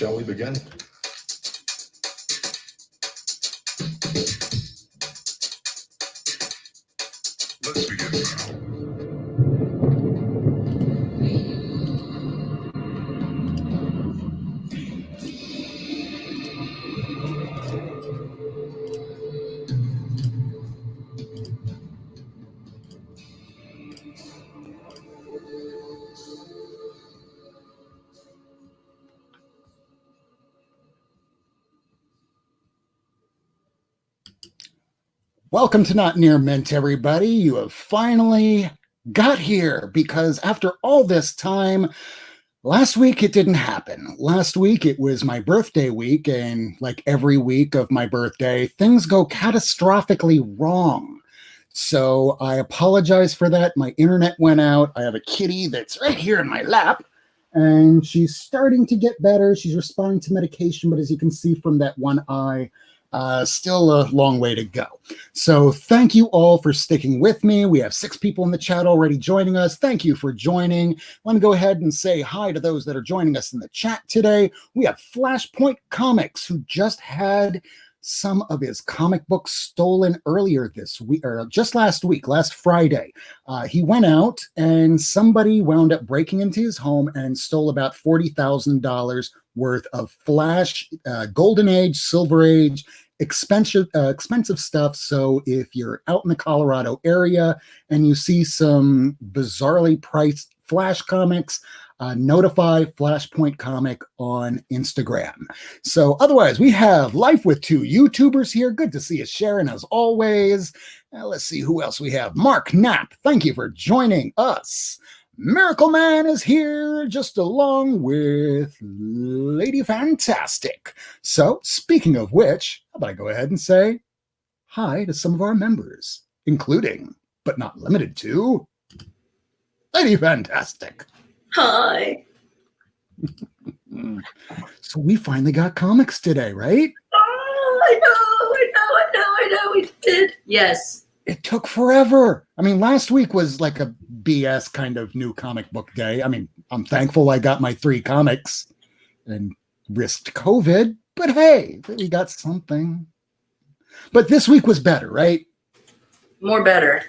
shall we begin? Let's begin now. Welcome to Not Near Mint, everybody. You have finally got here because after all this time, last week it didn't happen. Last week it was my birthday week, and like every week of my birthday, things go catastrophically wrong. So I apologize for that. My internet went out. I have a kitty that's right here in my lap, and she's starting to get better. She's responding to medication, but as you can see from that one eye, still a long way to go. So thank you all for sticking with me. We have 6 people in the chat already joining us. Thank you for joining. Let me go ahead and say hi to those that are joining us in the chat today. We have Flashpoint Comics, who just had some of his comic books stolen earlier this week, or just last week, last Friday. He went out and somebody wound up breaking into his home and stole about $40,000 worth of Flash, Golden Age, Silver Age, expensive stuff. So if you're out in the Colorado area and you see some bizarrely priced Flash comics, notify Flashpoint Comic on Instagram. So otherwise, we have Life with 2 YouTubers here. Good to see you, Sharon, as always. Let's see who else we have. Mark Knapp, thank you for joining us. Miracle Man is here, just along with Lady Fantastic. So, speaking of which, how about I go ahead and say hi to some of our members, including, but not limited to, Lady Fantastic. Hi. So we finally got comics today, right? Oh, I know, we did. Yes. It took forever. I mean, last week was like a BS kind of new comic book day. I mean, I'm thankful I got my 3 comics and risked COVID, but hey, we got something. But this week was better, right? More better.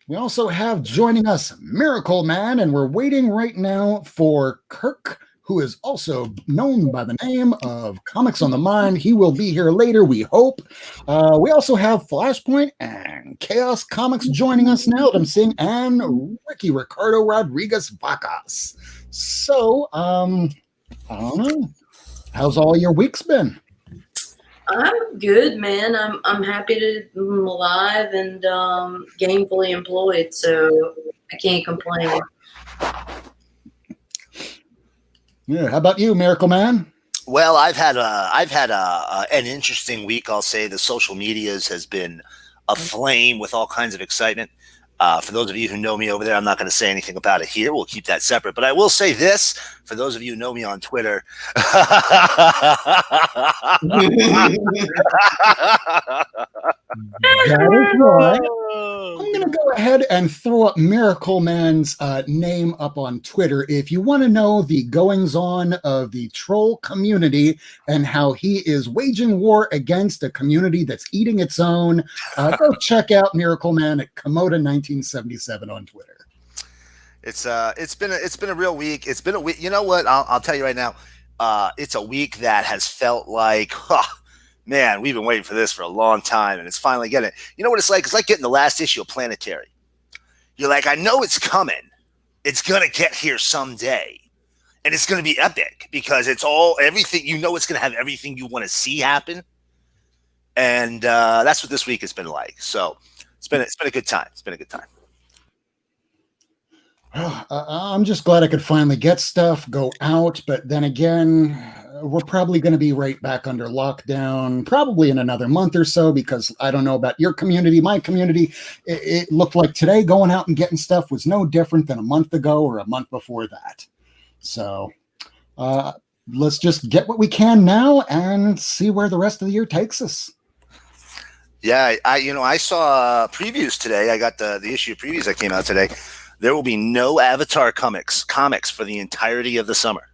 We also have joining us Miracle Man, and we're waiting right now for Kirk, who is also known by the name of Comics on the Mind. He will be here later, we hope. We also have Flashpoint and Chaos Comics joining us now that I'm seeing, and Ricky Ricardo Rodriguez Vacas. So, I don't know. How's all your weeks been? I'm good, man. I'm happy to be alive and gainfully employed, so I can't complain. Yeah, how about you, Miracle Man? Well, I've had an interesting week. I'll say the social medias has been aflame with all kinds of excitement. For those of you who know me over there, I'm not going to say anything about it here. We'll keep that separate. But I will say this, for those of you who know me on Twitter. That is right. I'm going to go ahead and throw up Miracle Man's name up on Twitter. If you want to know the goings-on of the troll community and how he is waging war against a community that's eating its own, go check out Miracle Man at Komoda 1977 on Twitter. It's been a real week. It's been a week. You know what? I'll tell you right now. It's a week that has felt like, man, we've been waiting for this for a long time, and it's finally getting it. You know what it's like? It's like getting the last issue of Planetary. You're like, I know it's coming. It's gonna get here someday, and it's gonna be epic because it's everything. You know, it's gonna have everything you want to see happen, and that's what this week has been like. So it's been a good time. It's been a good time. I'm just glad I could finally get stuff, go out, but then again, we're probably going to be right back under lockdown, probably in another month or so, because I don't know about your community. My community, it looked like today going out and getting stuff was no different than a month ago or a month before that. So let's just get what we can now and see where the rest of the year takes us. Yeah, I saw previews today. I got the issue of previews that came out today. There will be no Avatar comics for the entirety of the summer.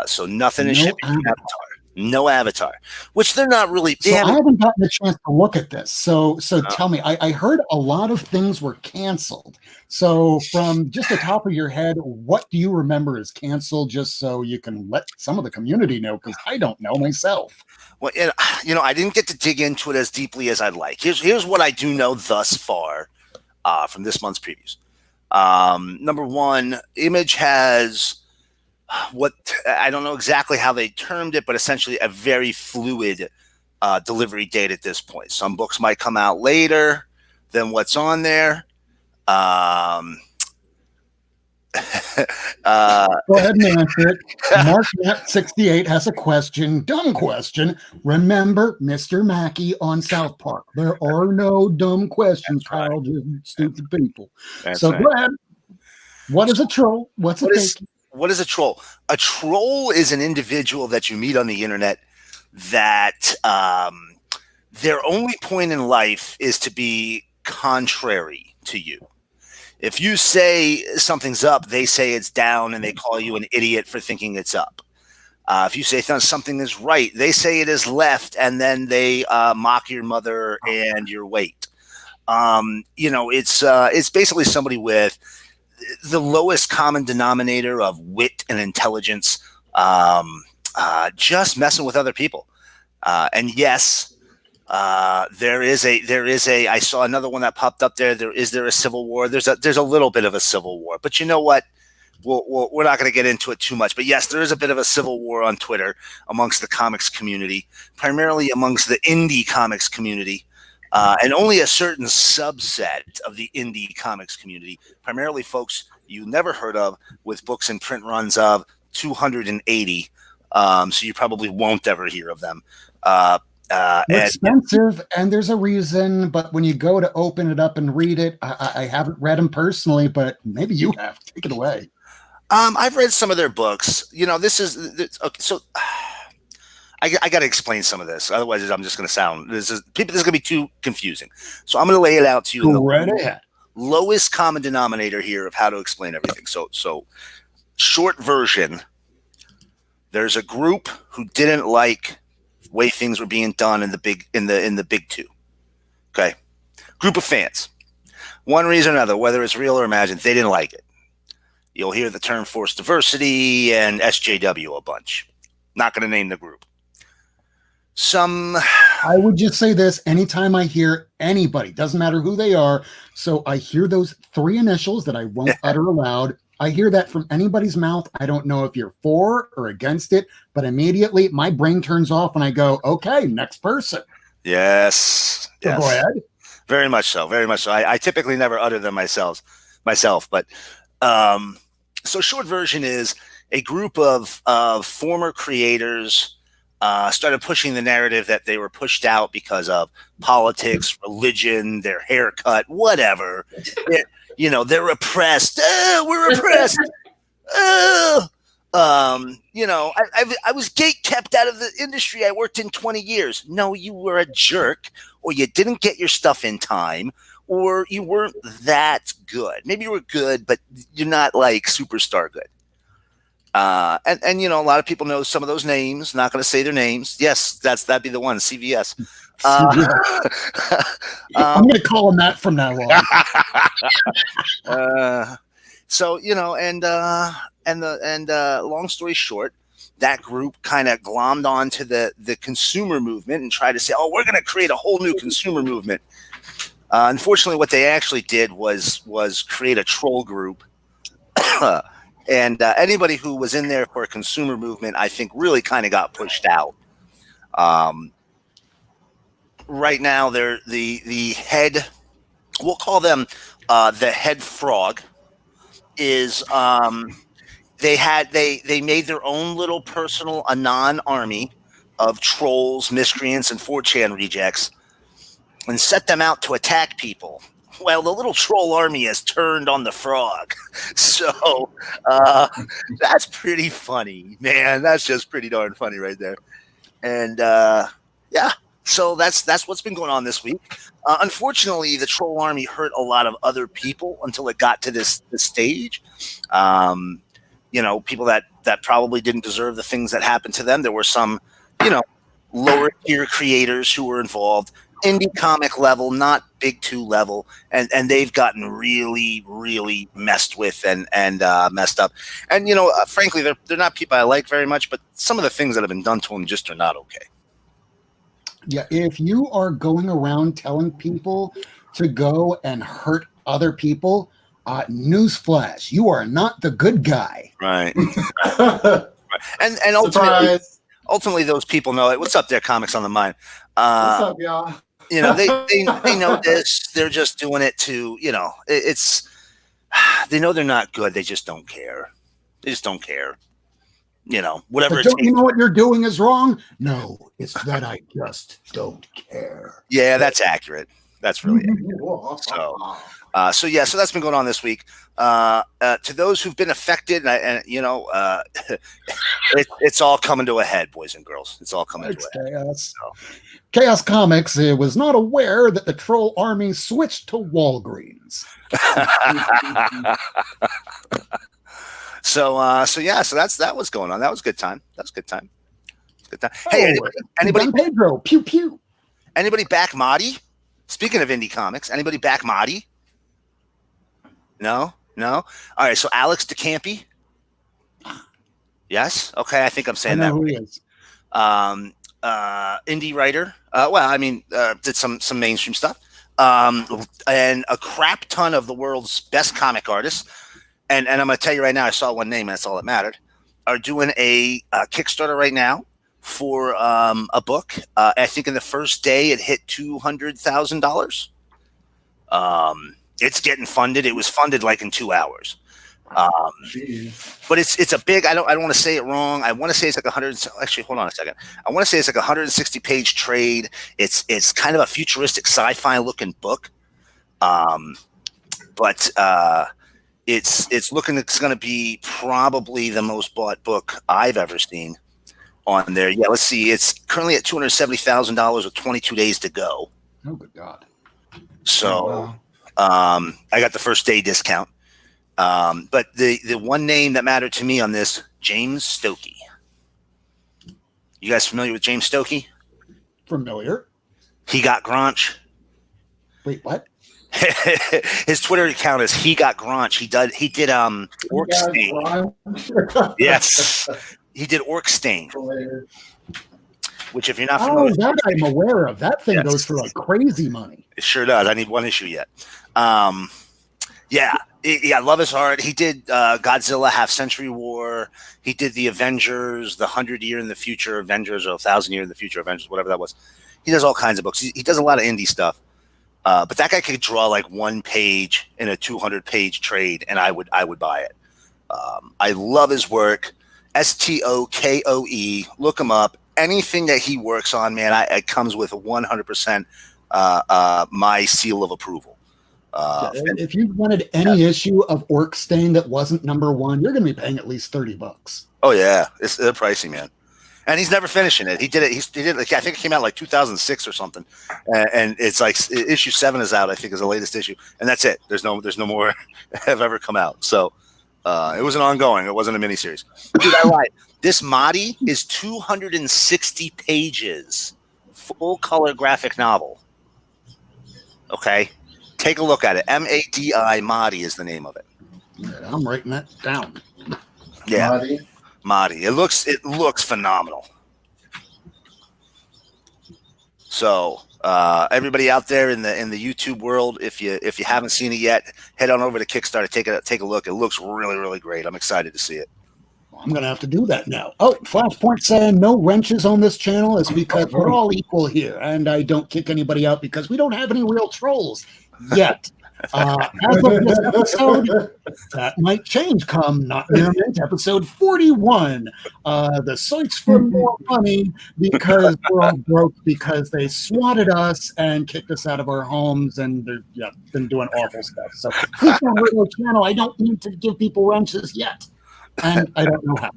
So nothing is shipping from Avatar. No Avatar, which they're not really. So I haven't gotten a chance to look at this. So tell me, I heard a lot of things were canceled. So from just the top of your head, what do you remember is canceled, just so you can let some of the community know, because I don't know myself. Well, I didn't get to dig into it as deeply as I'd like. Here's what I do know thus far from this month's previews. Number one, Image has what I don't know exactly how they termed it, but essentially a very fluid delivery date at this point. Some books might come out later than what's on there. Go ahead and answer it. MarkNet68 has a question, dumb question. Remember Mr. Mackey on South Park. There are no dumb questions, Kyle, just stupid people. Go ahead. What is a troll? What's a fake? What is a troll? A troll is an individual that you meet on the internet that their only point in life is to be contrary to you. If you say something's up, they say it's down, and they call you an idiot for thinking it's up. If you say something is right, they say it is left, and then they mock your mother and your weight. It's basically somebody with the lowest common denominator of wit and intelligence, just messing with other people. And yes, there is a, I saw another one that popped up there. Is there a civil war? There's a little bit of a civil war, but you know what? We're not going to get into it too much, but yes, there is a bit of a civil war on Twitter amongst the comics community, primarily amongst the indie comics community. And only a certain subset of the indie comics community, primarily folks you never heard of with books and print runs of 280. So you probably won't ever hear of them. Expensive, and there's a reason, but when you go to open it up and read it, I haven't read them personally, but maybe you have. Take it away. I've read some of their books. Okay, so I got to explain some of this. Otherwise, I'm just going to sound this is going to be too confusing. So I'm going to lay it out to you in the lowest common denominator here of how to explain everything. So short version: there's a group who didn't like the way things were being done in the big two. Okay, group of fans. One reason or another, whether it's real or imagined, they didn't like it. You'll hear the term forced diversity and SJW a bunch. Not going to name the group. I would just say this: anytime I hear anybody, doesn't matter who they are, so I hear those three initials that I won't utter aloud. I hear that from anybody's mouth. I don't know if you're for or against it, but immediately my brain turns off and I go, okay, next person. Yes. So go ahead. Very much so. Very much so. I typically never utter them myself, but so short version is a group of former creators started pushing the narrative that they were pushed out because of politics, religion, their haircut, whatever. They're oppressed. We're oppressed. I was gate kept out of the industry I worked in 20 years. No, you were a jerk, or you didn't get your stuff in time, or you weren't that good. Maybe you were good, but you're not like superstar good. And a lot of people know some of those names. Not going to say their names. Yes, that'd be the one. CVS. I'm going to call them that from now on. Long story short, that group kind of glommed onto the consumer movement and tried to say, "Oh, we're going to create a whole new consumer movement." Unfortunately, what they actually did was create a troll group. And anybody who was in there for a consumer movement, I think, really kind of got pushed out. Right now, they're the head. We'll call them the head frog. Is they made their own little personal anon army of trolls, miscreants, and 4chan rejects, and set them out to attack people. Well, the little troll army has turned on the frog. So that's pretty funny, man. That's just pretty darn funny right there. And So that's what's been going on this week. Unfortunately, the troll army hurt a lot of other people until it got to this stage. People that probably didn't deserve the things that happened to them. There were some, lower tier creators who were involved, indie comic level, not big 2 level, and they've gotten really, really messed with and messed up. And frankly, they're not people I like very much, but some of the things that have been done to them just are not okay. Yeah, if you are going around telling people to go and hurt other people, newsflash, you are not the good guy. Right. And ultimately, those people know it. What's up there, Comics on the Mind? What's up, y'all? They know this. They're just doing it to, it's, they know they're not good. They just don't care. They just don't care. Whatever. Don't you know what you're doing is wrong? No, it's that I just don't care. Yeah, that's accurate. That's really accurate. So that's been going on this week. To those who've been affected, it's all coming to a head, boys and girls. It's all coming to a head. Chaos. Chaos Comics was not aware that the troll army switched to Walgreens. So that was going on. That was a good time. Hey, anybody? Pedro, pew pew. Anybody back Marty? Speaking of indie comics, anybody back Marty? No. All right. So Alex DeCampi. Yes. Okay. I think I'm saying that. Who he is. Indie writer. Did some mainstream stuff. And a crap ton of the world's best comic artists. And I'm going to tell you right now, I saw one name, and that's all that mattered, are doing a Kickstarter right now for a book. I think in the first day it hit $200,000. It's getting funded. It was funded like in 2 hours. But it's a big, I don't want to say it wrong. I want to say it's like 100. Actually, hold on a second. I want to say it's like 160 page trade. It's kind of a futuristic sci-fi looking book. But it's looking, it's going to be probably the most bought book I've ever seen on there. Yeah, let's see. It's currently at $270,000 with 22 days to go. Oh, good God. So I got the first day discount. But the one name that mattered to me on this, James Stokey. You guys familiar with James Stokey? Familiar. He got Granch. Wait, what? His Twitter account is He Got Granch. He did Orc Stain. Yes. He did Orc Stain. Which, if you're not familiar with that I'm aware of. That thing goes for like crazy money. It sure does. I need one issue yet. I love his art. He did Godzilla Half Century War. He did the Avengers, the 100-year in the future Avengers, or 1,000-year in the future Avengers, whatever that was. He does all kinds of books. He does a lot of indie stuff. But that guy could draw like one page in a 200-page trade, and I would buy it. I love his work. Stokoe. Look him up. Anything that he works on, man, it comes with 100% my seal of approval. If you wanted any issue of Orc Stain that wasn't #1, you're going to be paying at least $30. Oh yeah, they're pricey, man. And he's never finishing it. He did it. He did like, I think it came out like 2006 or something. And it's like issue 7 is out. I think is the latest issue, and that's it. There's no more have ever come out. So it was an ongoing. It wasn't a miniseries. Dude, I lied. This Mahdi is 260 pages, full color graphic novel. Okay. Take a look at it. Madi Mahdi is the name of it. I'm writing that down. Yeah, Mahdi. It looks phenomenal. So everybody out there in the YouTube world, if you haven't seen it yet, head on over to Kickstarter. Take a look. It looks really, really great. I'm excited to see it. I'm going to have to do that now. Oh, Flashpoint saying no wrenches on this channel is because we're all equal here, and I don't kick anybody out because we don't have any real trolls yet. As of this episode, that might change come Not Near Mint episode 41. The search for more money because we're all broke because they swatted us and kicked us out of our homes, and they're been doing awful stuff. So please don't hurt my channel. I don't need to give people wrenches yet. And I don't know how.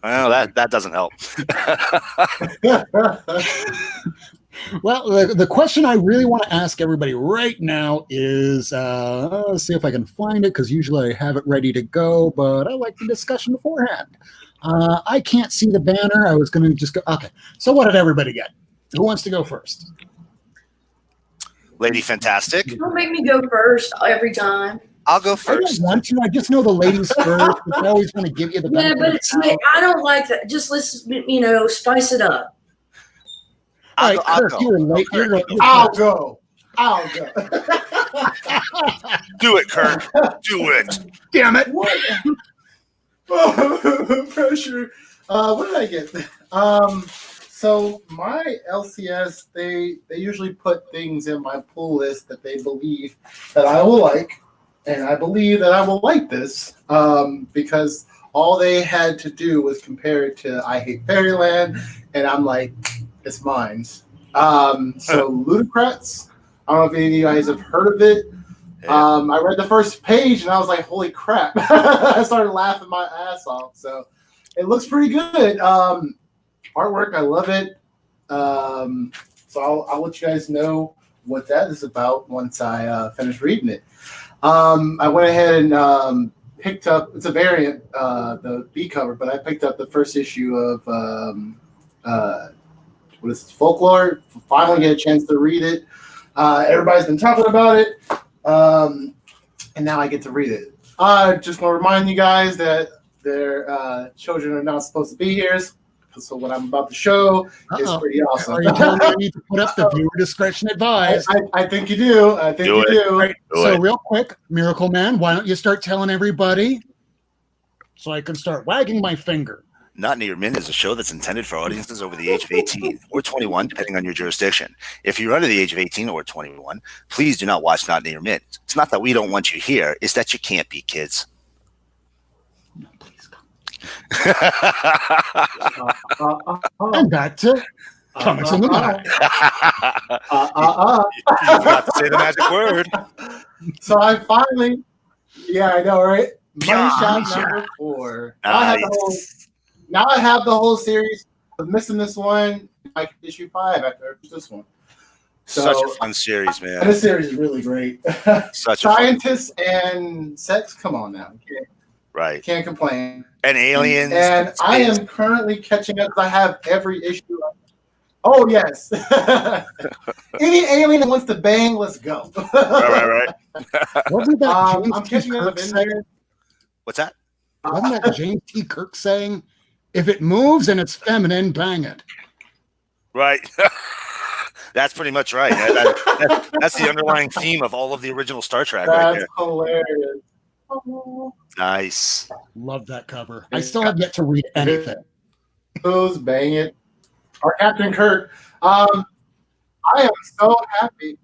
Well, that doesn't help. Well, the question I really want to ask everybody right now is, let's see if I can find it, because usually I have it ready to go, but I like the discussion beforehand. I can't see the banner. I was going to just go. Okay. So what did everybody get? Who wants to go first? Lady Fantastic. Don't make me go first every time. I'll go I first. don't want to. I just know the ladies first. I always want to give you the Yeah, benefit but of it's the doubt. I don't like that. Just let's spice it up. All right, I'll Kirk, go. you were late. Kirk, You're you late. go. I'll go. Do it, Kirk. Do it. Damn it. What? Oh, pressure. What did I get? So my LCS, they usually put things in my pull list that they believe that I will like, and I believe that I will like this because all they had to do was compare it to I Hate Fairyland, and I'm like, it's mine. So Ludicrats, I don't know if any of you guys have heard of it. I read the first page and I was like, holy crap. I started laughing my ass off. So it looks pretty good. Artwork, I love it. So I'll let you guys know what that is about once I finish reading it. I went ahead and picked up, it's a variant, the B cover, but I picked up the first issue of what is this, Folklore. Finally get a chance to read it. Everybody's been talking about it. And now I get to read it. I just want to remind you guys that their children are not supposed to be here. So what I'm about to show is pretty awesome. Are you telling me I need to put up the viewer discretion advised? I think you do. I think you do. Right. So real quick, Miracle Man, why don't you start telling everybody so I can start wagging my finger? Not Near Min is a show that's intended for audiences over the age of 18 or 21, depending on your jurisdiction. If you're under the age of 18 or 21, please do not watch Not Near Min. It's not that we don't want you here, it's that you can't be kids. No, please come. And back to Comics in the Night. You forgot to say the magic word. So I finally, yeah, I know, right? Money Shot Nice. number 4. Nice. Now I have the whole series. I'm missing this one, like issue 5 after this one. Such a fun series, And man. this series is really great. Such a fun, Scientists and sex, come on now. right. Can't complain. And aliens. And I am currently catching up because I have every issue. Oh, yes. Any alien that wants to bang, let's go. Right. Wasn't that James I'm T. catching up Kirk in saying? there. What's that? Wasn't that James T. Kirk saying, if it moves and it's feminine, bang it? Right. That's pretty much right. That's the underlying theme of all of the original Star Trek right That's there. hilarious. Nice. Love that cover. I still have yet to read anything. Those bang it. Or Captain Kirk. I am so happy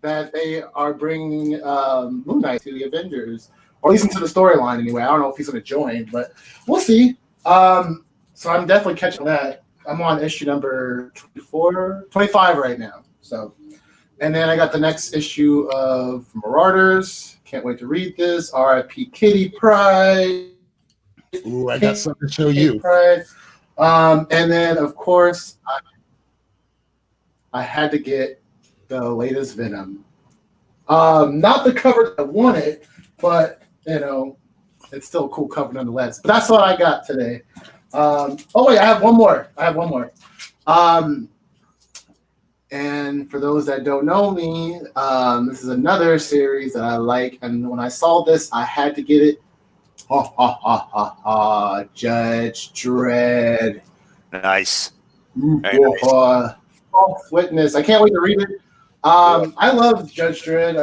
that they are bringing Moon Knight to the Avengers, or at least into the storyline anyway. I don't know if he's going to join, but we'll see. So I'm definitely catching that. I'm on issue number 25 right now. So, and then I got the next issue of Marauders. Can't wait to read this. R.I.P. Kitty Pryde. Ooh, I got something to show you. Pride. And then, of course, I had to get the latest Venom. Not the cover that I wanted, but, it's still a cool cover nonetheless. But that's what I got today. Oh, wait, I have one more. And for those that don't know me, this is another series that I like. And when I saw this, I had to get it. Judge Dredd. Nice. Very nice. False Witness. I can't wait to read it. I love Judge Dredd.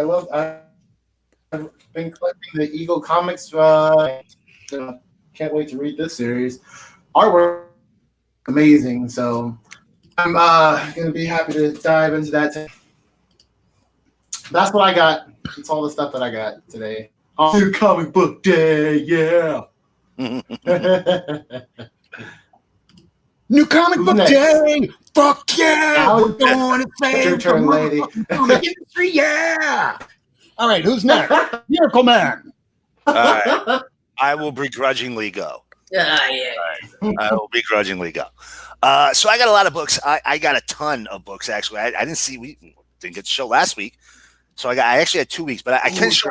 I've been collecting the Eagle Comics. Can't wait to read this series. Artwork amazing. So I'm going to be happy to dive into that. That's what I got. It's all the stuff that I got today. On comic book day, yeah. New comic book Next. day! Fuck yeah! We're going to say Your turn, lady. comic industry, yeah! All right, who's next? Miracle Man. All right. I will begrudgingly go. Yeah. I will begrudgingly go. So I got a lot of books. I got a ton of books actually. I didn't see we didn't get to show last week, so I actually had 2 weeks, but I can't show.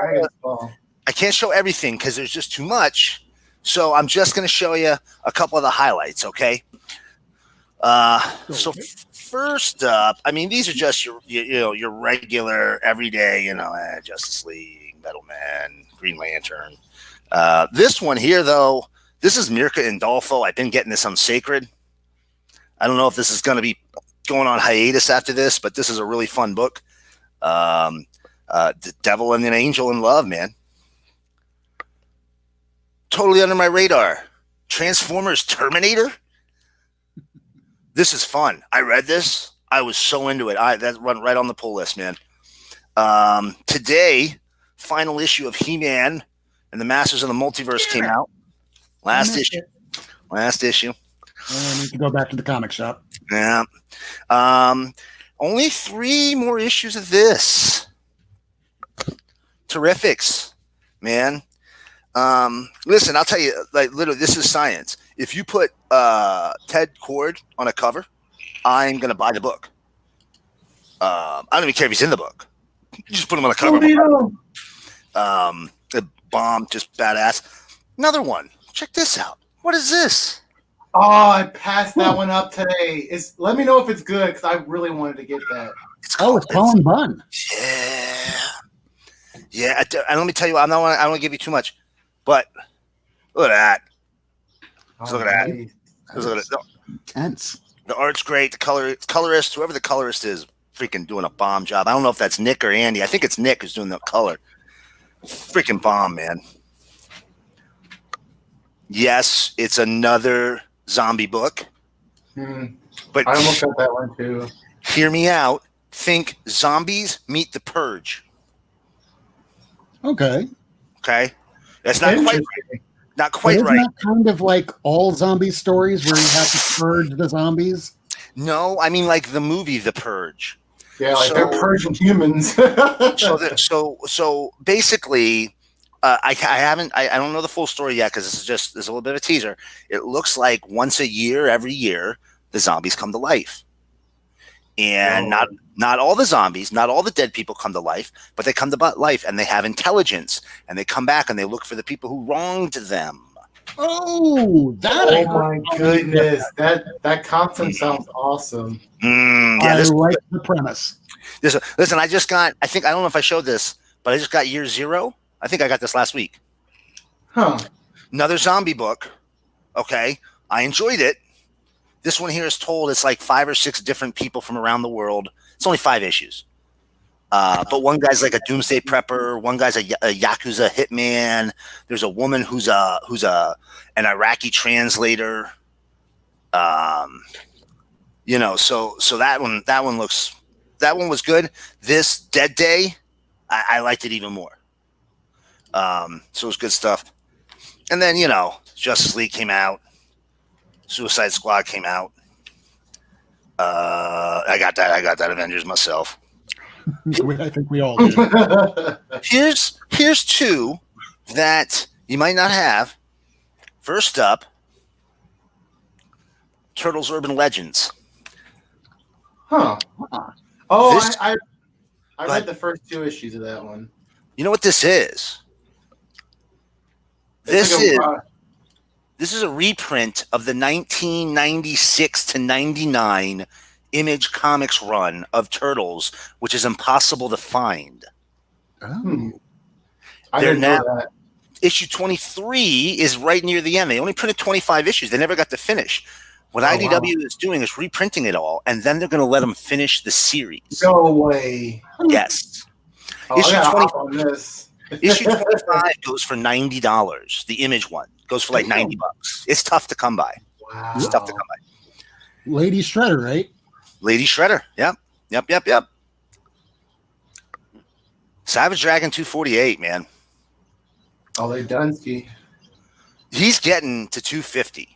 I can't show everything because there's just too much. So I'm just going to show you a couple of the highlights. Okay. So first up, I mean, these are just your regular everyday, Justice League, Metal Man, Green Lantern. This one here, though, this is Mirka and Dolfo. I've been getting this on Sacred. I don't know if this is going to be going on hiatus after this, but this is a really fun book. The Devil and an Angel in Love, man. Totally under my radar. Transformers Terminator. This is fun. I read this. I was so into it. That run right on the pull list, man. Today, final issue of He-Man and the Masters of the Multiverse came out. Last issue. I need to go back to the comic shop. Yeah. Only 3 more issues of this. Terrifics, man. Listen, I'll tell you, like, literally, this is science. If you put Ted Cord on a cover, I'm gonna buy the book. I don't even care if he's in the book. You just put him on a cover. The bomb, just badass. Another one. Check this out. What is this? Oh, I passed that one up today. Let me know if it's good because I really wanted to get that. It's Colin Bunn. Yeah. And let me tell you, I don't want to give you too much, but look at that. Just look at that. Just look at it. Intense. The art's great. The colorist, whoever the colorist is, freaking doing a bomb job. I don't know if that's Nick or Andy. I think it's Nick who's doing the color. Freaking bomb, man. Yes, it's another zombie book. But I almost got that one too. Hear me out. Think zombies meet the Purge. Okay. That's not quite isn't right. That kind of like all zombie stories where you have to purge the zombies? No, I mean like the movie The Purge. Yeah, like they're purging humans. so basically, I don't know the full story yet because this is a little bit of a teaser. It looks like once a year, every year, the zombies come to life, and not all the zombies, not all the dead people come to life, but they come to life and they have intelligence and they come back and they look for the people who wronged them. Oh, my goodness! That concept sounds awesome. I like the premise. Listen, I don't know if I showed this, but I just got Year Zero. I think I got this last week. Another zombie book. Okay, I enjoyed it. This one here is told it's like 5 or 6 different people from around the world. It's only 5 issues. But one guy's like a doomsday prepper. One guy's a Yakuza hitman. There's a woman who's an Iraqi translator. So that one was good. This Dead Day, I liked it even more. So it was good stuff. And then, Justice League came out. Suicide Squad came out. I got that Avengers myself. I think we all do. Here's 2 that you might not have. First up, Turtles Urban Legends. Oh, I read the first 2 issues of that one. You know what this is? This is a reprint of the 1996 to 99 Image Comics run of Turtles, which is impossible to find. Oh. I didn't know that. Issue 23 is right near the end. They only printed 25 issues. They never got to finish. What IDW is doing is reprinting it all, and then they're going to let them finish the series. No way. Yes. Issue 25 goes for $90. The Image one goes for like $90. It's tough to come by. Wow. It's tough to come by. Lady Shredder, right? Lady Shredder. Yep. Savage Dragon 248, man. Oh, they Dunsky. He's getting to 250.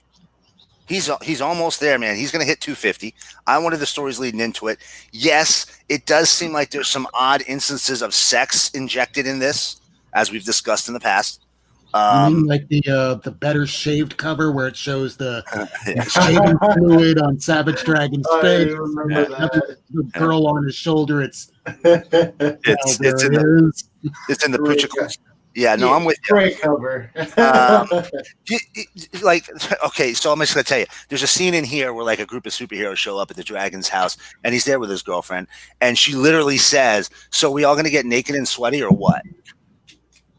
He's almost there, man. He's going to hit 250. I wanted the stories leading into it. Yes, it does seem like there's some odd instances of sex injected in this, as we've discussed in the past. You mean like the better shaved cover where it shows the shaving fluid on Savage Dragon's I face? remember that. The girl on his shoulder. It's it's in the Great Puchicals. Yeah, no, I'm with you. Great cover. Like, okay, so I'm just gonna tell you, there's a scene in here where like a group of superheroes show up at the dragon's house, and he's there with his girlfriend, and she literally says, "So we all gonna get naked and sweaty or what?"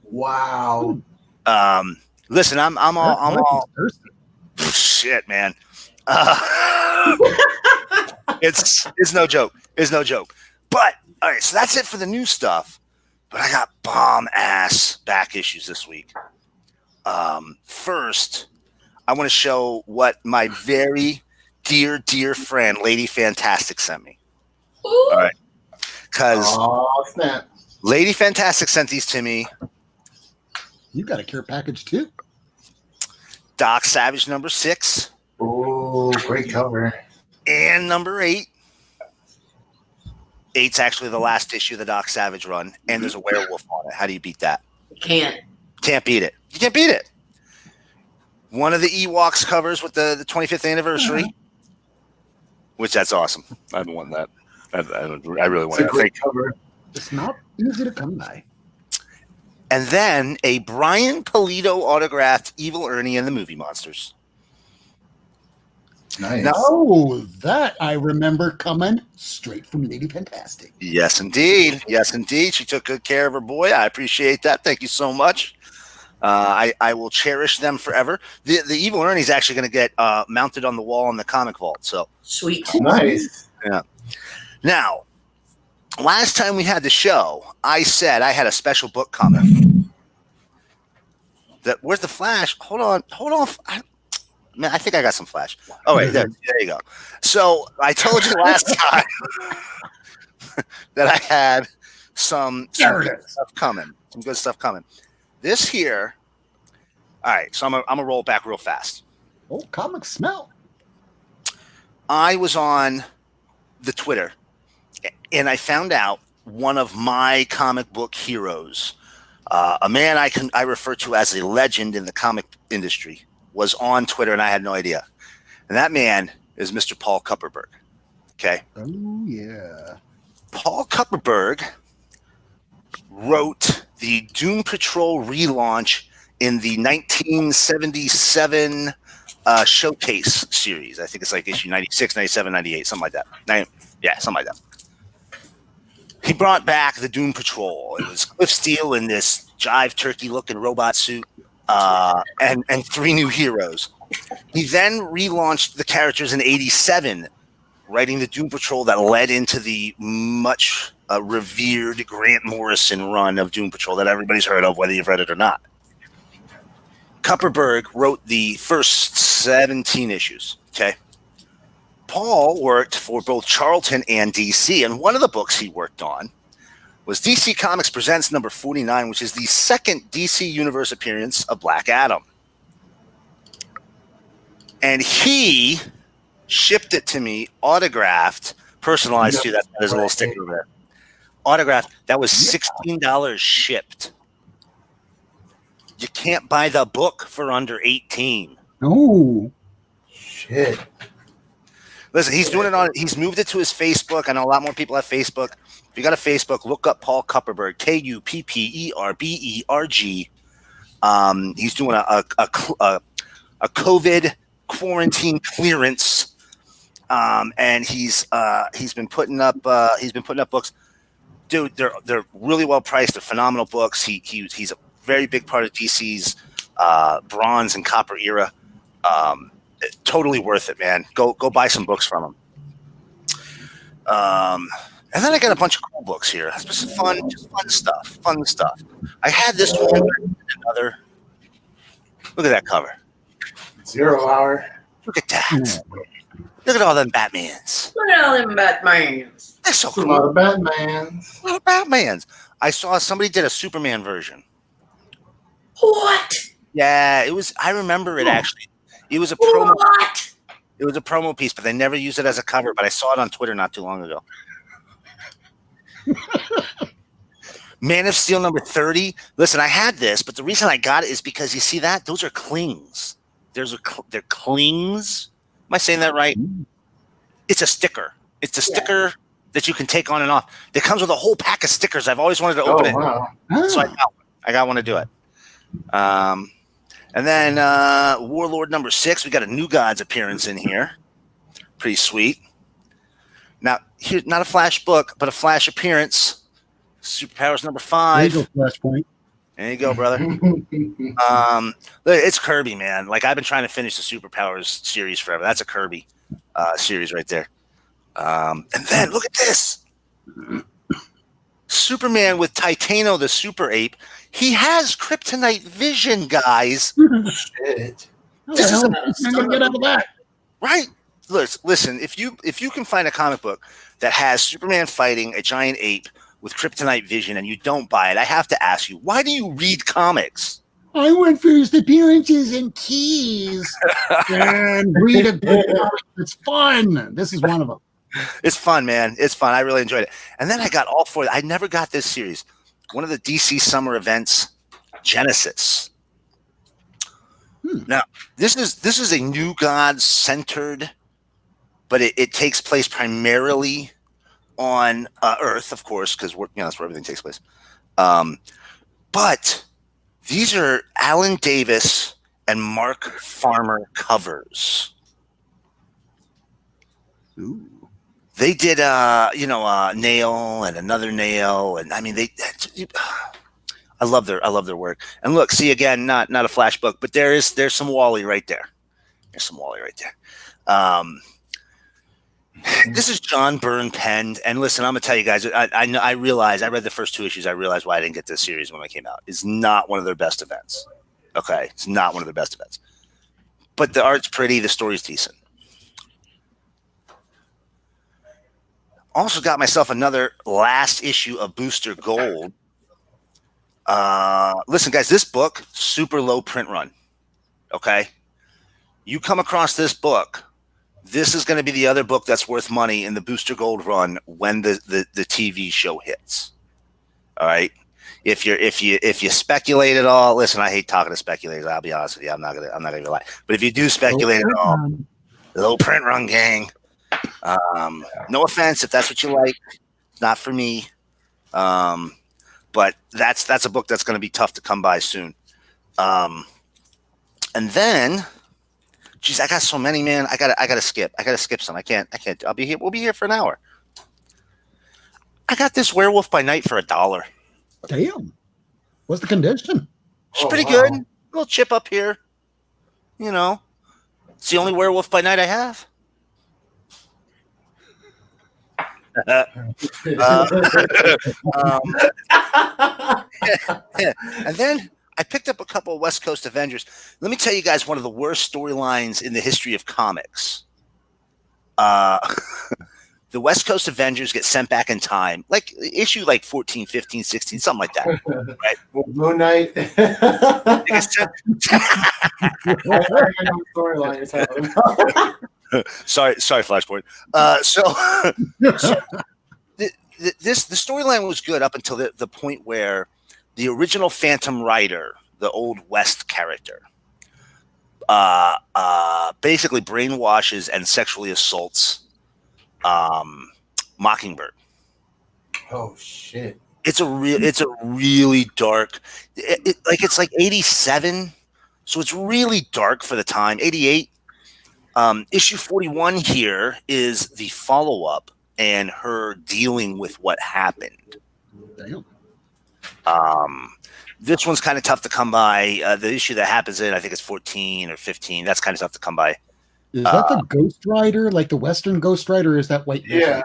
Wow. Listen, I'm all shit, man. It's no joke. It's no joke. But all right, so that's it for the new stuff. But I got bomb ass back issues this week. First, I want to show what my very dear friend Lady Fantastic sent me. Ooh. All right, because snap. Lady Fantastic sent these to me. You got a care package too. Doc Savage number 6. Oh, great cover. And number 8. 8's actually the last issue of the Doc Savage run, and there's a werewolf on it. How do you beat that? Can't beat it. You can't beat it. One of the Ewoks covers with the 25th anniversary, which that's awesome. I've been wanting that. I really want It's a great cover. It's not easy to come by. And then a Brian Pulido autographed Evil Ernie and the Movie Monsters. Nice. Oh, that I remember coming straight from Lady Fantastic. Yes, indeed. Yes, indeed. She took good care of her boy. I appreciate that. Thank you so much. I will cherish them forever. The Evil Ernie is actually going to get mounted on the wall in the comic vault. So sweet. Nice. Yeah. Now, last time we had the show, I said I had a special book coming. Where's the flash? Hold on. Man, I think I got some flash. Oh, wait, there you go. So I told you last time that I had some good stuff coming. Some good stuff coming. This here. All right, so I'm gonna roll back real fast. Oh, comic smell. I was on the Twitter, and I found out one of my comic book heroes, a man I refer to as a legend in the comic industry, was on Twitter, and I had no idea. And that man is Mr. Paul Kupperberg. Okay. Oh, yeah. Paul Kupperberg wrote the Doom Patrol relaunch in the 1977 Showcase series. I think it's like issue 96, 97, 98, something like that. Something like that. He brought back the Doom Patrol. It was Cliff Steele in this jive turkey-looking robot suit. And 3 new heroes. He then relaunched the characters in 87, writing the Doom Patrol that led into the much revered Grant Morrison run of Doom Patrol that everybody's heard of, whether you've read it or not. Kupperberg wrote the first 17 issues. Okay. Paul worked for both Charlton and DC, and one of the books he worked on was DC Comics Presents number 49, which is the second DC Universe appearance of Black Adam. And he shipped it to me, autographed, personalized too. There's a little sticker over there. Autographed. That was $16 shipped. You can't buy the book for under 18. Oh, shit. Listen, he's doing it on. He's moved it to his Facebook. I know a lot more people have Facebook. If you got a Facebook, look up Paul Kupperberg, Kupperberg. He's doing a COVID quarantine clearance, and he's been putting up books. Dude, they're really well priced. They're phenomenal books. He's a very big part of DC's bronze and copper era. Totally worth it, man. Go buy some books from him. And then I got a bunch of cool books here. It's just fun stuff. I had this one, another. Look at that cover. 0 Hour. Look at that. Look at all them Batmans. Look at all them Batmans. That's so A cool. lot of Batmans. A lot of Batmans. I saw somebody did a Superman What? Yeah, it was. I remember it actually. It was a promo. What? It was a promo piece, but they never used it as a cover. But I saw it on Twitter not too long ago. Man of Steel number 30. Listen, I had this, but the reason I got it is because you see that? Those are clings. They're clings. Am I saying that right? It's a sticker. It's a sticker that you can take on and off. That comes with a whole pack of stickers. I've always wanted to open it. Wow. So I got one to do it. And then Warlord number 6. We got a New Gods appearance in here. Pretty sweet. Now, here, not a Flash book, but a Flash appearance. Superpowers number 5. There you go, Flashpoint. There you go, brother. It's Kirby, man. Like, I've been trying to finish the Superpowers series forever. That's a Kirby series right there. And then look at this. Superman with Titano the Super Ape. He has kryptonite vision, guys. Shit. This is gonna get out of that. Right? Listen, if you can find a comic book that has Superman fighting a giant ape with kryptonite vision and you don't buy it, I have to ask you, why do you read comics? I want first appearances and keys and read a good comic. It's fun. This is one of them. It's fun, man. It's fun. I really enjoyed it. And then I got all 4. I never got this series. One of the DC summer events, Genesis. Now, this is a New Gods centered, but it takes place primarily on Earth, of course, because that's where everything takes place. But these are Alan Davis and Mark Farmer covers. Ooh. They did, Nail and Another Nail, and I mean, I love their work. And look, see again, not a Flash book, but there's some Wally right there. There's some Wally right there. This is John Byrne penned, and listen, I'm gonna tell you guys, I realize I read the first 2 issues. I realized why I didn't get this series when it came out. It's not one of their best events. Okay, it's not one of their best events, but the art's pretty, the story's decent. Also got myself another last issue of Booster Gold. Listen, guys, this book, super low print run. Okay, you come across this book, this is going to be the other book that's worth money in the Booster Gold run when the TV show hits. All right, if you speculate at all, listen, I hate talking to speculators. I'll be honest with you, I'm not gonna lie. But if you do speculate at all, low print run, gang. No offense if that's what you like, not for me. But that's a book that's going to be tough to come by soon. And then, geez, I got so many, man. I gotta skip some. I can't. We'll be here for an hour. I got this Werewolf by Night for $1. Damn. What's the condition? It's pretty good. A little chip up here. It's the only Werewolf by Night I have. And then I picked up a couple of West Coast Avengers. Let me tell you guys one of the worst storylines in the history of comics. The West Coast Avengers get sent back in time, like issue 14, 15, 16, something like that. Right? Moon Knight. Sorry, Flashpoint. The storyline was good up until the point where the original Phantom Rider, the Old West character, basically brainwashes and sexually assaults Mockingbird. Oh shit! It's a really dark. It's like 87, so it's really dark for the time. 88. Issue 41 here is the follow-up and her dealing with what happened. Damn. This one's kind of tough to come by. The issue that happens in, I think it's 14 or 15. That's kind of tough to come by. Is that the Ghost Rider, like the Western Ghost Rider, or is that White? Yeah.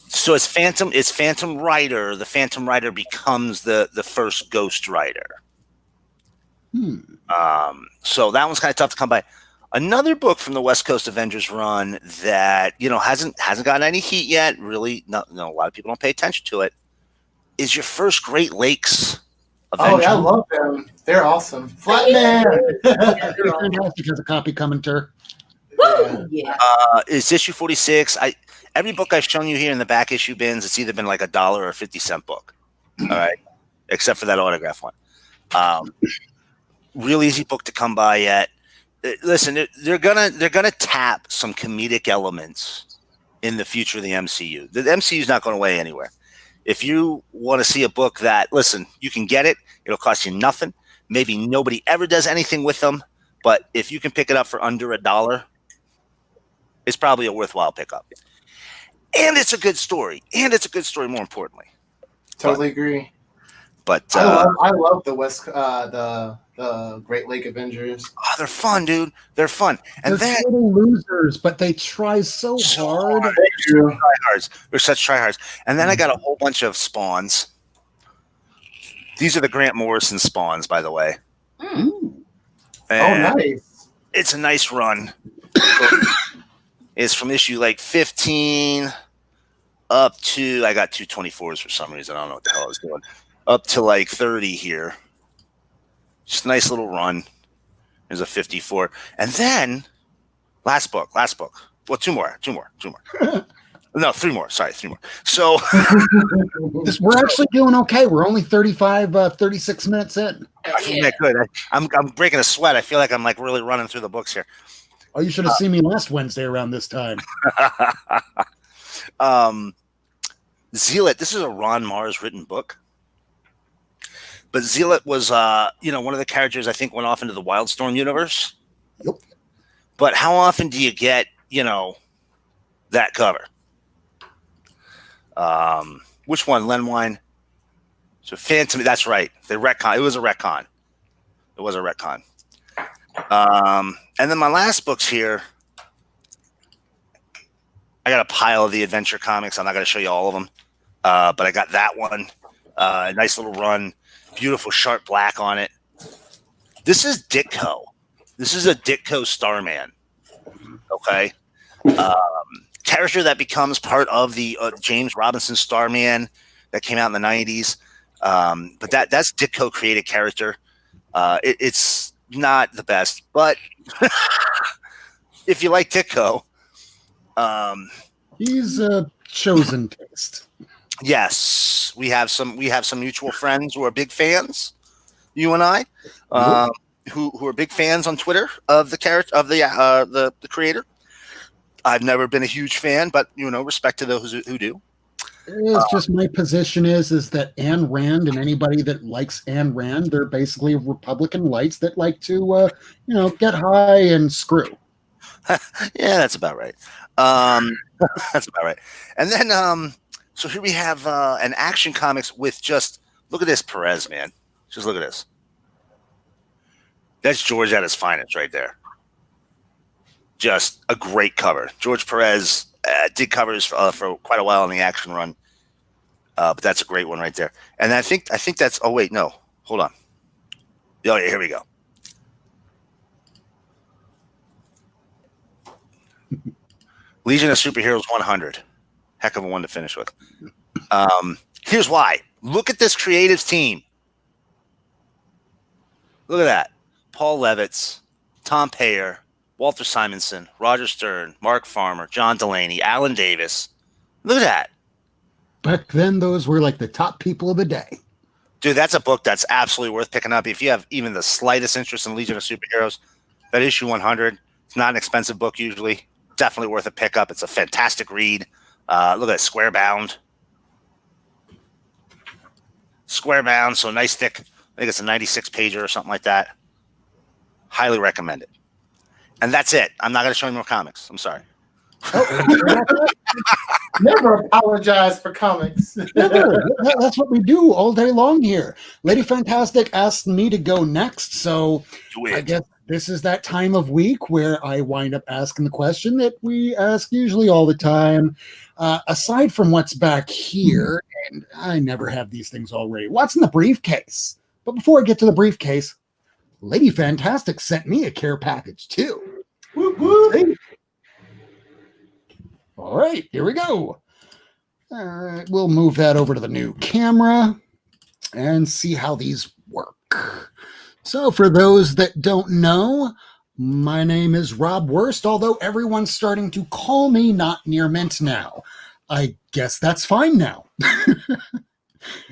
So it's Phantom Rider. The Phantom Rider becomes the first Ghost Rider. So that one's kind of tough to come by. Another book from the West Coast Avengers run that hasn't gotten any heat yet. Really, a lot of people don't pay attention to it. Is your first Great Lakes Avengers? Oh, yeah, I love them. They're awesome. Flatman. Fantastic has a copy coming to her. Woo! Yeah. It's issue 46. Every book I've shown you here in the back issue bins, it's either been like $1 or 50-cent book. All right. except for that autograph one. Real easy book to come by yet. Listen, they're gonna tap some comedic elements in the future of the MCU. The MCU is not going away anywhere. If you want to see a book that, listen, you can get it. It'll cost you nothing. Maybe nobody ever does anything with them, but if you can pick it up for under $1, it's probably a worthwhile pickup. And it's a good story. More importantly. Totally agree. But I love the Great Lake Avengers. Oh, they're fun, dude. They're fun. And they're then total losers, but they try so hard. They're such tryhards. And then I got a whole bunch of Spawns. These are the Grant Morrison Spawns, by the way. Mm. Oh, nice. It's a nice run. It's from issue like 15 up to, I got 224s for some reason. I don't know what the hell I was doing. Up to like 30 here. Just a nice little run. There's a 54. And then, last book. Well, two more. No, three more. Sorry, three more. So we're actually doing okay. We're only 36 minutes in. I feel that good. I'm breaking a sweat. I feel like I'm like really running through the books here. Oh, you should have seen me last Wednesday around this time. Zealot. This is a Ron Mars written book. But Zealot was, one of the characters I think went off into the Wildstorm universe. Yep. But how often do you get, that cover? Which one? Lenwine. So Phantom. That's right. The retcon. It was a retcon. And then my last books here. I got a pile of the adventure comics. I'm not going to show you all of them, but I got that one. A nice little run. Beautiful sharp black on it. This is Ditko. This is a Ditko Starman. Okay. Character that becomes part of the James Robinson Starman that came out in the 90s. But that's Ditko created character. It's not the best, but if you like Ditko, he's a chosen taste. Yes, we have some mutual friends who are big fans. You and I, who are big fans on Twitter of the character of the creator. I've never been a huge fan, but respect to those who do. It's just my position is that Ayn Rand and anybody that likes Ayn Rand, they're basically Republican lights that like to get high and screw. Yeah, that's about right. That's about right. And then so here we have an Action Comics with just look at this Perez, man. Just look at this. That's George at his finest right there. Just a great cover. George Perez did covers for quite a while in the Action run, but that's a great one right there. And I think that's. Oh wait, no, hold on. Oh yeah, here we go. Legion of Superheroes 100. Heck of a one to finish with. Here's why. Look at this creative team. Look at that. Paul Levitz, Tom Payer, Walter Simonson, Roger Stern, Mark Farmer, John Delaney, Alan Davis. Look at that. Back then, those were like the top people of the day. Dude, that's a book that's absolutely worth picking up. If you have even the slightest interest in Legion of Superheroes, that issue 100, it's not an expensive book usually. Definitely worth a pickup. It's a fantastic read. Look at it, square bound. Square bound, so nice thick. I think it's a 96 pager or something like that. Highly recommend it. And that's it. I'm not going to show any more comics. I'm sorry. Never apologize for comics. Never. That's what we do all day long here. Lady Fantastic asked me to go next, so I guess this is that time of week where I wind up asking the question that we ask usually all the time. Aside from what's back here, and I never have these things already, what's in the briefcase? But before I get to the briefcase, Lady Fantastic sent me a care package too. Whoop, whoop. All right, here we go. All right, we'll move that over to the new camera and see how these work. So for those that don't know, my name is Rob Wurst, although everyone's starting to call me Not Near Mint now. I guess that's fine now.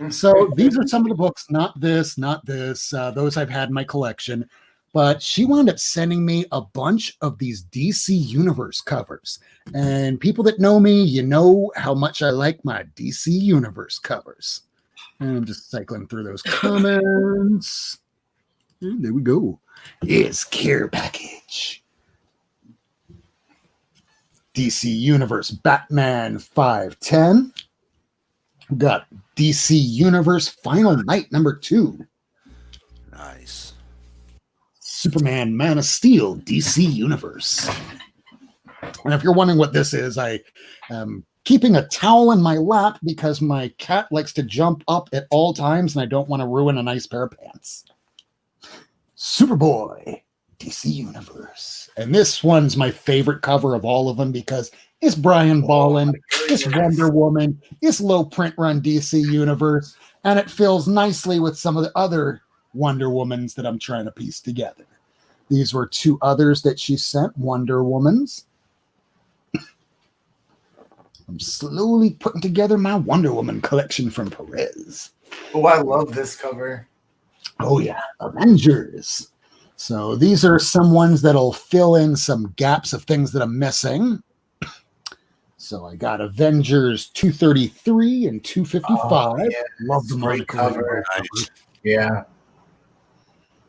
So these are some of the books, not this, those I've had in my collection. But she wound up sending me a bunch of these DC Universe covers. And people that know me, you know how much I like my DC Universe covers. And I'm just cycling through those comments. And there we go. Here's care package. DC Universe Batman 510. Got DC Universe Final Night #2. Nice. Superman Man of Steel DC Universe. And if you're wondering what this is, I am keeping a towel in my lap because my cat likes to jump up at all times and I don't want to ruin a nice pair of pants. Superboy DC Universe. And this one's my favorite cover of all of them because it's Brian Bolland, it's Wonder Woman, it's low print run DC Universe, and it fills nicely with some of the other Wonder Womans that I'm trying to piece together. These were 2 others that she sent, Wonder Womans. I'm slowly putting together my Wonder Woman collection from Perez. Oh, I love this cover. Oh yeah, Avengers. So these are some ones that'll fill in some gaps of things that I'm missing. So I got Avengers 233 and 255. Oh, yeah. Love them on the cover. Nice. Yeah.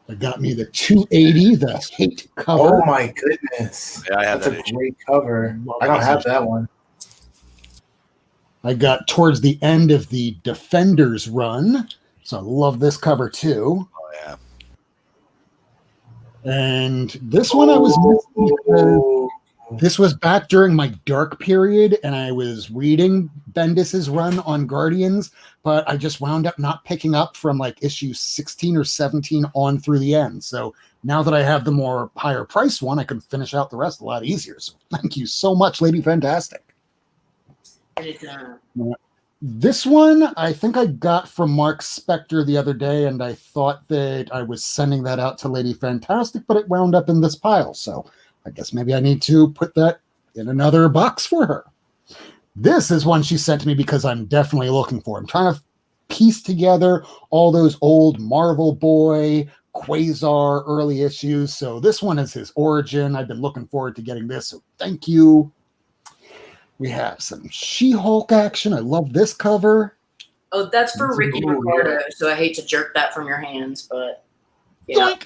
I got me the 280, the hate cover. Oh my goodness. Yeah, I have That's that a issue. great cover. I don't have that one. I got towards the end of the Defenders run. So I love this cover too. Oh yeah. And this one I was missing because this was back during my dark period and I was reading Bendis's run on Guardians, but I just wound up not picking up from like issue 16 or 17 on through the end. So now that I have the more higher price one, I can finish out the rest a lot easier. So thank you so much, Lady Fantastic. Anytime. This one I think I got from Mark Spector the other day, and I thought that I was sending that out to Lady Fantastic, but it wound up in this pile. So I guess maybe I need to put that in another box for her. This is one she sent to me because I'm definitely looking for. I'm trying to piece together all those old Marvel Boy, Quasar early issues. So this one is his origin. I've been looking forward to getting this. So thank you. We have some She-Hulk action. I love this cover. Oh, that's for That's Ricky cool, Ricardo, so I hate to jerk that from your hands, but yeah. Doink.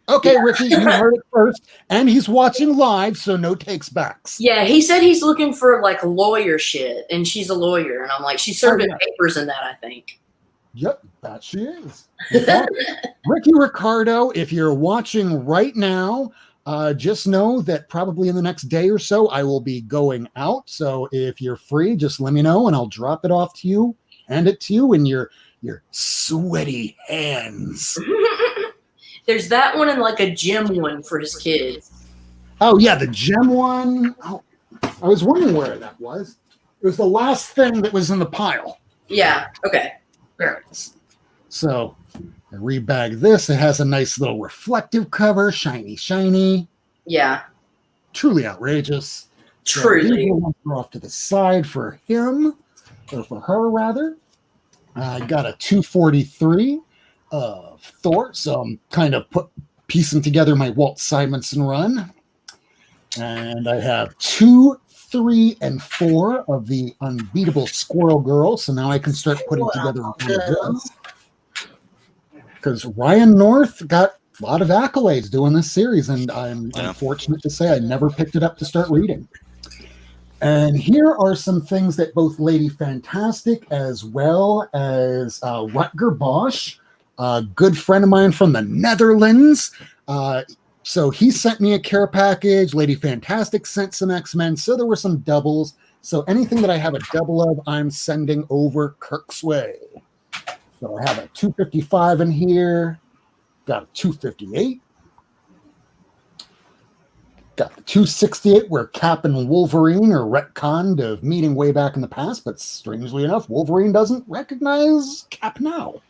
Okay, Ricky, you heard it first. And he's watching live, so no takes backs. Yeah, he said he's looking for like lawyer shit, and she's a lawyer, and I'm like, she's serving yeah. papers in that, I think. Yep, that she is. In fact, Ricky Ricardo, if you're watching right now, just know that probably in the next day or so, I will be going out. So if you're free, just let me know and I'll drop it off to you, hand it to you in your sweaty hands. There's that one and like a gym one for his kids. Oh, yeah, the gem one. Oh, I was wondering where that was. It was the last thing that was in the pile. Yeah, okay. There it is. So I rebag this. It has a nice little reflective cover, shiny, shiny. Yeah, Truly outrageous. So truly. these ones are off to the side for him, or for her rather. I got a 243 of Thor, so I'm kind of piecing together my Walt Simonson run. And I have 2, 3, and 4 of the Unbeatable Squirrel Girl, so now I can start putting together one of this. Because Ryan North got a lot of accolades doing this series, and I'm unfortunate to say I never picked it up to start reading. And here are some things that both Lady Fantastic as well as Rutger Bosch, a good friend of mine from the Netherlands. So he sent me a care package. Lady Fantastic sent some X-Men. So there were some doubles. So anything that I have a double of, I'm sending over Kirk's way. So I have a 255 in here. Got a 258. Got the 268 where Cap and Wolverine are retconned of meeting way back in the past, but strangely enough, Wolverine doesn't recognize Cap now.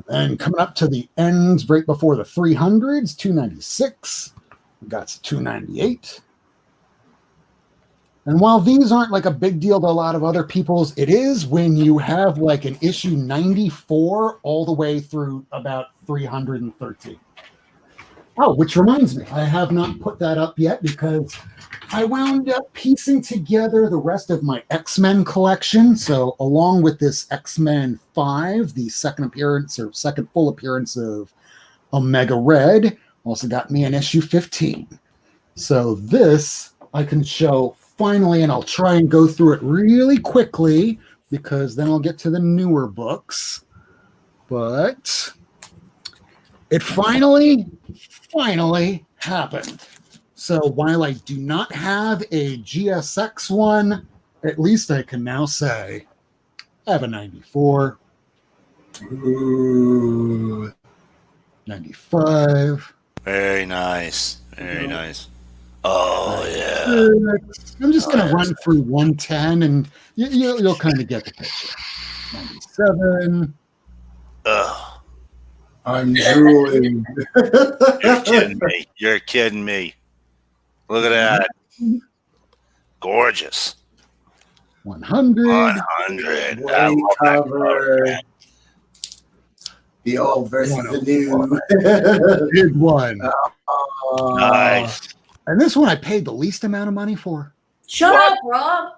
And coming up to the ends right before the 300s, 296. Got 298. And while these aren't like a big deal to a lot of other people's, it is when you have like an issue 94 all the way through about 313. Oh, which reminds me, I have not put that up yet because I wound up piecing together the rest of my X-Men collection. So along with this X-Men 5, the second appearance or second full appearance of Omega Red, also got me an issue 15. So this I can show finally, and I'll try and go through it really quickly because then I'll get to the newer books. But it finally happened. So while I do not have a GSX one, at least I can now say I have a 94. Ooh. 95. Very nice. Very nice. Oh, yeah. I'm just going to run through 110 and you'll kind of get the picture. 97. Ugh. I'm drooling. You're kidding me. You're kidding me. Look at that. Gorgeous. 100. 100. White I love that cover. cover. The old versus the new. Big one. Nice. And this one I paid the least amount of money for. Shut up, Rob.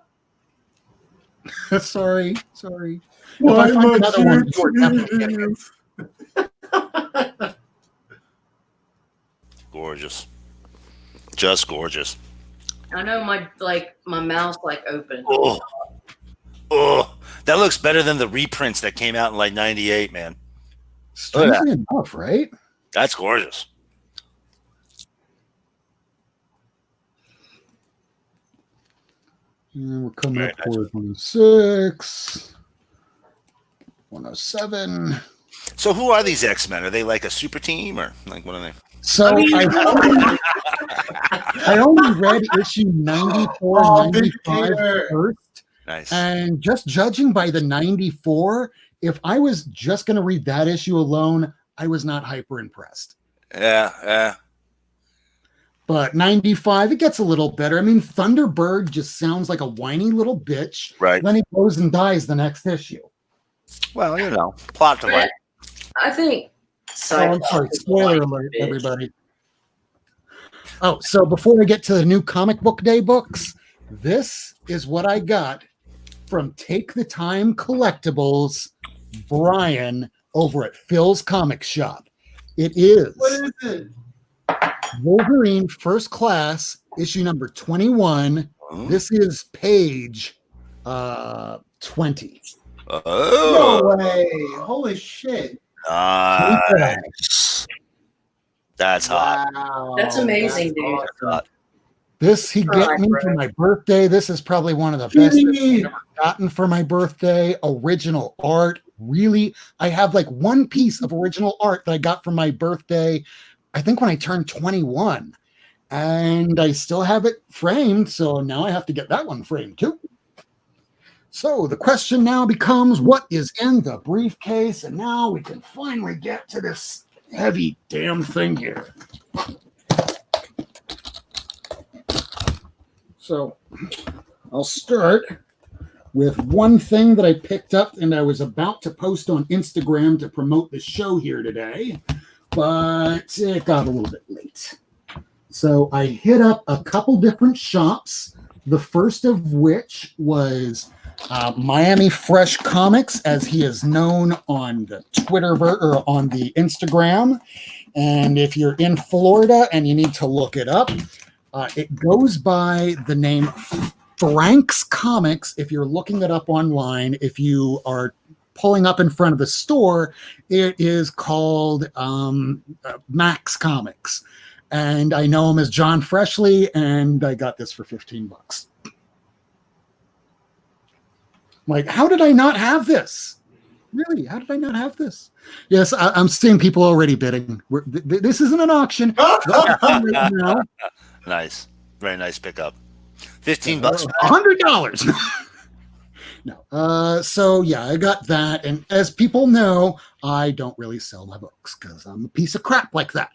sorry. If Why I find must another you one, you're definitely getting it. Gorgeous. Just gorgeous. I know my mouth open. Oh, that looks better than the reprints that came out in like 98, man. Strangely enough, right? That's gorgeous. And we're coming Very up towards 106, 107. So who are these X-Men? Are they like a super team or like what are they? So I only read issue 94, 95 first. Nice. And just judging by the 94, if I was just going to read that issue alone, I was not hyper impressed. Yeah. But 95, it gets a little better. I mean, Thunderbird just sounds like a whiny little bitch. Right. Then he goes and dies the next issue. Well, plot device. I think. Oh, I'm sorry. Spoiler alert, everybody. Oh, so before we get to the new comic book day books, this is what I got from Take the Time Collectibles, Brian, over at Phil's Comic Shop. It is. What is it? Wolverine First Class, issue number 21. This is page 20. Oh. No way. Holy shit. Nice. That's hot. Wow. That's amazing, dude. Awesome. This he got me for my birthday. This is probably one of the best I've ever gotten for my birthday. Original art. Really, I have like one piece of original art that I got for my birthday, I think when I turned 21. And I still have it framed, so now I have to get that one framed too. So the question now becomes, what is in the briefcase? And now we can finally get to this heavy damn thing here. So I'll start with one thing that I picked up and I was about to post on Instagram to promote the show here today, but it got a little bit late. So I hit up a couple different shops, the first of which was Miami Fresh Comics, as he is known on the Twitter or on the Instagram. And if you're in Florida and you need to look it up, it goes by the name Frank's Comics. If you're looking it up online, if you are pulling up in front of the store, it is called Max Comics. And I know him as John Freshley, and I got this for $15. Like, how did I not have this? Really, how did I not have this? Yes, I'm seeing people already bidding. This isn't an auction. Right now. Nice. Very nice pickup. $15. $100. No. So yeah, I got that. And as people know, I don't really sell my books because I'm a piece of crap like that.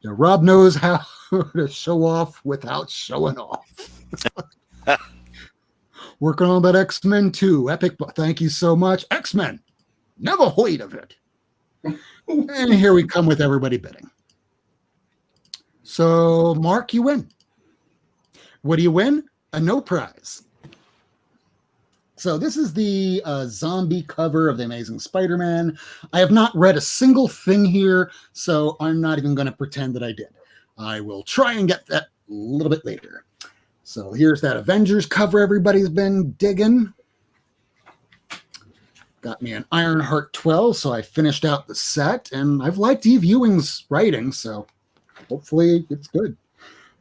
Now, Rob knows how to show off without showing off. Working on that X-Men 2. Epic. Thank you so much. X-Men. Never heard of it. And here we come with everybody bidding. So, Mark, you win. What do you win? A no prize. So this is the zombie cover of The Amazing Spider-Man. I have not read a single thing here, so I'm not even going to pretend that I did. I will try and get that a little bit later. So here's that Avengers cover everybody's been digging. Got me an Ironheart 12, so I finished out the set, and I've liked Eve Ewing's writing, so hopefully it's good.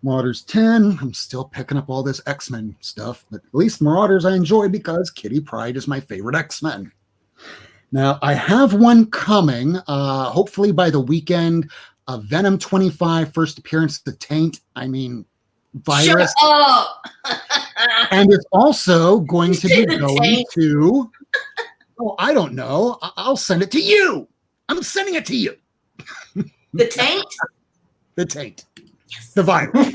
Marauders 10. I'm still picking up all this X-Men stuff, but at least Marauders I enjoy because Kitty Pryde is my favorite X-Men. Now, I have one coming, hopefully by the weekend, Venom 25, first appearance to Taint, Virus. Shut up! And it's also going to be going to, I don't know, I'll send it to you. I'm sending it to you. The Taint? The Taint. The virus.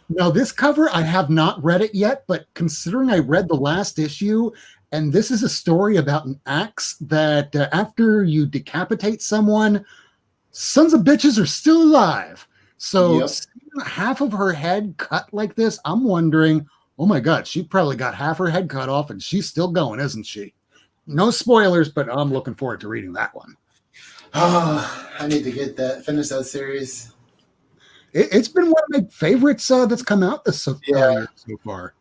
Now, this cover, I have not read it yet, but considering I read the last issue, and this is a story about an axe that after you decapitate someone, sons of bitches are still alive. So seeing half of her head cut like this, I'm wondering, oh my God, she probably got half her head cut off and she's still going, isn't she? No spoilers, but I'm looking forward to reading that one. Oh, I need to finish that series. It's been one of my favorites that's come out so far.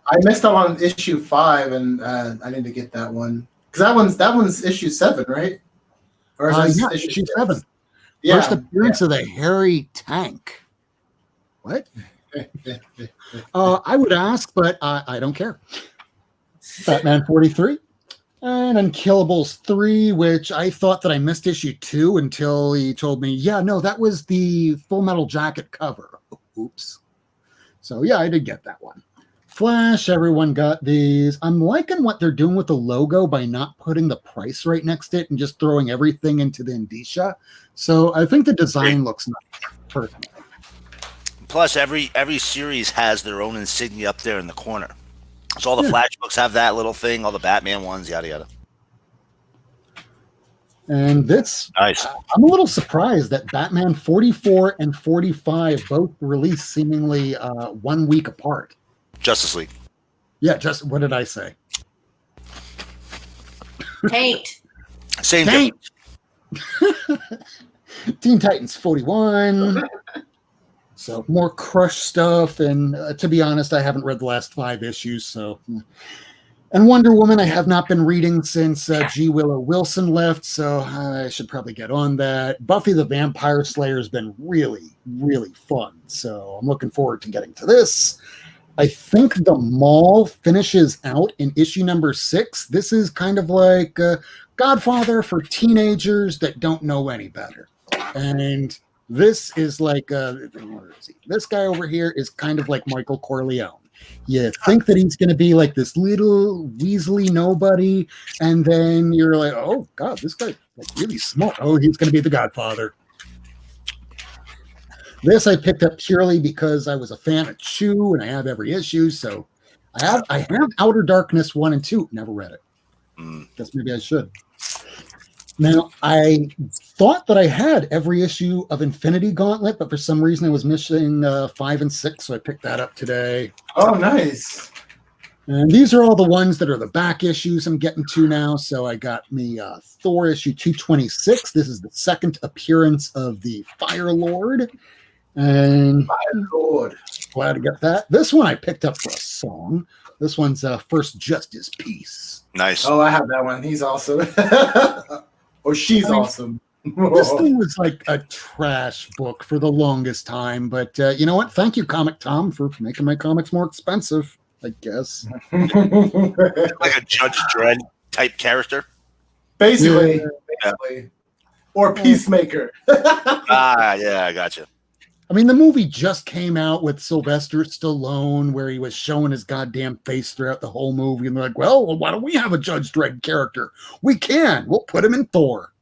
I missed out on issue 5, and I need to get that one because that one's issue 7, right? Or is yeah, issue 7. Yeah, first appearance of the hairy tank. What? I would ask, but I don't care. Batman 43. And Unkillables 3, which I thought that I missed issue 2 until he told me, yeah, no, that was the Full Metal Jacket cover. Oops. So, yeah, I did get that one. Flash, everyone got these. I'm liking what they're doing with the logo by not putting the price right next to it and just throwing everything into the indicia. So I think the design looks nice, personally. Plus, every series has their own insignia up there in the corner. So all the Flash books have that little thing, all the Batman ones, yada, yada. And this, nice. I'm a little surprised that Batman 44 and 45 both released seemingly 1 week apart. Justice League. Yeah, what did I say? Taint. Same Taint. Teen Titans 41. So more Crush stuff, and to be honest, I haven't read the last 5 issues. So, and Wonder Woman, I have not been reading since G. Willow Wilson left, so I should probably get on that. Buffy the Vampire Slayer has been really, really fun, so I'm looking forward to getting to this. I think the Mall finishes out in issue number 6. This is kind of like Godfather for teenagers that don't know any better, and this is like, this guy over here is kind of like Michael Corleone. You think that he's going to be like this little Weasley nobody, and then you're like, oh, God, this guy's like really smart. Oh, he's going to be the Godfather. This I picked up purely because I was a fan of Chew, and I have every issue, so I have Outer Darkness 1 and 2. Never read it. Guess maybe I should. Now, I thought that I had every issue of Infinity Gauntlet, but for some reason I was missing 5 and 6, so I picked that up today. Oh, nice. And these are all the ones that are the back issues I'm getting to now. So I got me Thor issue 226. This is the second appearance of the Fire Lord. And Fire Lord. Glad to get that. This one I picked up for a song. This one's First Justice Peace. Nice. Oh, I have that one. He's awesome. Or she's awesome. This thing was like a trash book for the longest time, but you know what? Thank you, Comic Tom, for making my comics more expensive, I guess. Like a Judge Dredd type character? Basically. Or Peacemaker. Yeah, I gotcha. I mean, the movie just came out with Sylvester Stallone, where he was showing his goddamn face throughout the whole movie. And they're like, well, why don't we have a Judge Dredd character? We can. We'll put him in Thor.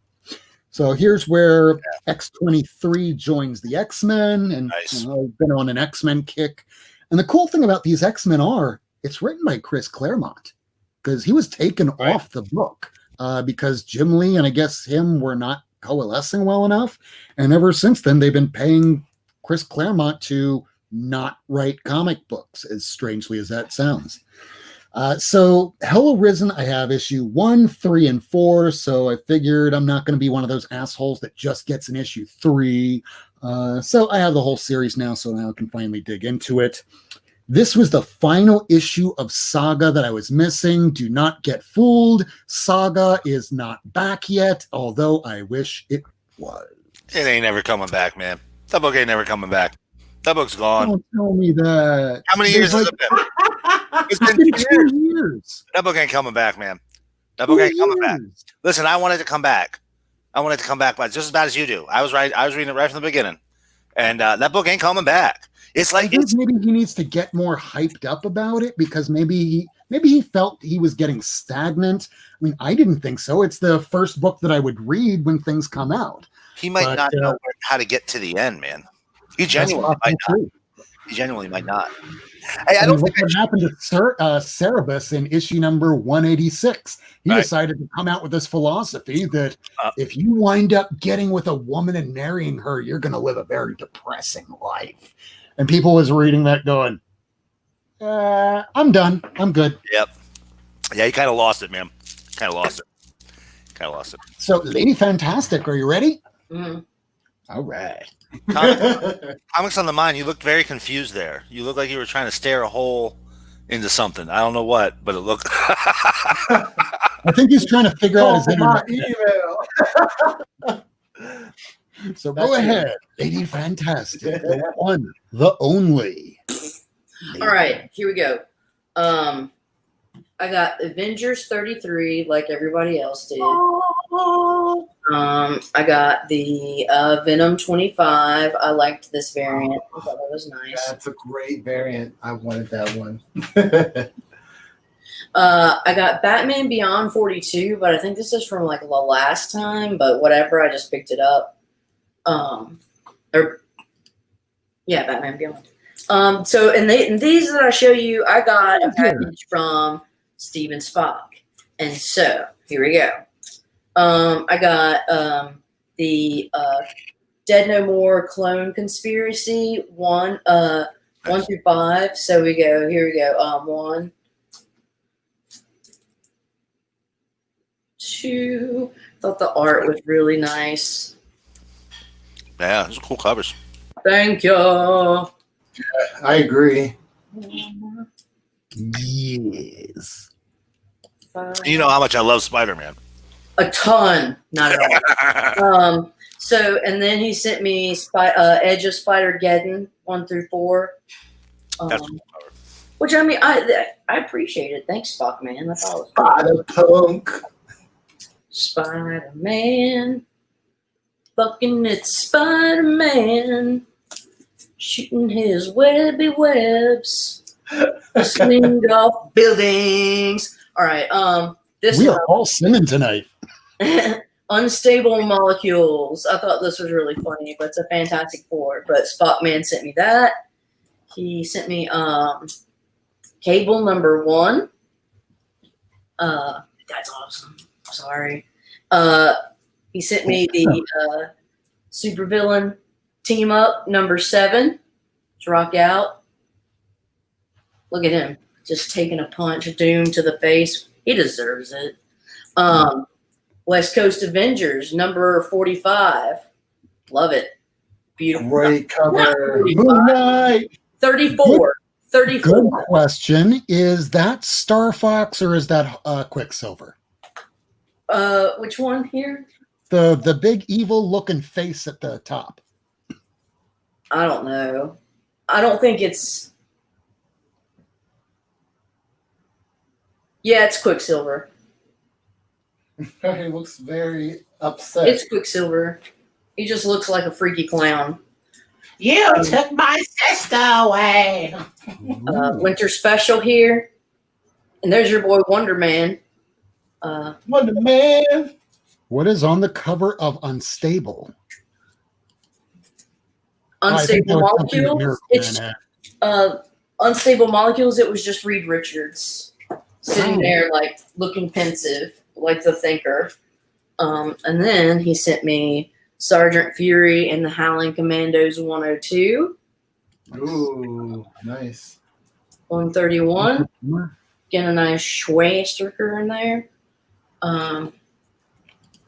So here's where X-23 joins the X-Men, and Nice. I've been on an X-Men kick. And the cool thing about these X-Men it's written by Chris Claremont, because he was taken off the book because Jim Lee and I guess him were not coalescing well enough. And ever since then, they've been paying Chris Claremont to not write comic books, as strangely as that sounds. So Hello Risen, I have issue 1, 3, and 4. So I figured I'm not going to be one of those assholes that just gets an issue 3. So I have the whole series now, so now I can finally dig into it. This was the final issue of Saga that I was missing. Do not get fooled. Saga is not back yet, although I wish it was. It ain't never coming back, man. That book ain't never coming back. That book's gone. Don't tell me that. How many years has it been? It's been 2 years. That book ain't coming back, man. That book ain't coming back. Listen, I wanted to come back. But just as bad as you do. I was reading it right from the beginning, and that book ain't coming back. It's like maybe he needs to get more hyped up about it, because maybe he felt he was getting stagnant. I mean, I didn't think so. It's the first book that I would read when things come out. He might not know how to get to the end, man. He genuinely might not. He genuinely might not. Hey, I don't think what happened to Cerebus in issue number 186. He decided to come out with this philosophy that if you wind up getting with a woman and marrying her, you're going to live a very depressing life. And people was reading that going, I'm done. I'm good. Yep. Yeah, he kind of lost it, man. Kind of lost it. So, Lady Fantastic, are you ready? Mm-hmm. All right. Comics on the Mind, you looked very confused there. You looked like you were trying to stare a hole into something. I don't know what, but it looked... I think he's trying to figure out his internet. Email. So go ahead, Lady Fantastic, the one, the only. All right, here we go. I got Avengers 33, like everybody else did. I got the Venom 25. I liked this variant. I thought that was nice. That's a great variant. I wanted that one. I got Batman Beyond 42, but I think this is from like the last time, but whatever. I just picked it up. Batman Beyond. So and these that I show you, I got a package from Steven Spock. And so here we go. I got the Dead No More Clone Conspiracy 1 through 5. So here we go. 1, 2. Thought the art was really nice. Yeah, those are cool covers. Thank you. I agree. Yes. You know how much I love Spider-Man. A ton, not at all. So, and then he sent me Edge of Spider-Geddon 1 through 4. That's a cool cover. Which, I mean, I appreciate it. Thanks, Spock, man. I thought it was Spider-Punk. Spider-Man. Fucking it's Spider-Man. Shooting his webby webs. Swinged off buildings. All right. We are all singing tonight. Unstable Molecules. I thought this was really funny, but it's a Fantastic Four. But Spockman sent me that. He sent me Cable number 1. That's awesome. Sorry. He sent me the Supervillain Team Up number 7. To rock out. Look at him. Just taking a punch, Doom to the face. He deserves it. West Coast Avengers, number 45. Love it. Beautiful. Great cover. Moon Knight. 34. 34. Good question. Is that Star Fox or is that Quicksilver? Which one here? The big evil looking face at the top. I don't know. I don't think it's... Yeah, it's Quicksilver. He looks very upset. It's Quicksilver. He just looks like a freaky clown. You took my sister away. Winter Special here. And there's your boy Wonder Man. Wonder Man. What is on the cover of Unstable? I think that Unstable was something that Molecules. Miracle It's Man had. Unstable Molecules. It was just Reed Richards sitting Oh. there, like looking pensive, like the thinker. And then he sent me Sergeant Fury and the Howling Commandos 102, Ooh, nice. 131. Get a nice Schwastiker in there.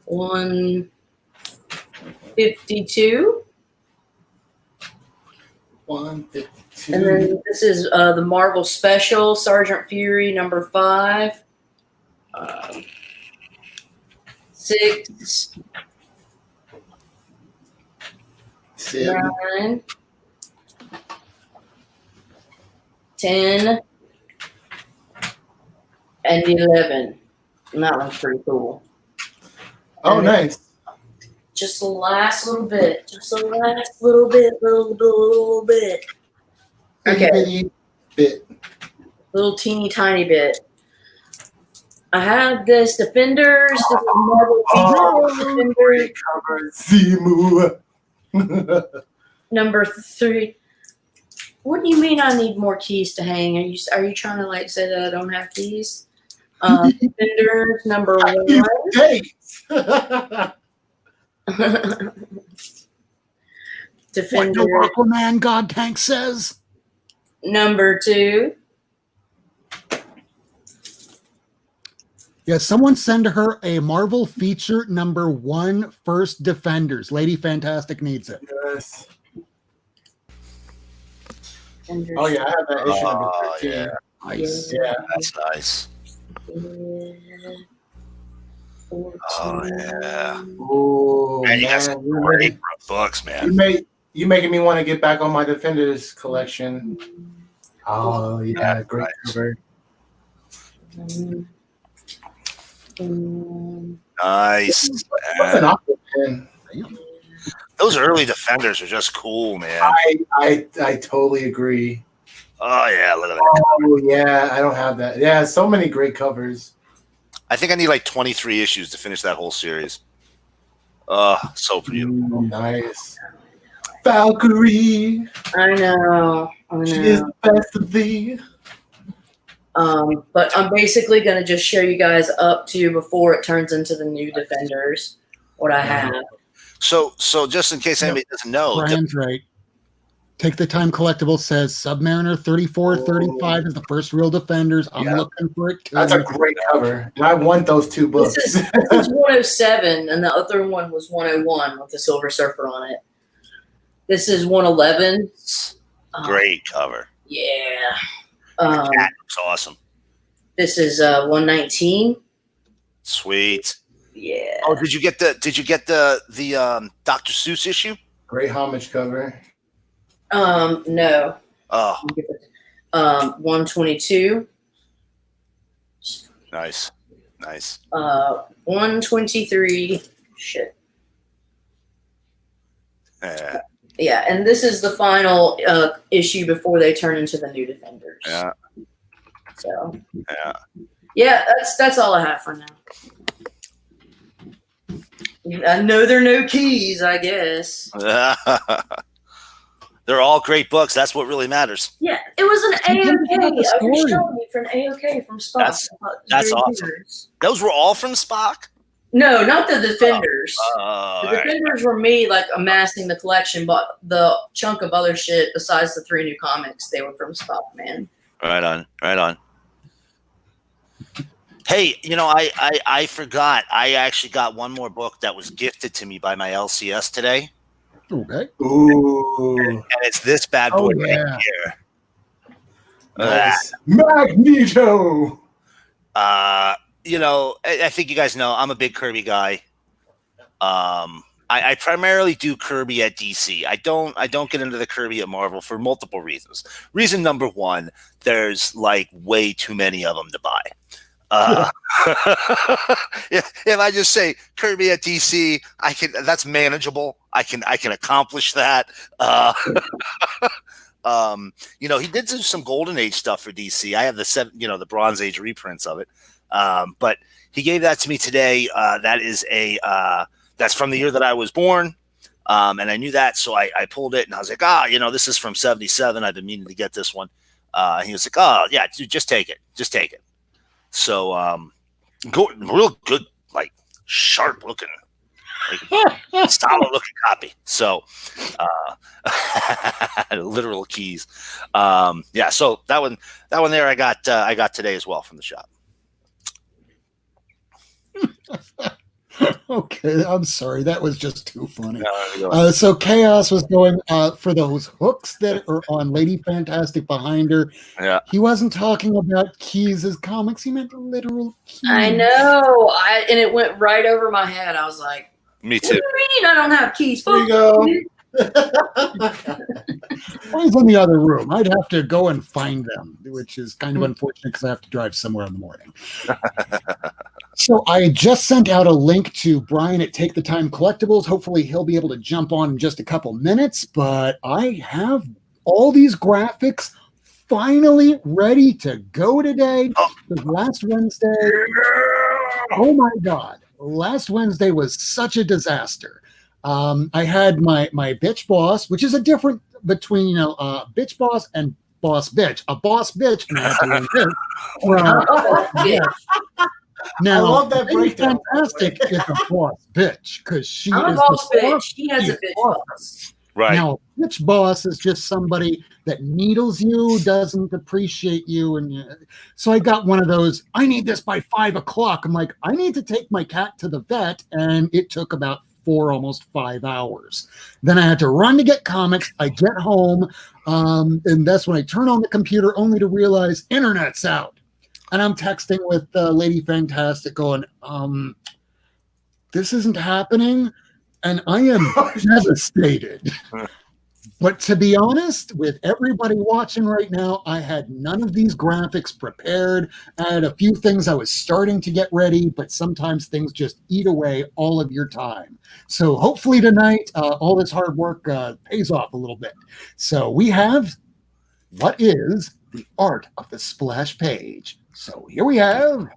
152. 152. And then this is the Marvel Special, Sergeant Fury number 5. 6, 7. 9, 10, and 11. And that one's pretty cool. Oh, And nice. just the last little bit. Just the last little bit. Okay. Bitty bit. Little teeny tiny bit. I have this Defenders. This is Marvel Defenders. Great cover. Zimu. Number 3. What do you mean I need more keys to hang? Are you trying to like say that I don't have keys? Defenders number 1. Dates. What Defender the Aquaman God Tank says? number 2. Yeah, someone send her a Marvel feature number 1 First Defenders. Lady Fantastic needs it. Yes. Defenders. Oh, yeah, I have that issue number Oh, 13. yeah. Nice. Yeah. That's nice. 14. yeah. Ooh, Man, you got man, some you're great making- books, you man. making me want to get back on my Defenders collection. Oh, yeah, great cover. Nice. What's an man. Aquaman? Those early Defenders are just cool, man. I totally agree. Oh, yeah, look at that. Oh, yeah, I don't have that. Yeah, so many great covers. I think I need like 23 issues to finish that whole series. Oh, so beautiful. Ooh, nice. Valkyrie, I know. she is the best of thee. But I'm basically going to just show you guys up to before it turns into the new Defenders what I have. So just in case anybody doesn't know, Brian's right. Take the Time Collectible says Submariner 3435 is the first real Defenders. I'm Yeah. looking for it too. That's a great cover. And I want those two books. This is 107, and the other one was 101 with the Silver Surfer on it. This is 111. great cover. Yeah. Cat looks awesome. This is 119. Sweet. Yeah. Oh, did you get the Dr. Seuss issue? Great homage cover. No. Oh, 122. nice. 123. Shit. Yeah. Yeah, and this is the final issue before they turn into the new Defenders. Yeah. So. Yeah. Yeah, that's all I have for now. I know there are no keys, I guess. They're all great books. That's what really matters. Yeah, it was an Sometimes AOK. about the I was story. showing you for an AOK from Spock. That's awesome. Those were all from Spock? No, not the Defenders. Oh, The all right. Defenders were me like amassing the collection, but the chunk of other shit besides the 3 new comics, they were from Spock, man. Right on. Hey, I forgot. I actually got one more book that was gifted to me by my LCS today, Okay. Ooh. and it's this bad boy right yeah. here. Nice. Magneto. I think you guys know I'm a big Kirby guy. I primarily do Kirby at DC. I don't get into the Kirby at Marvel for multiple reasons. Reason number 1, there's like way too many of them to buy. If I just say Kirby at DC, that's manageable. I can accomplish that. He did do some Golden Age stuff for DC. I have the Bronze Age reprints of it. But he gave that to me today. That is that's from the year that I was born. And I knew that, so I pulled it, and I was like, this is from 77. I've been meaning to get this one. He was like, oh, yeah, dude, just take it. Just take it. So, real good, like, sharp-looking, like, solid-looking copy. So, literal keys. Yeah, so that one there I got today as well from the shop. Okay, I'm sorry. That was just too funny. No, So Chaos was going for those hooks that are on Lady Fantastic behind her. yeah. He wasn't talking about keys as comics. He meant literal keys. I know. And it went right over my head. I was like, Me what do too. you mean I don't have keys? There you go. He's in the other room. I'd have to go and find them, which is kind of unfortunate because I have to drive somewhere in the morning. So I just sent out a link to Brian at Take the Time Collectibles. Hopefully he'll be able to jump on in just a couple minutes, but I have all these graphics finally ready to go today. Last Wednesday, oh my God, last Wednesday was such a disaster. I had my bitch boss, which is a different between, bitch boss and boss bitch. A boss bitch, and I have to learn this. Yeah. Now, I love that Lady breakdown. Fantastic is a boss bitch because she I'm a is boss the bitch. She has a bitch boss. Right. Now, a bitch boss is just somebody that needles you, doesn't appreciate you, and so I got one of those. I need this by 5 o'clock. I'm like, I need to take my cat to the vet, and it took about almost 5 hours. Then I had to run to get comics. I get home, and that's when I turn on the computer, only to realize internet's out. And I'm texting with Lady Fantastic going, this isn't happening. And I am devastated. But to be honest, with everybody watching right now, I had none of these graphics prepared. I had a few things I was starting to get ready, but sometimes things just eat away all of your time. So hopefully tonight, all this hard work pays off a little bit. So we have what is the art of the splash page. So here we have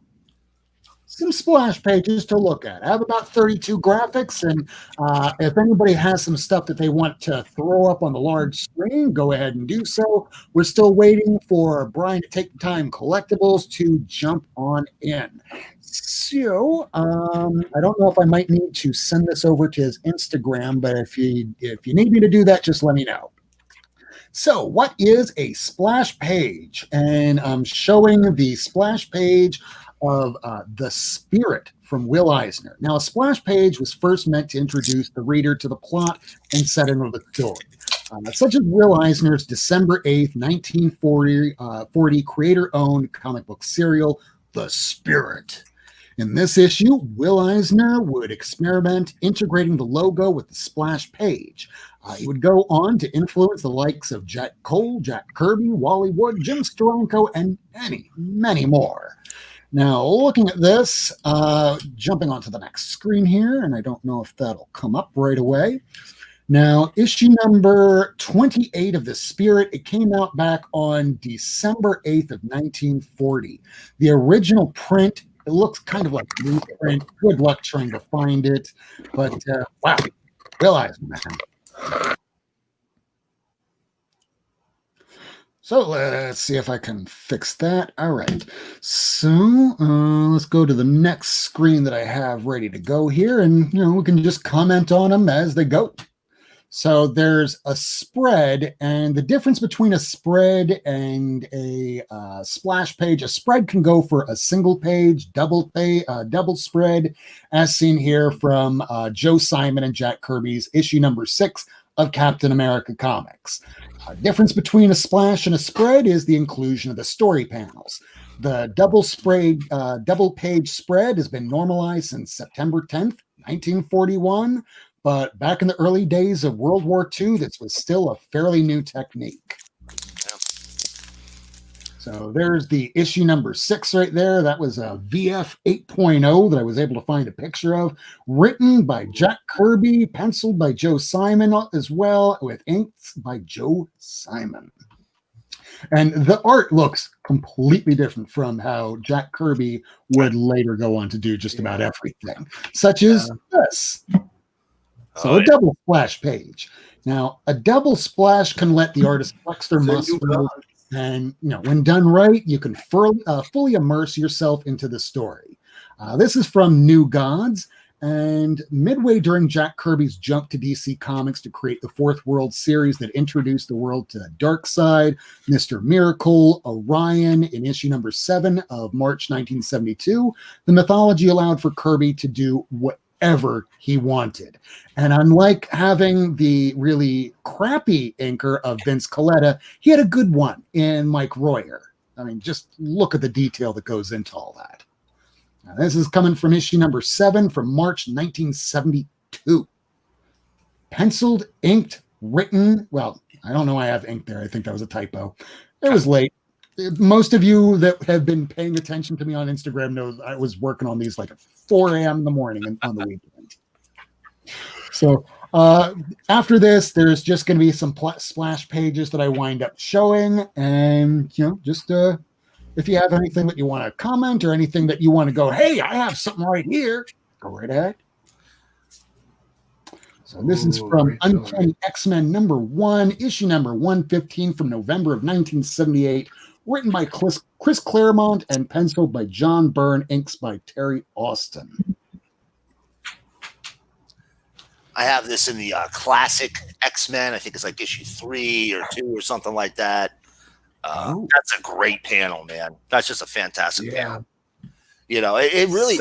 some splash pages to look at. I have about 32 graphics, and if anybody has some stuff that they want to throw up on the large screen, go ahead and do so. We're still waiting for Brian to Take the Time Collectibles to jump on in. So I don't know if I might need to send this over to his Instagram, but if you need me to do that, just let me know. So what is a splash page? And I'm showing the splash page of The Spirit from Will Eisner. Now, a splash page was first meant to introduce the reader to the plot and set into the story. Such as Will Eisner's December 8th, 1940 creator-owned comic book serial, The Spirit. In this issue, Will Eisner would experiment integrating the logo with the splash page. He would go on to influence the likes of Jack Cole, Jack Kirby, Wally Wood, Jim Steranko, and many more. Now, looking at this, jumping onto the next screen here, and I don't know if that'll come up right away. Now, issue number 28 of The Spirit, it came out back on December 8th of 1940. The original print, it looks kind of like newsprint. Good luck trying to find it. But, wow, Will Eisner, man. So let's see if I can fix that. All right. So let's go to the next screen that I have ready to go here, and we can just comment on them as they go. So there's a spread, and the difference between a spread and a splash page, a spread can go for a single page, double spread, as seen here from Joe Simon and Jack Kirby's issue number 6 of Captain America Comics. Difference between a splash and a spread is the inclusion of the story panels. The double page spread has been normalized since September 10th, 1941, but back in the early days of World War II, this was still a fairly new technique. So there's the issue number 6 right there. That was a VF 8.0 that I was able to find a picture of, written by Jack Kirby, penciled by Joe Simon as well, with inks by Joe Simon. And the art looks completely different from how Jack Kirby would later go on to do just about everything, such as this. So a double splash page. Now, a double splash can let the artist flex their muscles, and when done right, you can fully immerse yourself into the story. This is from New Gods, and midway during Jack Kirby's jump to DC Comics to create the Fourth World series that introduced the world to Darkseid, Mr. Miracle, Orion in issue number 7 of March 1972, the mythology allowed for Kirby to do whatever he wanted. And unlike having the really crappy inker of Vince Colletta, he had a good one in Mike Royer. I mean, just look at the detail that goes into all that. Now, this is coming from issue number 7 from March 1972. Penciled, inked, written. Well, I don't know I have ink there. I think that was a typo. It was late. Most of you that have been paying attention to me on Instagram knows I was working on these like at 4 a.m. in the morning on the weekend. So after this, there's just going to be some splash pages that I wind up showing. And, just if you have anything that you want to comment or anything that you want to go, hey, I have something right here, go right ahead. So this is from Uncanny X-Men number 1, issue number 115 from November of 1978, written by Chris Claremont and penciled by John Byrne, inks by Terry Austin. I have this in the classic X-Men. I think it's like issue 3 or 2 or something like that. That's a great panel, man. That's just a fantastic panel. It really,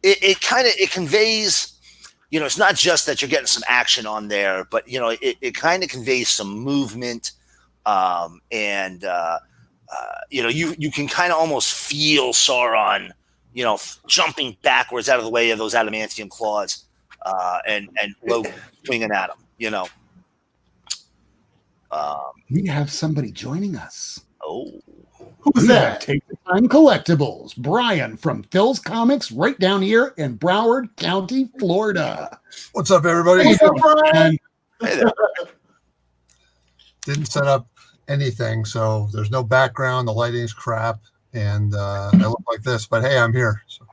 it conveys, it's not just that you're getting some action on there, but, it kind of conveys some movement. You can kind of almost feel Sauron, jumping backwards out of the way of those adamantium claws, and Loki swinging at him, We have somebody joining us. Oh, who's that? Take the Time Collectibles. Brian from Phil's Comics, right down here in Broward County, Florida. What's up, everybody? What's up, Brian? hey there. Didn't set up anything, so there's no background. The lighting's crap, and I look like this. But hey, I'm here. So.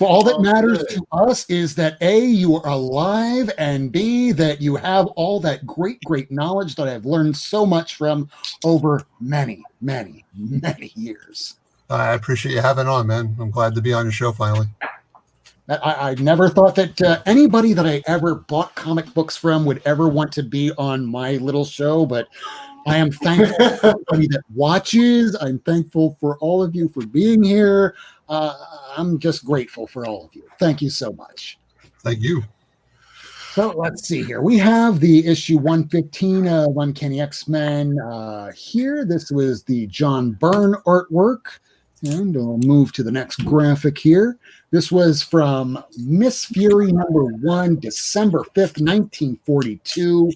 All that matters to us is that A, you are alive, and B, that you have all that great knowledge that I've learned so much from over many, many, many years. I appreciate you having on, man. I'm glad to be on your show finally. I never thought that anybody that I ever bought comic books from would ever want to be on my little show, but I am thankful for everybody that watches. I'm thankful for all of you for being here. I'm just grateful for all of you. Thank you so much. Thank you. So let's see here. We have the issue 115 of Uncanny X-Men here. This was the John Byrne artwork. And I'll move to the next graphic here. This was from Miss Fury number 1, December 5th, 1942.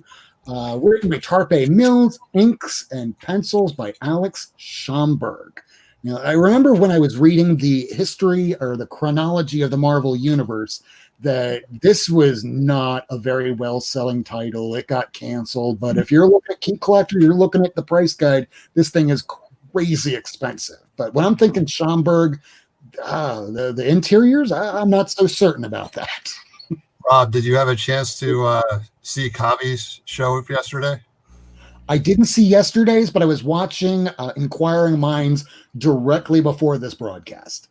Written by Tarpe Mills, inks and pencils by Alex Schomburg. Now, I remember when I was reading the history or the chronology of the Marvel Universe that this was not a very well-selling title. It got canceled. But if you're looking at Key Collector, you're looking at the price guide, this thing is crazy expensive. But when I'm thinking Schomburg, the interiors, I'm not so certain about that. Rob, did you have a chance to see Kavi's show yesterday? I didn't see yesterday's, but I was watching Inquiring Minds directly before this broadcast.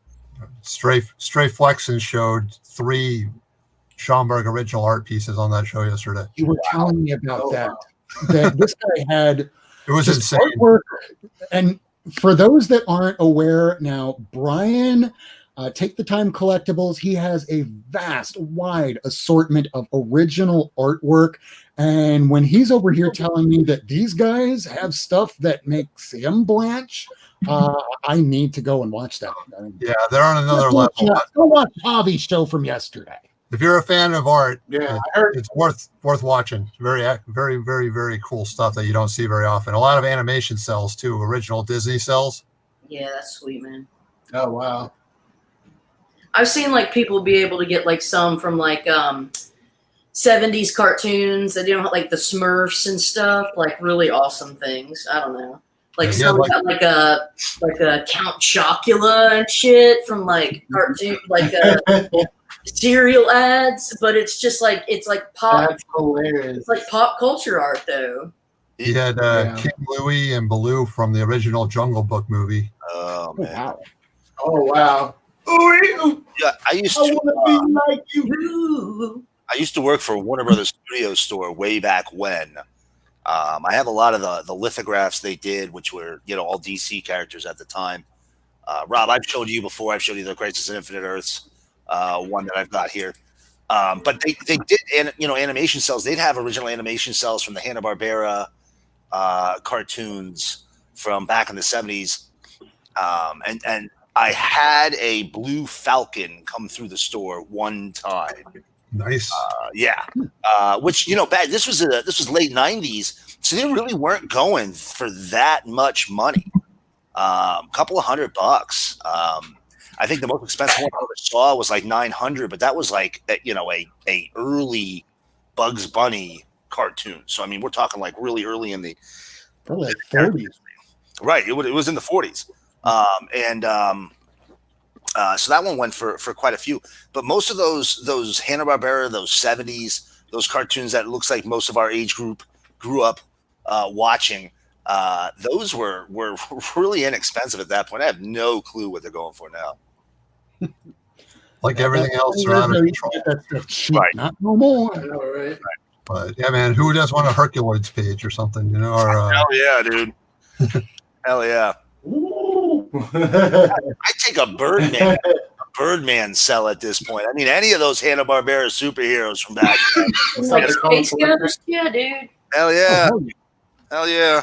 Stray Flexen showed 3 Schomburg original art pieces on that show yesterday. You were telling me about that. That this guy had It was insane. artwork. And for those that aren't aware now, Brian, Take the Time Collectibles, he has a vast, wide assortment of original artwork. And when he's over here telling me that these guys have stuff that makes him blanch, I need to go and watch that. I mean, Yeah, they're on another level. Go watch Javi's show from yesterday. If you're a fan of art, Yeah, I heard. it's worth watching. Very, very, very, very cool stuff that you don't see very often. A lot of animation cells too, original Disney cells. Yeah, that's sweet, man. Oh wow. I've seen like people be able to get like some from like 70s cartoons that like the Smurfs and stuff, like really awesome things. I don't know. Like Yeah, some got like a Count Chocula and shit from like cartoon, like cereal ads, but it's just like pop. That's hilarious. It's like pop culture art though. He had Yeah. King Louie and Baloo from the original Jungle Book movie. Oh man. Wow. Oh wow. Yeah, I used I to. want to be like you. I used to work for Warner Brothers Studio Store way back when. I have a lot of the lithographs they did, which were all DC characters at the time. Rob, I've showed you before. I've showed you the Crisis on Infinite Earths one that I've got here. But they did, animation cells. They'd have original animation cells from the Hanna-Barbera cartoons from back in the 70s. And I had a blue falcon come through the store one time. Nice. Which back this was late 90s, so they really weren't going for that much money. Couple of $100. I think the most expensive one I ever saw was like $900, but that was like a early Bugs Bunny cartoon. So I mean, we're talking like really early in the Probably like 30s. right. It was in the 40s, so that one went for quite a few. But most of those Hanna-Barbera, those 70s, those cartoons that it looks like most of our age group grew up watching, those were really inexpensive at that point. I have no clue what they're going for now. Like everything else, they're out of control. That stuff cheap, Right. not no more. I know, right? But yeah, man, who does want a Herculoids page or something? Or Hell yeah, dude. Hell yeah. Ooh. I take a Birdman cell at this point. I mean, any of those Hanna-Barbera superheroes from back then. Like That's how they Space call it. Ghost, yeah, dude. Hell yeah. Oh, Hell yeah.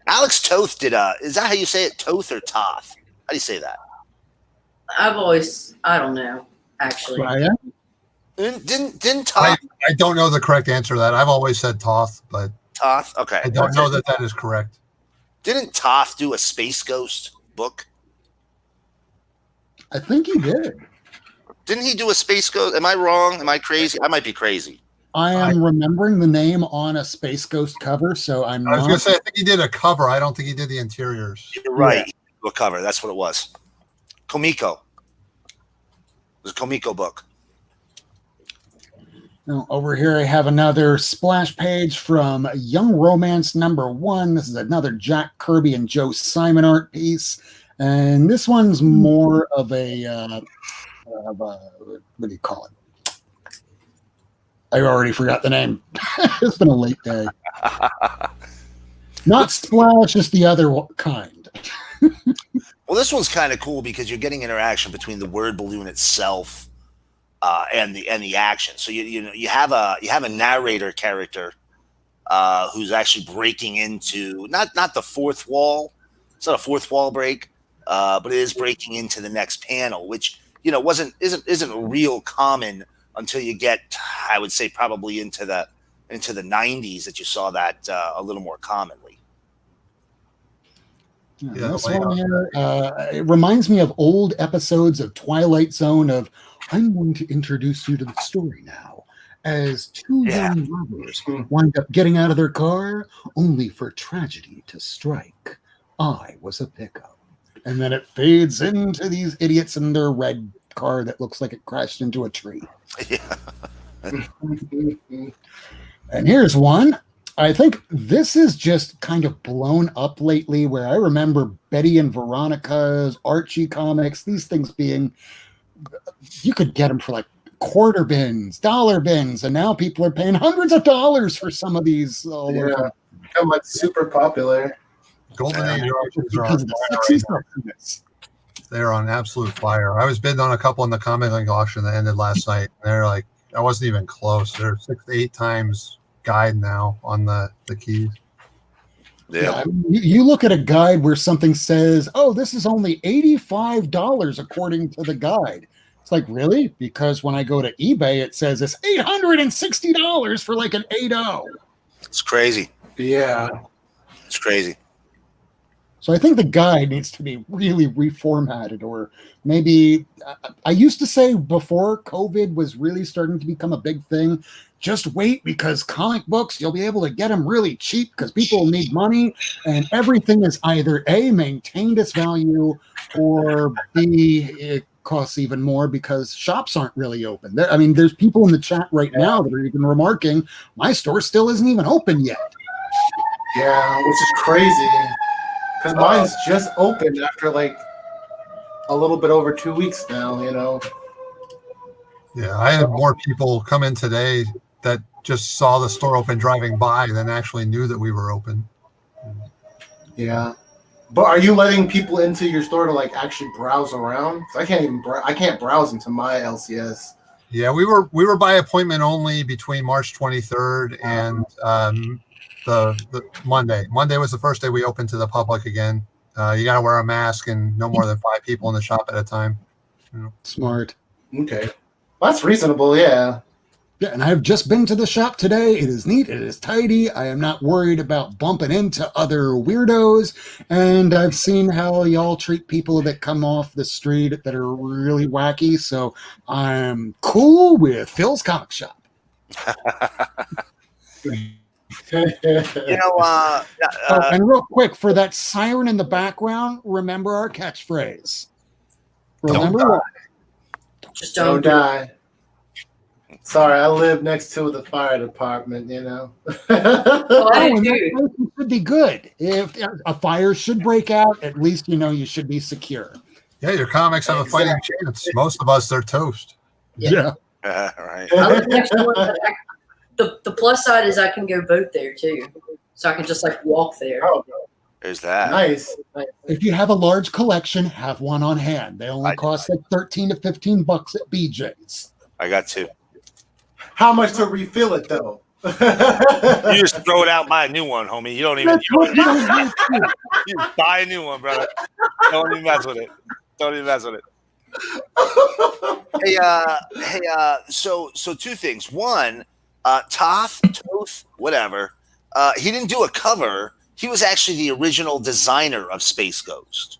Alex Toth did is that how you say it? Toth or Toth? How do you say that? I don't know, actually. Ryan? Didn't Toth? I don't know the correct answer to that. I've always said Toth, but Toth? Okay. I don't know that is correct. Didn't Toth do a Space Ghost book? I think he did. Didn't he do a Space Ghost? Am I wrong? Am I crazy? I might be crazy. I am remembering the name on a Space Ghost cover, so I'm I was not. going to say, I think he did a cover. I don't think he did the interiors. You're right. A cover. That's what it was. Komiko. It was a Komiko book. Now, over here, I have another splash page from Young Romance #1. This is another Jack Kirby and Joe Simon art piece. And this one's more of a what do you call it? I already forgot the name. It's been a late day. Not Splash, just the other kind. Well, this one's kind of cool because you're getting interaction between the word balloon itself and the action. So you have a narrator character who's actually breaking into not the fourth wall. It's not a fourth wall break, but it is breaking into the next panel, which isn't real common until you get, I would say, probably into the 90s that you saw that a little more commonly. Yeah, This the one here, it reminds me of old episodes of Twilight Zone of, I'm going to introduce you to the story now. As two young lovers wind up getting out of their car, only for tragedy to strike. I was a pickup. And then it fades into these idiots in their red car that looks like it crashed into a tree. Yeah. And here's one. I think this is just kind of blown up lately, where I remember Betty and Veronica's, Archie comics, these things being, you could get them for like quarter bins, dollar bins, and now people are paying hundreds of dollars for some of these. Yeah, become like super popular. Golden Age auctions are Because on of the fire sexy right stuff in this. now. They're on absolute fire. I was bidding on a couple in the Comic Link auction that ended last night. They're like, I wasn't even close. They're 6 to 8 times guide now on the keys. Yeah. You look at a guide where something says, oh, this is only $85 according to the guide. It's like, really? Because when I go to eBay, it says it's $860 for like an 8.0. It's crazy. Yeah. It's crazy. So I think the guide needs to be really reformatted, or maybe I used to say before COVID was really starting to become a big thing, just wait, because comic books, you'll be able to get them really cheap because people need money, and everything is either A, maintained its value, or B, it costs even more because shops aren't really open. I mean, there's people in the chat right now that are even remarking, my store still isn't even open yet. Yeah, which is crazy. Because mine's just opened after like a little bit over 2 weeks now, you know. Yeah, I had more people come in today that just saw the store open driving by than actually knew that we were open. Yeah. But are you letting people into your store to like actually browse around? 'Cause I can't even I can't browse into my LCS. Yeah, we were by appointment only between March 23rd and the Monday. Monday was the first day we opened to the public again. You got to wear a mask and no more than 5 people in the shop at a time. Smart. Okay. Well, that's reasonable, yeah. Yeah, and I've just been to the shop today. It is neat. It is tidy. I am not worried about bumping into other weirdos. And I've seen how y'all treat people that come off the street that are really wacky. So I'm cool with Phil's Comic Shop. You know, And real quick, for that siren in the background, remember our catchphrase. Remember what? Just Don't don't die. Sorry, I live next to the fire department, you know. Oh, I Oh, and do. that place should be good. If a fire should break out, at least you know you should be secure. Yeah, your comics have a fighting chance. Most of us, they're toast. Yeah. right. I live next door. The plus side is I can go boat there too, so I can just like walk there. Oh, There's that. nice. If you have a large collection, have one on hand. They only cost like $13 to $15 at BJ's. I got 2. How much to refill it though? You just throw it out, buy a new one, homie. You don't even. You just buy a new one, brother. Don't even mess with it. Don't even mess with it. So 2 things. One, Toth, whatever. He didn't do a cover. He was actually the original designer of Space Ghost.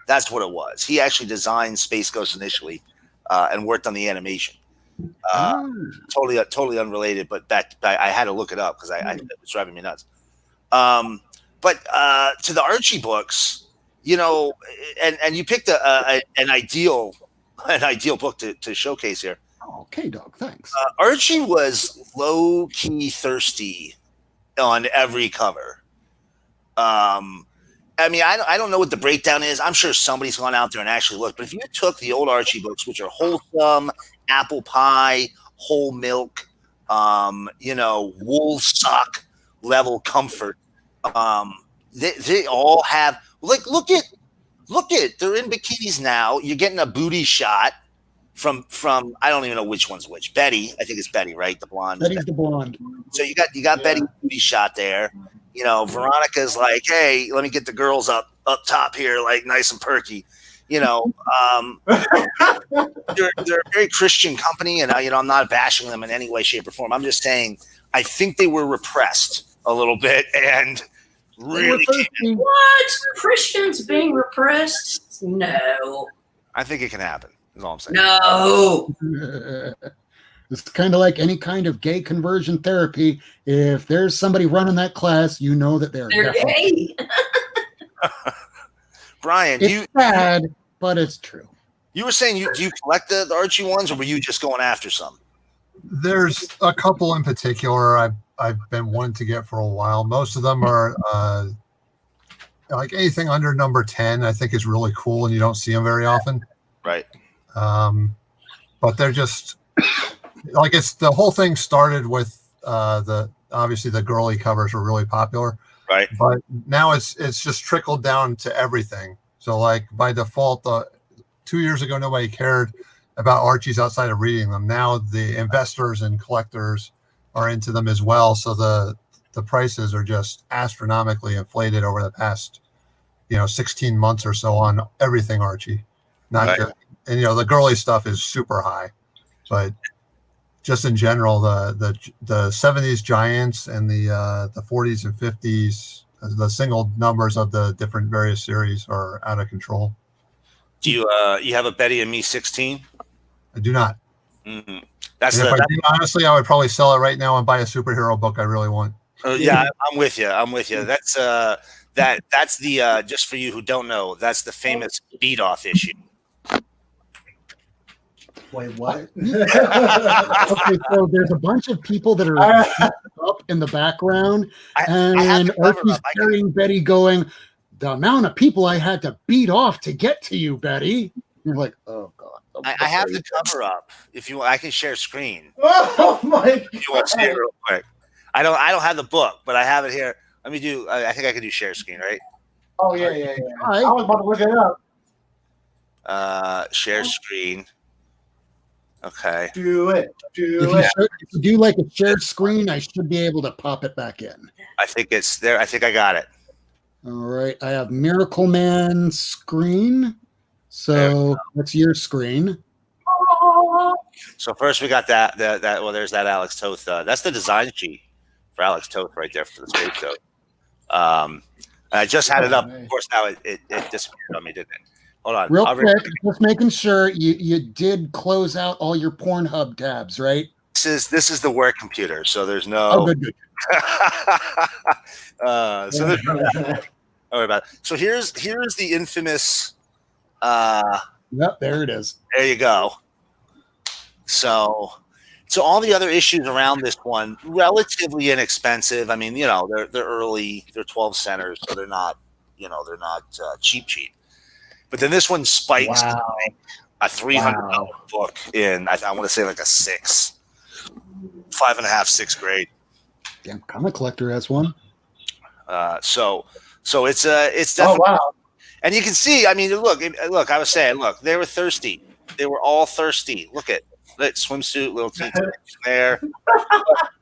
That's what it was. He actually designed Space Ghost initially, and worked on the animation. Totally unrelated, but I had to look it up because it was driving me nuts. But to the Archie books, you know, and you picked an ideal book to showcase here. Okay, dog. Thanks. Archie was low key thirsty on every cover. I mean, I don't know what the breakdown is. I'm sure somebody's gone out there and actually looked. But if you took the old Archie books, which are wholesome, apple pie, whole milk, you know, wool sock level comfort, they all have like look at they're in bikinis now. You're getting a booty shot from I don't even know which one's which. Betty, I think it's Betty, right? The blonde. Betty's the blonde. So you got Betty's booty shot there. You know, Veronica's like, hey, let me get the girls up top here, like nice and perky. You know, they're a very Christian company, and you know, I'm not bashing them in any way, shape, or form. I'm just saying I think they were repressed a little bit, and really, What? Christians being repressed? No. I think it can happen. Is all I'm saying. No. It's kind of like any kind of gay conversion therapy. If there's somebody running that class, you know that they're gay. Brian, it's sad, but it's true. You were saying do you collect the Archie ones, or were you just going after some? There's a couple in particular I've been wanting to get for a while. Most of them are like anything under number 10, I think is really cool, and you don't see them very often. Right. But they're just like the whole thing started with obviously the girly covers were really popular. Right. But now it's just trickled down to everything. So like by default, 2 years ago, nobody cared about Archies outside of reading them. Now the investors and collectors are into them as well. So the prices are just astronomically inflated over the past, 16 months or so on everything Archie. Not right. just, and the girly stuff is super high, but just in general, the 70s giants and the 40s and 50s The single numbers of the different various series are out of control. Do you you have a Betty and Me 16? I do not. Mm-hmm. That's And if I did, honestly, I would probably sell it right now and buy a superhero book I really want. yeah, I'm with you. I'm with you. That's that's the just for you who don't know, that's the famous beat off issue. Wait, what? Okay, so there's a bunch of people that are up in the background, I have and the cover Archie's up. I can- carrying Betty going, the amount of people I had to beat off to get to you, Betty. You're like, oh, God. I have the cover up. If you want, I can share screen. Oh my If you want to see it real quick. I don't have the book, but I have it here. Let me do. I think I can do share screen, right? Oh yeah. Hi. I was about to look it up. Share screen. Okay. Do it. If you do like a shared screen, I should be able to pop it back in. I think it's there. I think I got it. All right. I have Miracle Man screen. So that's your screen. So first we got that. Well, there's that Alex Toth. That's the design sheet for Alex Toth right there for the space coat. I just had it up. Of course, now it disappeared on me, didn't it? Hold on. Real quick, just making sure you did close out all your Pornhub tabs, right? This is the work computer, so there's no. Oh, good. So there's no, don't worry about it. So here's the infamous. Yep, there it is. There you go. So all the other issues around this one relatively inexpensive. I mean, they're early. They're 12 centers, so they're not cheap. But then this one spikes to like a $300 book in I want to say like a 5.5, 6th grade. Damn, Comic Collector has one. So it's definitely. Oh wow. And you can see. I mean, look. I was saying, look, they were thirsty. They were all thirsty. Look at that swimsuit, little teeth there.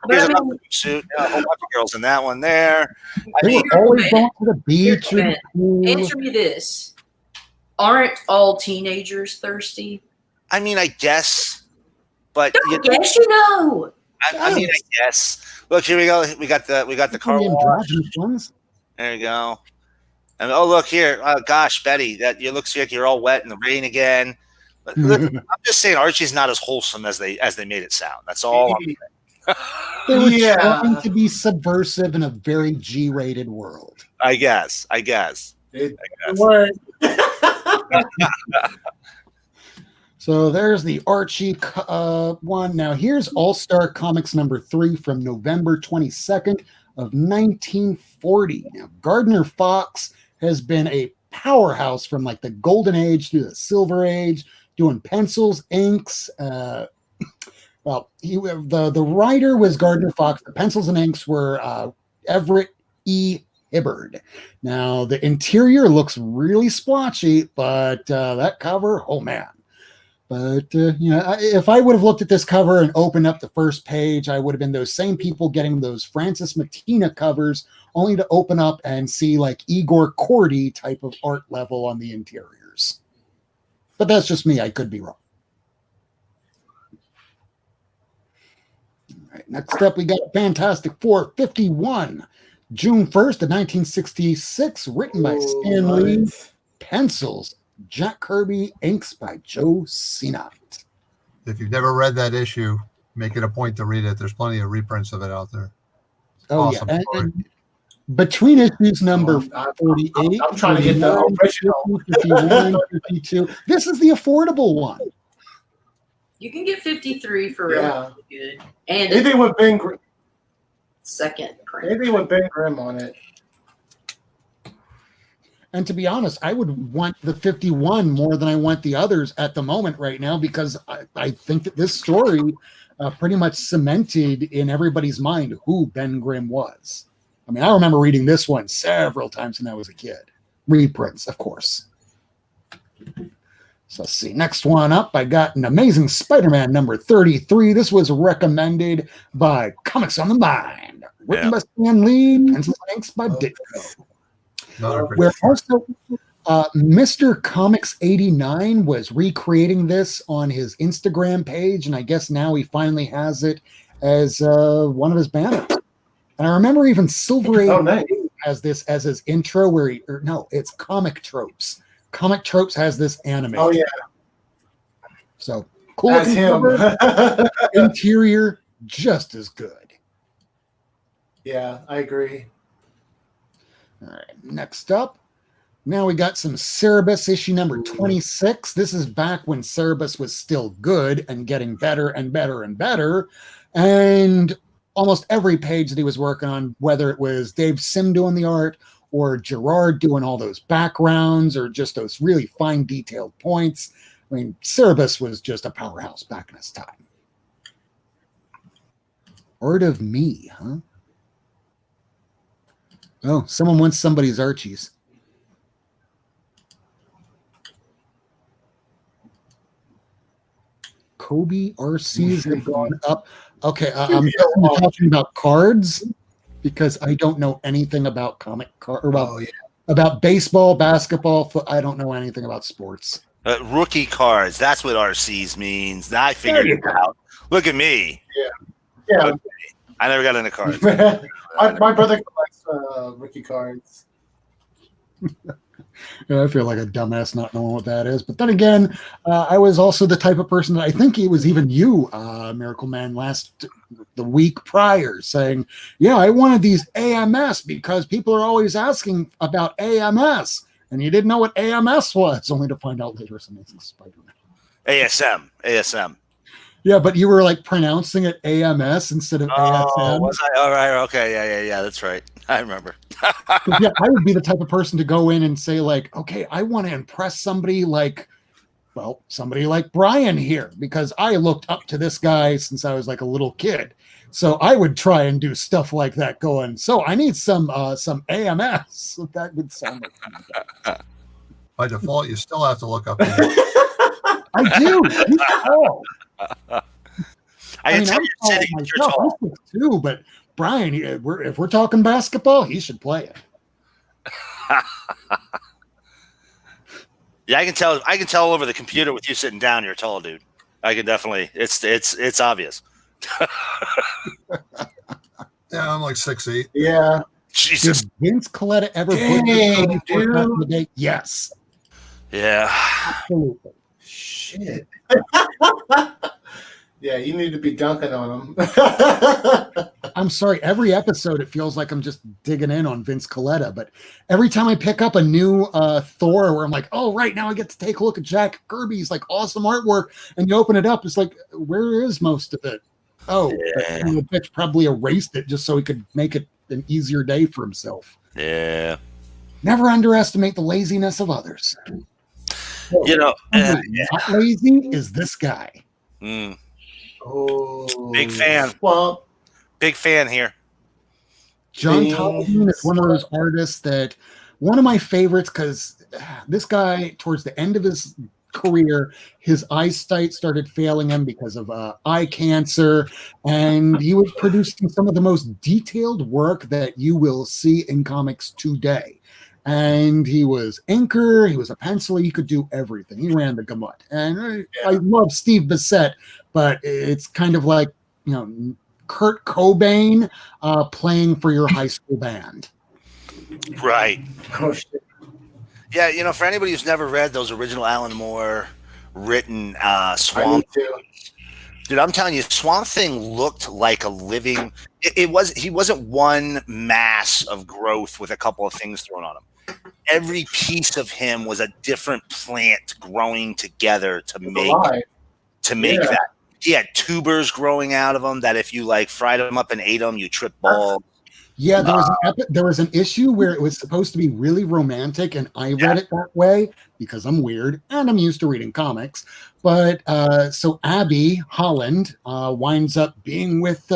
Here's another swimsuit. A whole bunch of girls in that one there. I mean, They were always going to the beach. Here, and pool. answer me this: aren't all teenagers thirsty? I mean, I guess, but Yes, you know. I mean, I guess. Look, here we go. We got the car The wash. androgynous ones. There you go. And oh, look here. Oh, gosh, Betty, that you looks like you're all wet in the rain again. Look, I'm just saying, Archie's not as wholesome as they made it sound. That's all. I'm saying. They were trying to be subversive in a very G-rated world. I guess. It worked. So there's the Archie one. Now here's All-Star Comics number 3 from November 22nd of 1940. Now Gardner Fox has been a powerhouse from like the Golden Age through the Silver Age, doing pencils, inks. Well, the writer was Gardner Fox. The pencils and inks were Everett E. Hibbard. Now the interior looks really splotchy, but that cover, oh man. But if I would have looked at this cover and opened up the first page, I would have been those same people getting those Francis Mattina covers, only to open up and see like Igor Cordy type of art level on the interiors. But that's just me. I could be wrong. All right, next up, we got Fantastic Four 51, June 1st of 1966, written by Stan Lee, pencils Jack Kirby, inks by Joe Sinott. If you've never read that issue, make it a point to read it. There's plenty of reprints of it out there. Oh, Awesome yeah. story. And between issues number 48, I'm trying to get the original. 51, 52. This is the affordable one. You can get 53 for really good, and it's Anything with Ben Grimm. second print. Anything with Ben Grimm on it. And to be honest, I would want the 51 more than I want the others at the moment right now, because I think that this story pretty much cemented in everybody's mind who Ben Grimm was. I mean, I remember reading this one several times when I was a kid. Reprints, of course. So let's see. Next one up, I got an Amazing Spider-Man number 33. This was recommended by Comics on the Mind. Written by Stan Lee, pencils and inks by Ditko. Where also Mr. Comics 89 was recreating this on his Instagram page, and I guess now he finally has it as one of his banners. And I remember even Silver Age. Oh, nice. has this as his intro where it's Comic Tropes. Comic Tropes has this anime. Oh yeah, So cool. that's him. Interior just as good. Yeah, I agree. All right, next up. Now we got some Cerebus issue number 26. This is back when Cerebus was still good and getting better and better and better. And almost every page that he was working on, whether it was Dave Sim doing the art or Gerard doing all those backgrounds or just those really fine detailed points, I mean, Cerebus was just a powerhouse back in his time. Art of Me, huh? Oh, someone wants somebody's Archies. Kobe RCs have gone up. Okay, I'm talking about cards because I don't know anything about comic card or about baseball, basketball. I don't know anything about sports. Rookie cards. That's what RCs means. Now I figured it out. Look at me. Yeah. I never got into cards. my brother collects rookie cards. Yeah, I feel like a dumbass not knowing what that is. But then again, I was also the type of person that I think it was even you, Miracle Man, the week prior saying, yeah, I wanted these AMS because people are always asking about AMS. And you didn't know what AMS was, only to find out later it's Amazing Spider-Man. ASM. Yeah, but you were like pronouncing it AMS instead of ASM. Was I? All right. Okay. Yeah. That's right. I remember. Yeah, I would be the type of person to go in and say like, okay, I want to impress somebody like Brian here because I looked up to this guy since I was like a little kid. So I would try and do stuff like that going, so I need some AMS. That would sound like By default, you still have to look up. I do. I can tell you're sitting at your tall. Too, but Brian, if we're talking basketball, he should play it. Yeah, I can tell over the computer with you sitting down. You're tall, dude. I can definitely. It's obvious. Yeah, I'm like 6'8". Yeah. Jesus. Did Vince Coletta ever Dang, put the day? Yes. Yeah. Absolutely. Shit. Yeah, you need to be dunking on him. I'm sorry. Every episode, it feels like I'm just digging in on Vince Coletta. But every time I pick up a new Thor where I'm like, oh, right, now I get to take a look at Jack Kirby's like awesome artwork. And you open it up, it's like, where is most of it? Oh, Yeah. the bitch probably erased it just so he could make it an easier day for himself. Yeah. Never underestimate the laziness of others. You know, Not lazy is this guy. Oh, Big fan. Well, Big fan here. John James. Totten is one of those artists that one of my favorites because this guy, towards the end of his career, his eyesight started failing him because of eye cancer, and he was producing some of the most detailed work that you will see in comics today. And he was inker, he was a penciler, he could do everything. He ran the gamut. And I love Steve Bissette, but it's kind of like, Kurt Cobain playing for your high school band. Right. oh shit. Yeah, for anybody who's never read those original Alan Moore written I Swamp, need to. dude, I'm telling you, Swamp Thing looked like a living. He wasn't one mass of growth with a couple of things thrown on him. Every piece of him was a different plant growing together to make Yeah. that. He had tubers growing out of him that if you like fried them up and ate them, you trip balls. Yeah, there was an issue where it was supposed to be really romantic, and I read it that way because I'm weird and I'm used to reading comics. But so Abby Holland winds up being with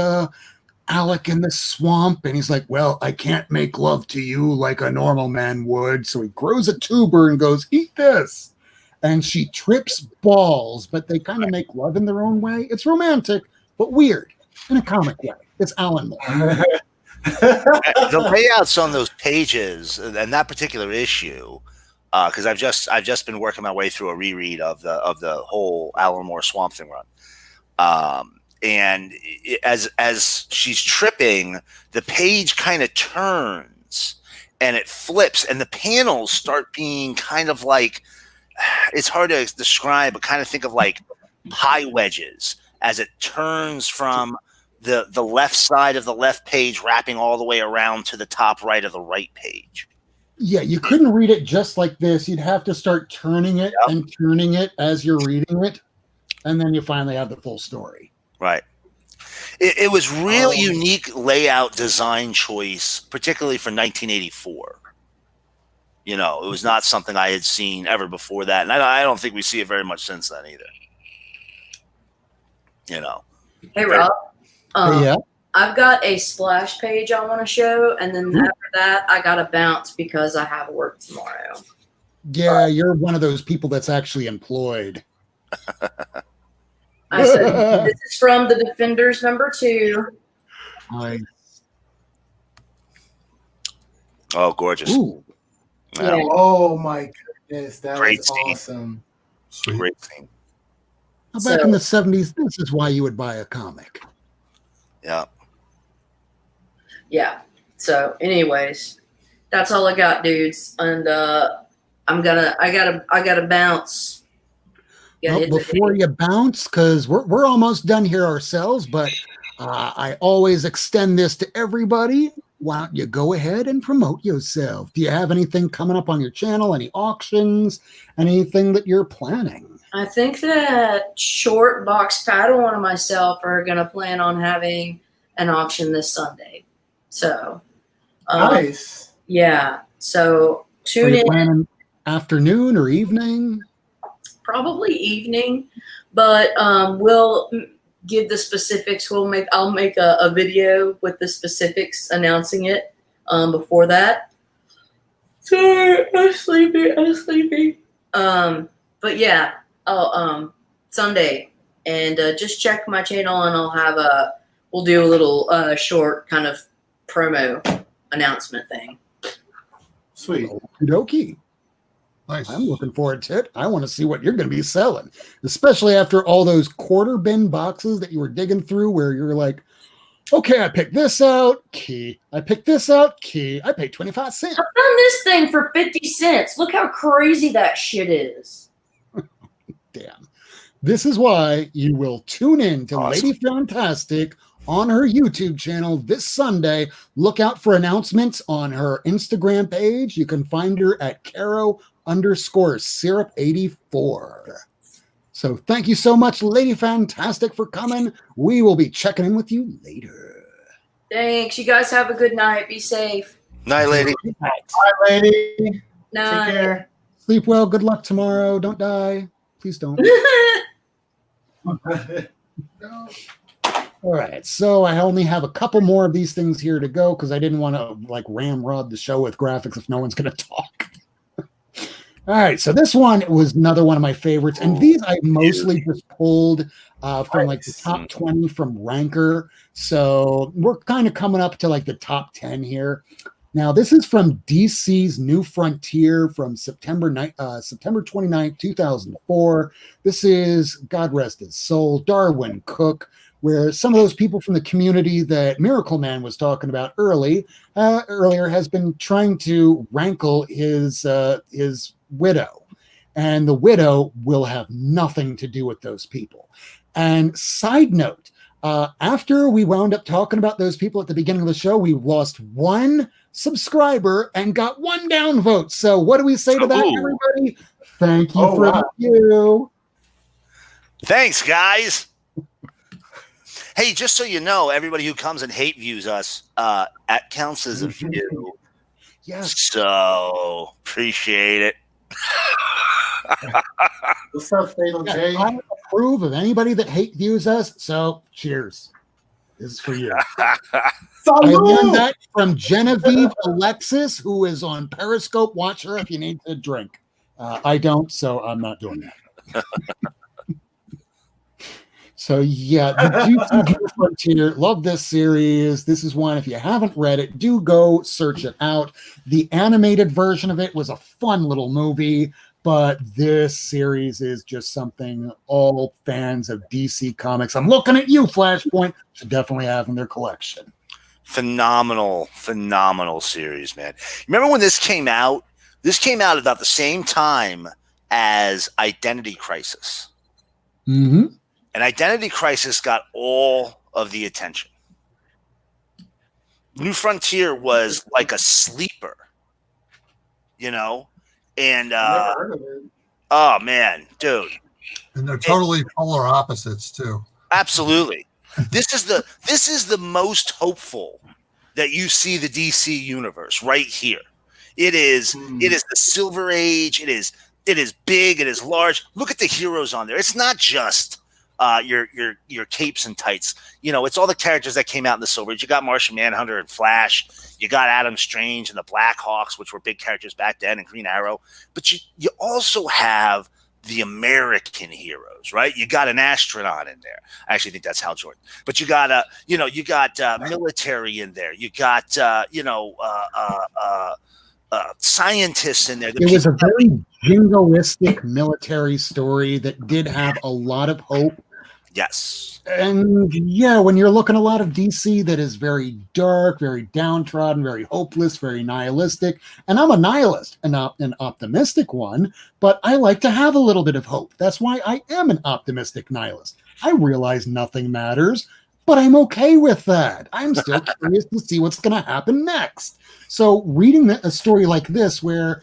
Alec in the swamp, and he's like, well, I can't make love to you like a normal man would. So he grows a tuber and goes, eat this. And she trips balls, but they kind of make love in their own way. It's romantic, but weird in a comic way. It's Alan Moore. The layouts on those pages and that particular issue, because I've just been working my way through a reread of the whole Alan Moore Swamp Thing run. And as she's tripping, the page kind of turns, and it flips, and the panels start being kind of like, it's hard to describe, but kind of think of like pie wedges as it turns from the left side of the left page, wrapping all the way around to the top right of the right page. Yeah, you couldn't read it just like this. You'd have to start turning it and turning it as you're reading it, and then you finally have the full story. Right. It was real unique layout design choice, particularly for 1984. You know, it was not something I had seen ever before that, and I don't think we see it very much since then either. You know. Hey, Rob. Yeah. I've got a splash page I want to show, and then after that, I got to bounce because I have work tomorrow. Yeah, you're one of those people that's actually employed. I said, this is from the Defenders #2. Nice. Oh, gorgeous. Ooh. Yeah. Yeah. Oh my goodness, that Great is scene. awesome. Sweet. Great scene. Back in the 70s, this is why you would buy a comic. Yeah. Yeah. So, anyways, that's all I got, dudes. And I gotta bounce. Gotta Well, hit the before you bounce, because we're almost done here ourselves, but I always extend this to everybody. Why don't you go ahead and promote yourself? Do you have anything coming up on your channel? Any auctions? Anything that you're planning? I think that Short, Box Paddle, and myself are gonna plan on having an auction this Sunday. So, Nice. yeah. So Are tune you in. planning afternoon or evening? Probably evening, but we'll give the specifics. I'll make a video with the specifics announcing it before that. Sorry, I'm sleepy. But yeah, Sunday, and just check my channel, and we'll do a little short kind of promo announcement thing. Sweet. Okie dokie. Nice. I'm looking forward to it. I want to see what you're going to be selling, especially after all those quarter bin boxes that you were digging through where you're like, okay, I picked this out, key. I picked this out, key. I paid 25 cents. I've done this thing for 50 cents. Look how crazy that shit is. Damn. This is why you will tune in to Awesome. Lady Fantastic on her YouTube channel this Sunday. Look out for announcements on her Instagram page. You can find her at Caro_syrup84. So thank you so much, Lady Fantastic, for coming. We will be checking in with you later. Thanks. You guys have a good night. Be safe. Night, lady. Bye, lady. Night. Take care. Sleep well. Good luck tomorrow. Don't die. Please don't. No. All right, so I only have a couple more of these things here to go because I didn't want to like ramrod the show with graphics if no one's going to talk. All right, so this one was another one of my favorites, and these I mostly just pulled from like the top 20 from Ranker. So we're kind of coming up to like the top 10 here. Now, this is from DC's New Frontier from September 29th, 2004. This is, God rest his soul, Darwin Cook, where some of those people from the community that Miracle Man was talking about earlier has been trying to rankle his widow. And the widow will have nothing to do with those people. And side note, after we wound up talking about those people at the beginning of the show, we lost one subscriber and got one downvote. So what do we say to that, everybody? Thank you for the review. Thanks, guys. Hey, just so you know, everybody who comes and hate views us, that counts as a view. Yes. So appreciate it. What's up, Fatal J? I don't approve of anybody that hate views us. So cheers. This is for you. I learned that from Genevieve Alexis, who is on Periscope. Watch her if you need a drink. I don't, so I'm not doing that. So yeah, the DC Frontier, love this series. This is one, if you haven't read it, do go search it out. The animated version of it was a fun little movie, but this series is just something all fans of DC Comics, I'm looking at you, Flashpoint, should definitely have in their collection. Phenomenal series, man. Remember when this came out? This came out about the same time as Identity Crisis. Mm-hmm. And Identity Crisis got all of the attention. New Frontier was like a sleeper, you know? And Never heard of it. oh man, dude. And they're totally polar opposites too. Absolutely. This is the most hopeful that you see the DC universe right here. It is the Silver Age. It is big, it is large. Look at the heroes on there. It's not just your capes and tights. You know, it's all the characters that came out in the Silver Age. You got Martian Manhunter and Flash. You got Adam Strange and the Blackhawks, which were big characters back then, and Green Arrow. But you also have the American heroes, right? You got an astronaut in there. I actually think that's Hal Jordan. But you got military in there. You got scientists in there. It was a very jingoistic military story that did have a lot of hope. Yes. And yeah, when you're looking a lot of DC that is very dark, very downtrodden, very hopeless, very nihilistic, and I'm a nihilist, an optimistic one, but I like to have a little bit of hope. That's why I am an optimistic nihilist. I realize nothing matters, but I'm okay with that. I'm still curious to see what's going to happen next. So reading a story like this, where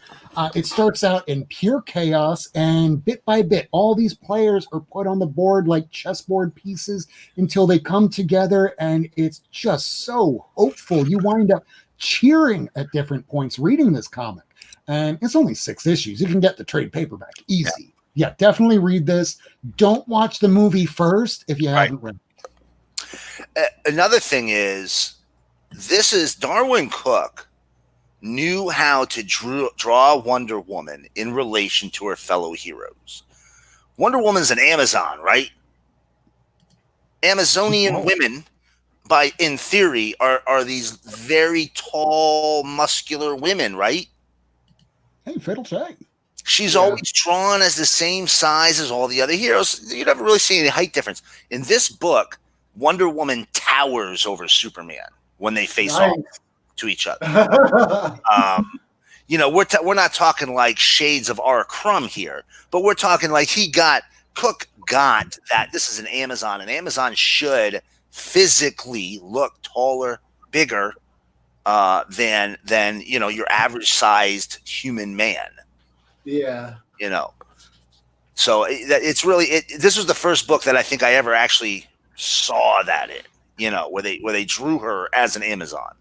it starts out in pure chaos, and bit by bit, all these players are put on the board like chessboard pieces until they come together, and it's just so hopeful. You wind up cheering at different points reading this comic. And it's only 6 issues. You can get the trade paperback easy. Yeah, definitely read this. Don't watch the movie first if you haven't read it. Another thing is, this is Darwin Cook knew how to draw Wonder Woman in relation to her fellow heroes. Wonder Woman's an Amazon, right? Amazonian women, in theory, are these very tall, muscular women, right? Hey, Fiddle Shay. She's always drawn as the same size as all the other heroes. You never really see any height difference. In this book, Wonder Woman towers over Superman when they face off to each other. We're not talking like shades of R. Crumb here, but we're talking like Cook got that this is an Amazon, and Amazon should physically look taller, bigger than your average sized human man. Yeah. So it's really this was the first book that I think I ever actually saw that in, where they drew her as an Amazon.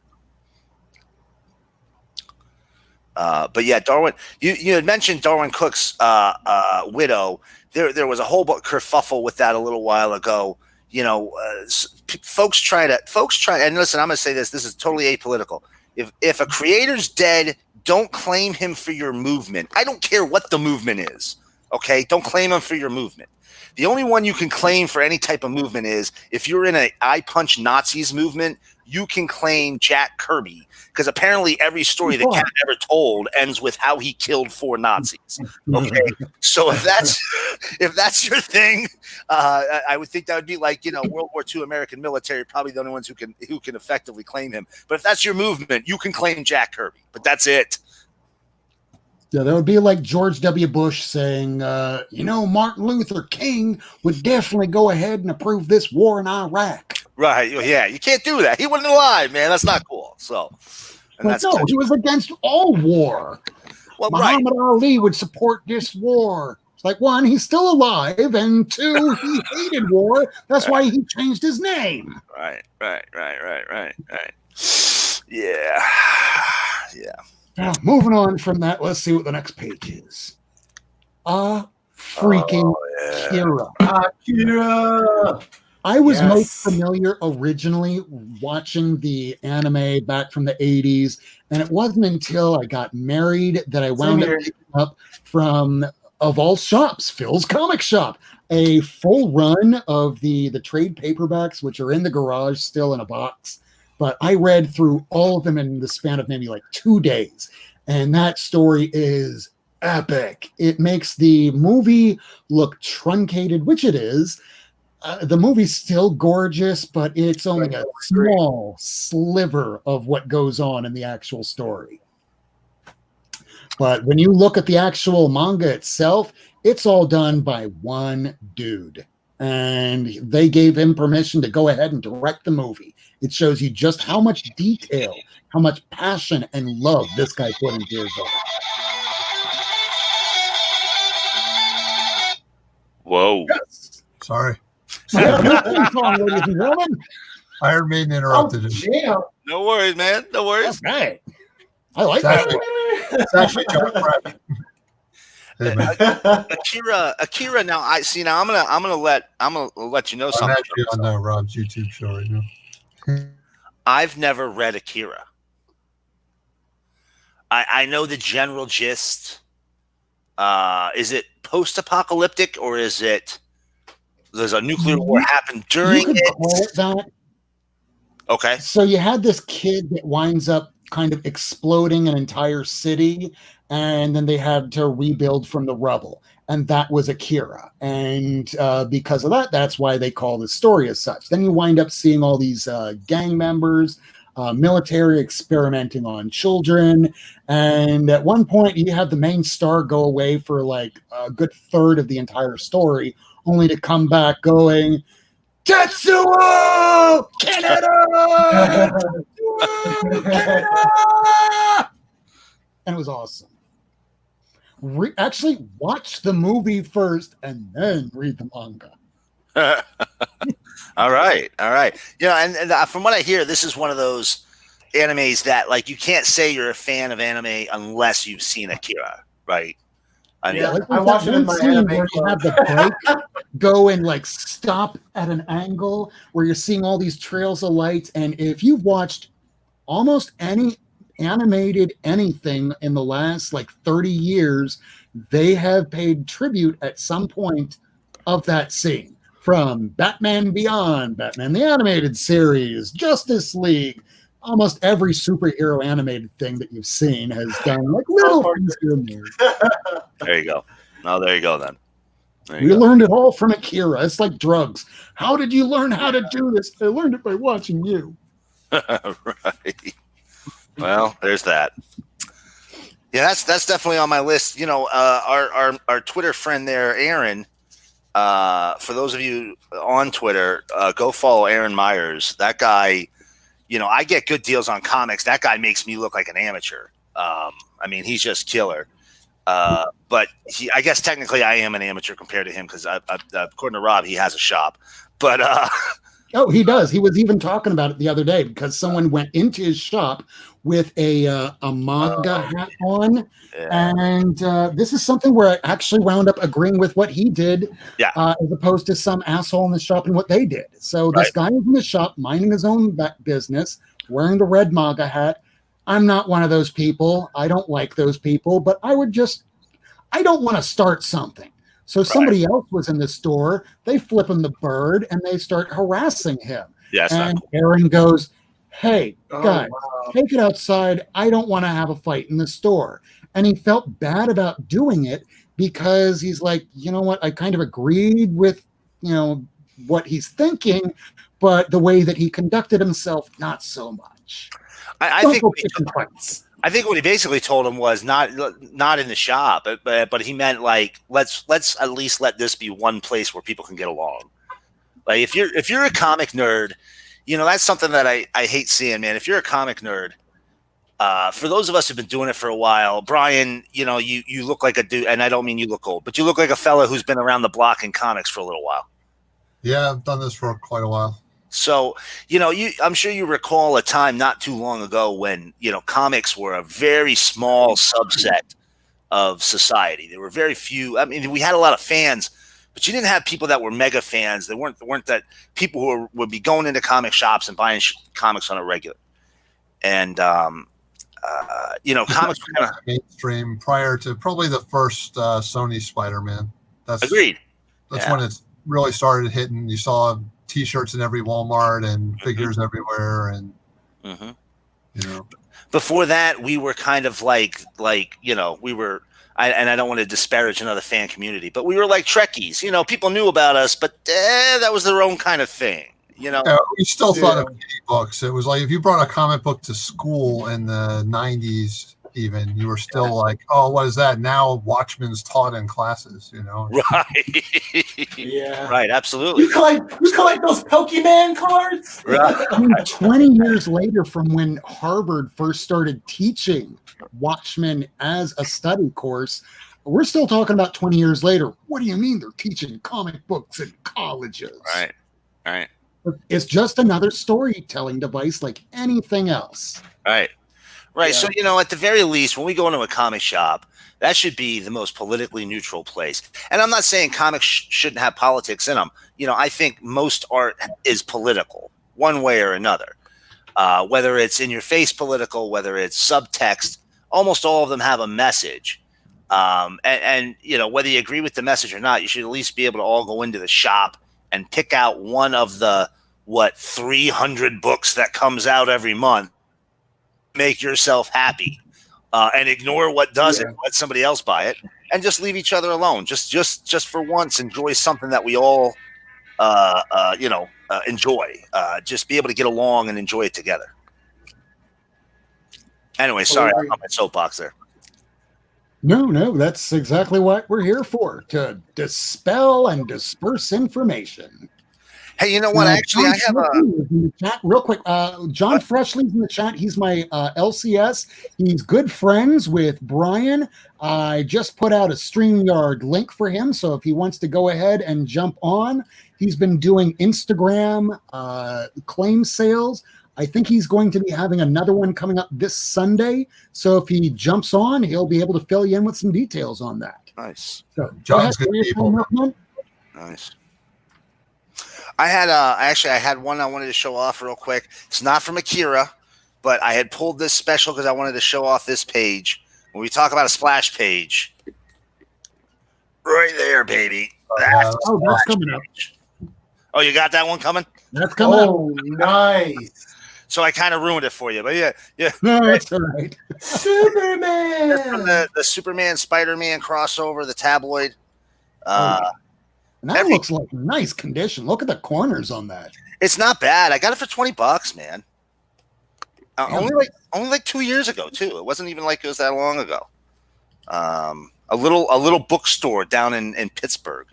But yeah, Darwin, you had mentioned Darwin Cook's widow. There was a whole kerfuffle with that a little while ago. Folks try, and listen, I'm going to say this is totally apolitical. If a creator's dead, don't claim him for your movement. I don't care what the movement is. Okay. Don't claim him for your movement. The only one you can claim for any type of movement is if you're in a I punch Nazis movement, you can claim Jack Kirby, because apparently every story that Cat ever told ends with how he killed 4 Nazis. Okay, so if that's your thing, I would think that would be like World War II American military, probably the only ones who can effectively claim him. But if that's your movement, you can claim Jack Kirby. But that's it. Yeah, that would be like George W. Bush saying, Martin Luther King would definitely go ahead and approve this war in Iraq. Right. Yeah, you can't do that. He wasn't alive, man. That's not cool. So, he was against all war. Well, Muhammad Ali would support this war. It's like, 1, he's still alive, and 2, he hated war. That's why he changed his name. Right. Yeah. Now, moving on from that, let's see what the next page is. Freaking Kira. Kira. I was most familiar originally watching the anime back from the 80s, and it wasn't until I got married that I wound up picking up from, of all shops, Phil's Comic Shop, a full run of the trade paperbacks, which are in the garage still in a box. But I read through all of them in the span of maybe like 2 days, and that story is epic. It makes the movie look truncated, which it is. The movie's still gorgeous, but it's only a small sliver of what goes on in the actual story. But when you look at the actual manga itself, it's all done by one dude. And they gave him permission to go ahead and direct the movie. It shows you just how much detail, how much passion and love this guy put into his art. Whoa. Yes. Sorry. So yeah, new theme song, ladies and gentlemen. Iron Maiden interrupted him. Jam. No worries, man. No worries. Okay. I like It's actually John Pratt. Hey, man. Akira. Now I see. Now I'm gonna let you know I'm something. actually on Rob's YouTube show right now. I've never read Akira. I know the general gist. Is it post-apocalyptic or is it there's a nuclear war happened during you could it? call it that. Okay. So you had this kid that winds up kind of exploding an entire city, and then they had to rebuild from the rubble. And that was Akira. And because of that, that's why they call the story as such. Then you wind up seeing all these gang members, military experimenting on children. And at one point, you have the main star go away for like a good third of the entire story, only to come back going, Tetsuo! Canada! Tetsuo! Canada! And it was awesome. Actually, watch the movie first and then read the manga. All right. Yeah, and from what I hear, this is one of those animes that like you can't say you're a fan of anime unless you've seen Akira, right? I mean, Yeah. Like I watch it in my scene anime where you have the break go and like stop at an angle where you're seeing all these trails of lights. And if you've watched almost any animated anything in the last like 30 years, they have paid tribute at some point of that scene. From Batman Beyond, Batman the Animated Series, Justice League, almost every superhero animated thing that you've seen has done like little things here and there. there you go. Oh, there you go then. There We you go. learned it all from Akira. It's like drugs. How did you learn how to do this? I learned it by watching you. Right. Well, there's that. Yeah, that's definitely on my list. You know, our Twitter friend there, Aaron. For those of you on Twitter, go follow Aaron Myers. That guy, you know, I get good deals on comics. That guy makes me look like an amateur. I mean, he's just killer. But I guess technically I am an amateur compared to him because according to Rob, he has a shop. But Oh, he does. He was even talking about it the other day because someone went into his shop with a manga hat on. yeah. And this is something where I actually wound up agreeing with what he did, Yeah. As opposed to some asshole in the shop and what they did. So this guy is in the shop minding his own business, wearing the red manga hat. I'm not one of those people. I don't like those people, but I don't want to start something. So somebody else was in the store. They flip him the bird and they start harassing him. Yeah, it's not And cool. Aaron goes, hey, Oh, guys, wow. take it outside. I don't want to have a fight in the store. And he felt bad about doing it because he's like, you know what? I kind of agreed with, you know, what he's thinking, but the way that he conducted himself, not so much. I Don't think go picking fights. I think what he basically told him was not in the shop, but he meant like let's at least let this be one place where people can get along. Like if you're a comic nerd, you know that's something that I hate seeing, man. If you're a comic nerd, for those of us who've been doing it for a while, Brian, you know you look like a dude, and I don't mean you look old, but you look like a fella who's been around the block in comics for a little while. Yeah, I've done this for quite a while. So, you know, I'm sure you recall a time not too long ago when, you know, comics were a very small subset of society. There were very few. I mean, we had a lot of fans, but you didn't have people that were mega fans. There weren't that people who would be going into comic shops and buying comics on a regular. And, you know, comics were kind of mainstream prior to probably the first Sony Spider-Man. That's agreed. That's Yeah. when it really started hitting. You saw T-shirts in every Walmart and figures everywhere, and Mm-hmm. you know, Before that, we were kind of like, you know, we were, and I don't want to disparage another fan community, but we were like Trekkies. You know, people knew about us, but that was their own kind of thing. You know, we still thought of kitty books. It was like if you brought a comic book to school in the 90s, even you were still like, oh, what is that? Now Watchmen's taught in classes, you know? Right. Yeah. Right. Absolutely. You collect those Pokemon cards? Right. I mean, 20 years later from when Harvard first started teaching Watchmen as a study course, we're still talking about 20 years later. What do you mean they're teaching comic books in colleges? Right. Right. It's just another storytelling device like anything else. Right. Right. Yeah. So, you know, at the very least, when we go into a comic shop, that should be the most politically neutral place. And I'm not saying comics shouldn't have politics in them. You know, I think most art is political one way or another. Whether it's in your face political, whether it's subtext, almost all of them have a message. And, you know, whether you agree with the message or not, you should at least be able to all go into the shop and pick out one of the, 300 books that comes out every month. Make yourself happy and ignore what doesn't. Let somebody else buy it and just leave each other alone. Just for once, enjoy something that we all, enjoy. Just be able to get along and enjoy it together. Anyway, sorry, I'm on my soapbox there. No, that's exactly what we're here for, to dispel and disperse information. Hey, you know what? Actually, I have in the chat, real quick. John Freshley's in the chat. He's my LCS. He's good friends with Brian. I just put out a StreamYard link for him, so if he wants to go ahead and jump on, he's been doing Instagram claim sales. I think he's going to be having another one coming up this Sunday. So if he jumps on, he'll be able to fill you in with some details on that. Nice. So, John's good people. Nice. I had one I wanted to show off real quick. It's not from Akira, but I had pulled this special because I wanted to show off this page. When we talk about a splash page, right there, baby. That's coming up. Oh, you got that one coming? That's coming up. Oh, nice. So I kind of ruined it for you, but yeah. No, that's all right. Superman. From the Superman Spider-Man crossover, the tabloid. And that looks like nice condition. Look at the corners on that. It's not bad. I got it for $20, man. Only like 2 years ago too. It wasn't even like it was that long ago. A little bookstore down in Pittsburgh.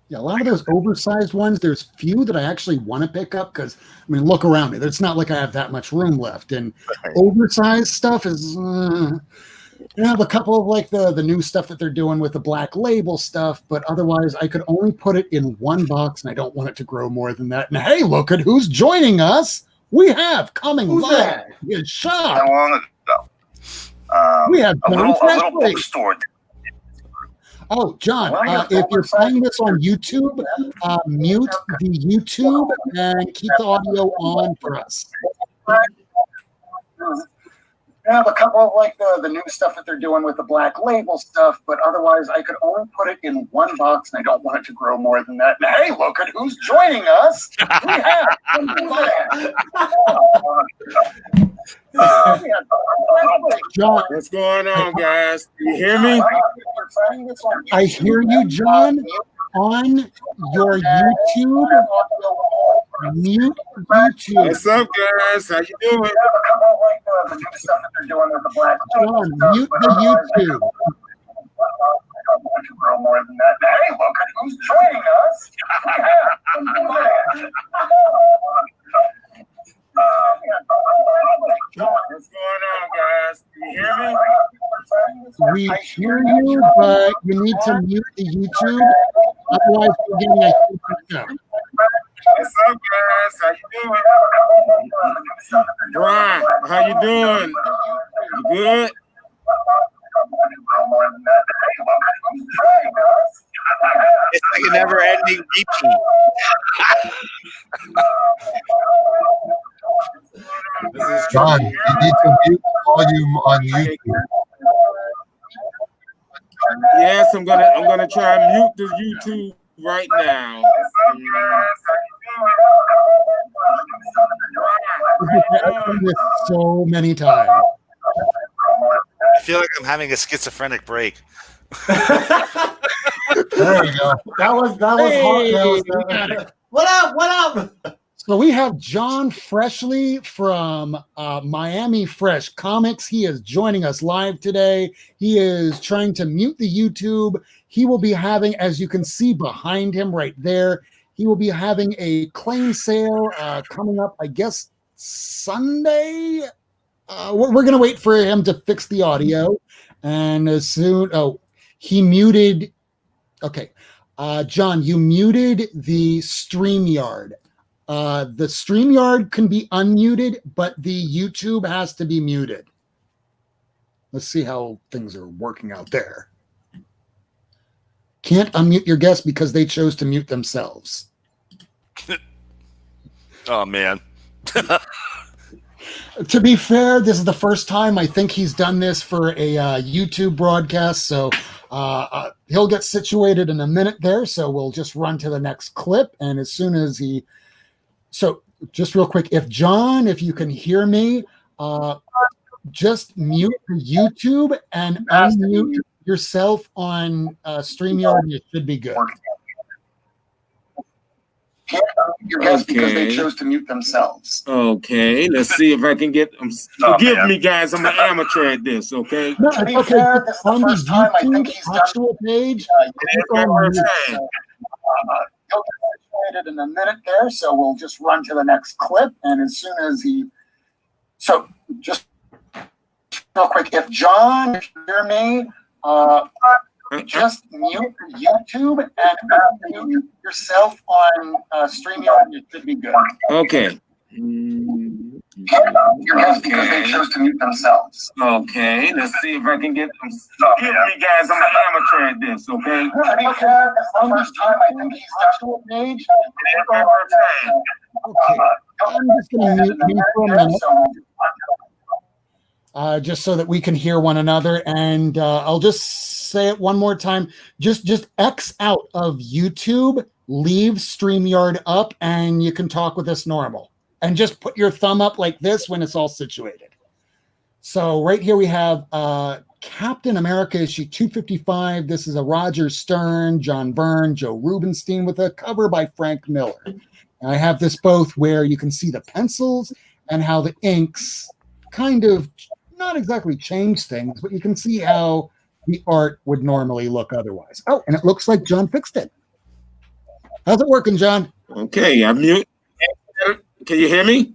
Yeah, a lot of those oversized ones, there's few that I actually want to pick up because, I mean, look around me. It's not like I have that much room left. And oversized stuff is, you have a couple of like the new stuff that they're doing with the Black Label stuff, but otherwise I could only put it in one box and I don't want it to grow more than that. And hey, look at who's joining us. We have coming Who's live. that? Good shot. How long ago? We have a little bookstore. Oh, John, if you're playing this on YouTube, mute the YouTube and keep the audio on for us. I have a couple of like the new stuff that they're doing with the Black Label stuff, but otherwise I could only put it in one box and I don't want it to grow more than that. And hey, look at who's joining us. We have John, what's going on, guys? Can you hear me? I hear you, John, on your YouTube. Mute YouTube. What's up, guys? How you doing? John, mute the YouTube. More than that. Hey, look at who's joining us. What's going on, guys? Can you hear me? We hear you, but you need to mute the YouTube. Otherwise, we're getting a show. What's up, guys? How you doing? Brian, how you doing? You good? It's like a never-ending repeat. John, you need to mute volume on YouTube. Yes, I'm gonna try and mute the YouTube right now. I've done this so many times. I feel like I'm having a schizophrenic break. There we go. That was Hey, hot. we got it. What up? What up? So we have John Freshly from Miami Fresh Comics. He is joining us live today. He is trying to mute the YouTube. He will be having, as you can see behind him right there, he will be having a claim sale coming up, I guess, Sunday. We're going to wait for him to fix the audio. And as soon, he muted. Okay. John, you muted the StreamYard. The StreamYard can be unmuted, but the YouTube has to be muted. Let's see how things are working out there. Can't unmute your guests because they chose to mute themselves. Oh, man. To be fair, this is the first time I think he's done this for a YouTube broadcast, so he'll get situated in a minute there, so we'll just run to the next clip, and as soon as he... So, just real quick, if you can hear me, just mute the YouTube and unmute yourself on StreamYard, and it should be good. Your guests because they chose to mute themselves. Okay, let's see if I can get. Forgive me, guys. I'm an amateur at this. Okay. No, To be okay. fair, this is the On the first time I think YouTube he's done. actual page, click on He'll mute. get situated in a minute there, so we'll just run to the next clip. And as soon as he, so just real quick, if John, if you hear me, just mute YouTube and unmute yourself on StreamYard. It should be good. Okay. Your guests because they chose to mute themselves. Okay. Let's see if I can get. Forgive me, guys. I'm an amateur at this. Okay. To be fair, this is the first time I think he's done page. Okay. I'm just going to mute me for a minute, just so that we can hear one another. And I'll just say it one more time. Just X out of YouTube, leave StreamYard up, and you can talk with us normal. And just put your thumb up like this when it's all situated. So right here we have Captain America issue 255. This is a Roger Stern, John Byrne, Joe Rubenstein with a cover by Frank Miller. And I have this both where you can see the pencils and how the inks kind of not exactly change things, but you can see how the art would normally look otherwise. Oh, and it looks like John fixed it. How's it working, John? Okay. I'm mute. Can you hear me?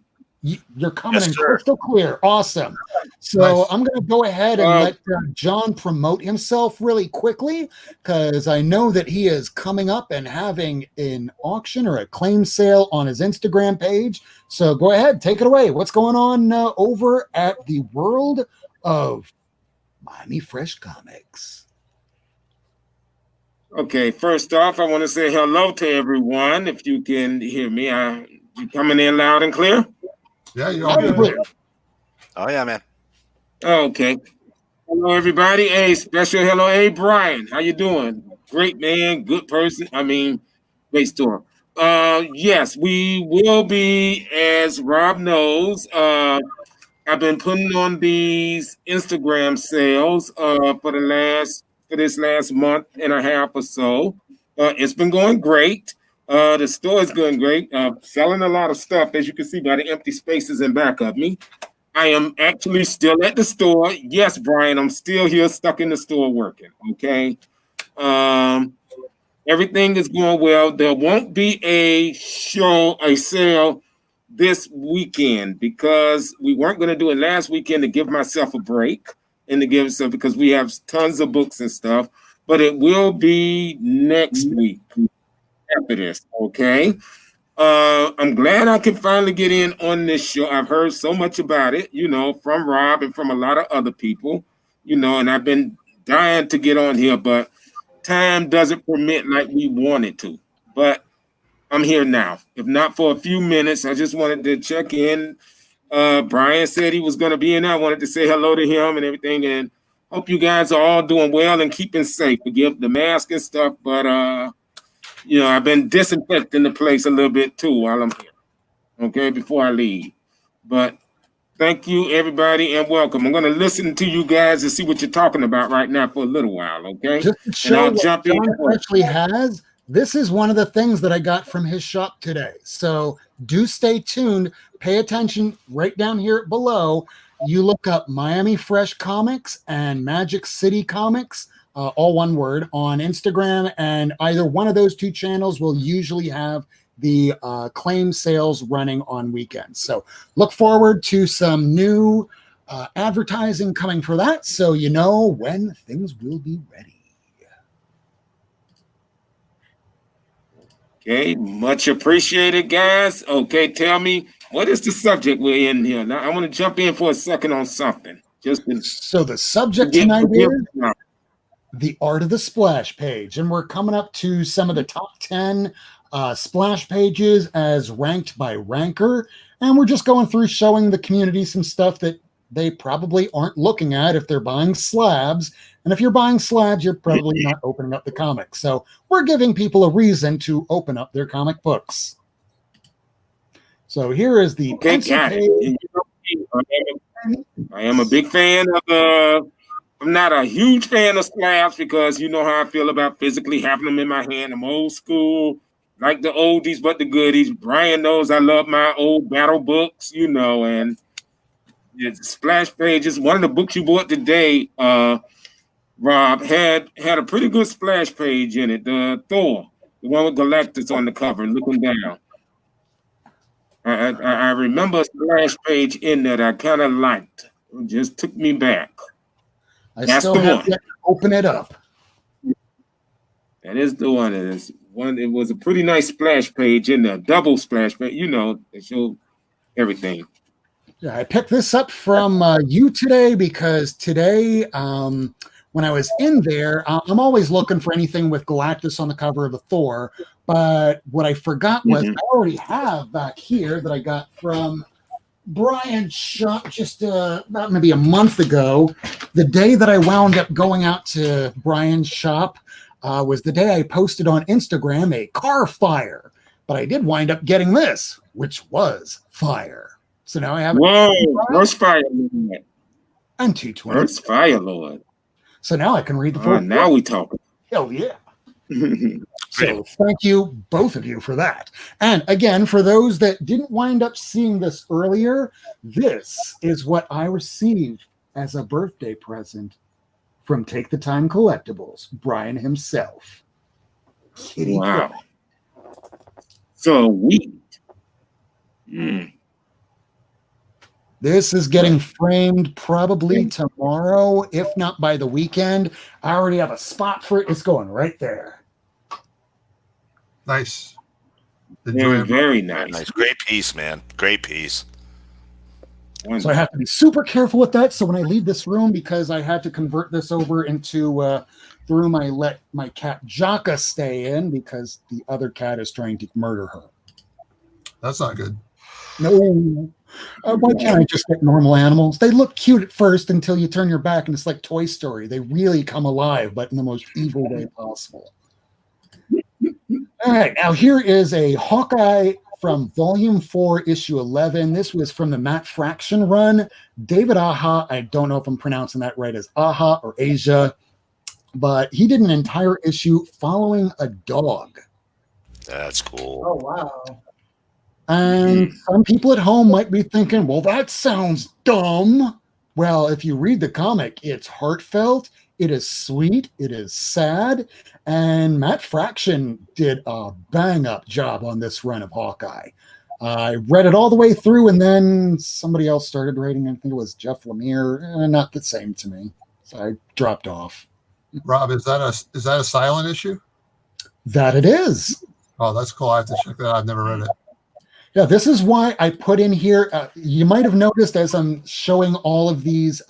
You're coming Yes, in sir. crystal clear. Awesome. So Nice. I'm going to go ahead and let John promote himself really quickly, because I know that he is coming up and having an auction or a claim sale on his Instagram page. So go ahead, take it away. What's going on over at the world of Miami Fresh Comics? Okay. First off, I want to say hello to everyone. If you can hear me, you coming in loud and clear? Yeah, you're all good. Oh, yeah, man. Okay. Hello, everybody. Hey, special hello. Hey, Brian. How you doing? Great man. Good person. I mean, great store. Yes, we will be, as Rob knows, I've been putting on these Instagram sales for this last month and a half or so. It's been going great. The store is going great. Selling a lot of stuff, as you can see by the empty spaces in back of me. I am actually still at the store. Yes, Brian, I'm still here, stuck in the store working. Okay. Everything is going well. There won't be a sale this weekend because we weren't going to do it last weekend to give myself a break and to give stuff because we have tons of books and stuff. But it will be next week after this. Okay. I'm glad I can finally get in on this show. I've heard so much about it, from Rob and from a lot of other people, and I've been dying to get on here, but time doesn't permit like we wanted to. But I'm here now. If not for a few minutes, I just wanted to check in. Brian said he was going to be in there. I wanted to say hello to him and everything, and hope you guys are all doing well and keeping safe. Forgive the mask and stuff, but I've been disinfecting the place a little bit too while I'm here. Okay, before I leave. But Thank you, everybody, and welcome. I'm going to listen to you guys and see what you're talking about right now for a little while, okay? Just to And show I'll what jump in. John actually has, this is one of the things that I got from his shop today. So do stay tuned. Pay attention right down here below. You look up Miami Fresh Comics and Magic City Comics, all one word, on Instagram, and either one of those two channels will usually have the claim sales running on weekends. So look forward to some new advertising coming for that, so you know when things will be ready. Okay, much appreciated, guys. Okay, tell me, what is the subject we're in here? Now, I want to jump in for a second on something. So the subject tonight is the art of the splash page, and we're coming up to some of the top 10 splash pages as ranked by Ranker, and we're just going through showing the community some stuff that they probably aren't looking at if they're buying slabs. And if you're buying slabs, you're probably not opening up the comics. So we're giving people a reason to open up their comic books. So here is the pencil page. I am a big fan of I'm not a huge fan of slabs because you know how I feel about physically having them in my hand. I'm old school, like the oldies but the goodies. Brian knows I love my old battle books, you know, and it's splash pages. One of the books you bought today, Rob, had a pretty good splash page in it. The Thor, the one with Galactus on the cover, looking down. I remember a splash page in that I kind of liked. It just took me back. That's still have to open it up. That is the one. It was a pretty nice splash page in there, double splash page. You know, it showed everything. Yeah, I picked this up from you today because today, when I was in there, I'm always looking for anything with Galactus on the cover of the Thor. But what I forgot was I already have back here that I got from Brian's shop just about maybe a month ago. The day that I wound up going out to Brian's shop was the day I posted on Instagram a car fire. But I did wind up getting this, which was fire. So now I have Where's Fire Lord? And 220. Where's Fire Lord? So now I can read the full. Now we talking. Hell yeah. So thank you, both of you, for that. And again, for those that didn't wind up seeing this earlier, this is what I received as a birthday present from Take the Time Collectibles, Brian himself. Kitty wow. So we. This is getting framed probably tomorrow, if not by the weekend. I already have a spot for it. It's going right there. Nice. Very nice. Nice. Great piece, man. Great piece. So I have to be super careful with that. So when I leave this room, because I had to convert this over into the room I let my cat Jaka stay in because the other cat is trying to murder her. That's not good. No. Why can't I just get normal animals? They look cute at first until you turn your back and it's like Toy Story. They really come alive, but in the most evil way possible. All right, now here is a Hawkeye from Volume 4, Issue 11. This was from the Matt Fraction run. David Aja, I don't know if I'm pronouncing that right, as Aja or Asia, but he did an entire issue following a dog. That's cool. Oh, wow. And some people at home might be thinking, well, that sounds dumb. Well, if you read the comic, it's heartfelt, it is sweet, it is sad, and Matt Fraction did a bang-up job on this run of Hawkeye. I read it all the way through, and then somebody else started writing. I think it was Jeff Lemire. Not the same to me, so I dropped off. Rob, is that a silent issue? That it is. Oh, that's cool. I have to check that out. I've never read it. Yeah, this is why I put in here. You might have noticed as I'm showing all of these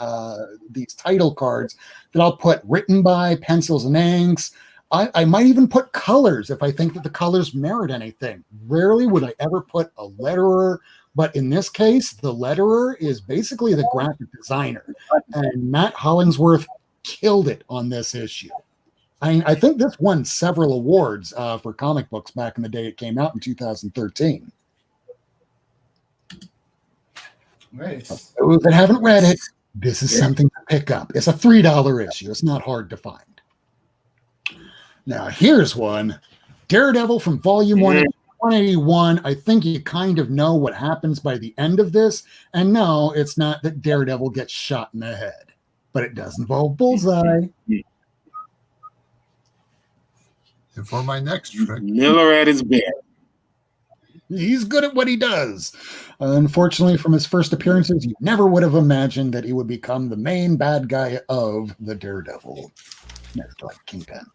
title cards that I'll put written by, pencils and inks. I might even put colors if I think that the colors merit anything. Rarely would I ever put a letterer, but in this case, the letterer is basically the graphic designer, and Matt Hollingsworth killed it on this issue. I think this won several awards for comic books back in the day it came out in 2013. Nice. Those that haven't read it, this is something to pick up. It's a $3 issue. It's not hard to find. Now, here's one. Daredevil from Volume 1, 181. I think you kind of know what happens by the end of this. And no, it's not that Daredevil gets shot in the head, but it does involve Bullseye. And for my next trick, Miller at his best. He's good at what he does. Unfortunately, from his first appearances, you never would have imagined that he would become the main bad guy of the Daredevil. Next, like Kingpin.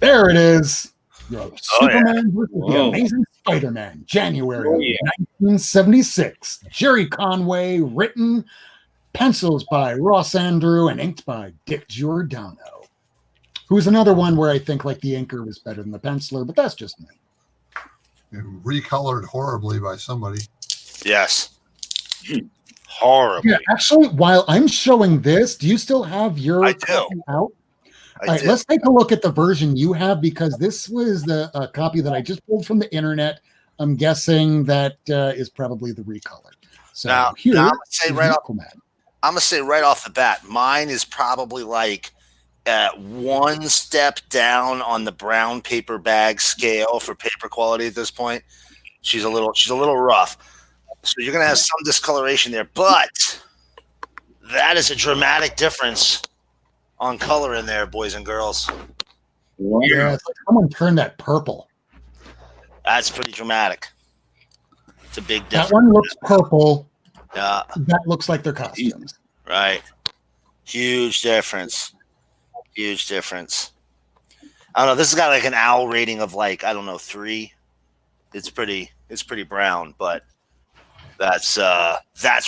There it is. Superman versus the Amazing Spider-Man, January 1976. Jerry Conway, written, pencils by Ross Andrew, and inked by Dick Giordano. Who's another one where I think like the inker was better than the penciler, but that's just me. recolored horribly by somebody. Yes. Horrible. Yeah, actually, while I'm showing this, do you still have your copy out? All right, let's take a look at the version you have, because this was the copy that I just pulled from the internet. I'm guessing that is probably the recolor. So now here, I'm gonna say right off the bat, mine is probably like one step down on the brown paper bag scale for paper quality at this point. She's a little rough, so you're gonna have some discoloration there, but that is a dramatic difference on color in there, boys and girls. Yeah, it's like someone turned that purple. That's pretty dramatic. It's a big difference. That one looks purple. Yeah. That looks like their costumes. Right. Huge difference. Huge difference. I don't know. This has got like an owl rating of like, I don't know, 3. It's pretty brown, but that's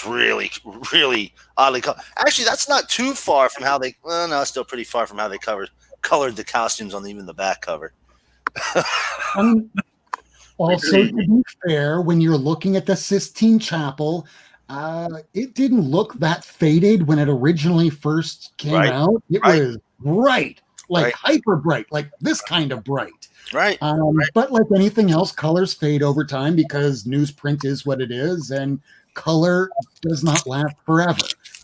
really, really oddly colored. Actually, that's not too far from how they, well, no, it's still pretty far from how they colored the costumes on even the back cover. Also, to be fair, when you're looking at the Sistine Chapel, it didn't look that faded when it originally first came out. It was bright, like hyper bright, like this kind of bright. Right. But like anything else, colors fade over time because newsprint is what it is, and color does not last forever.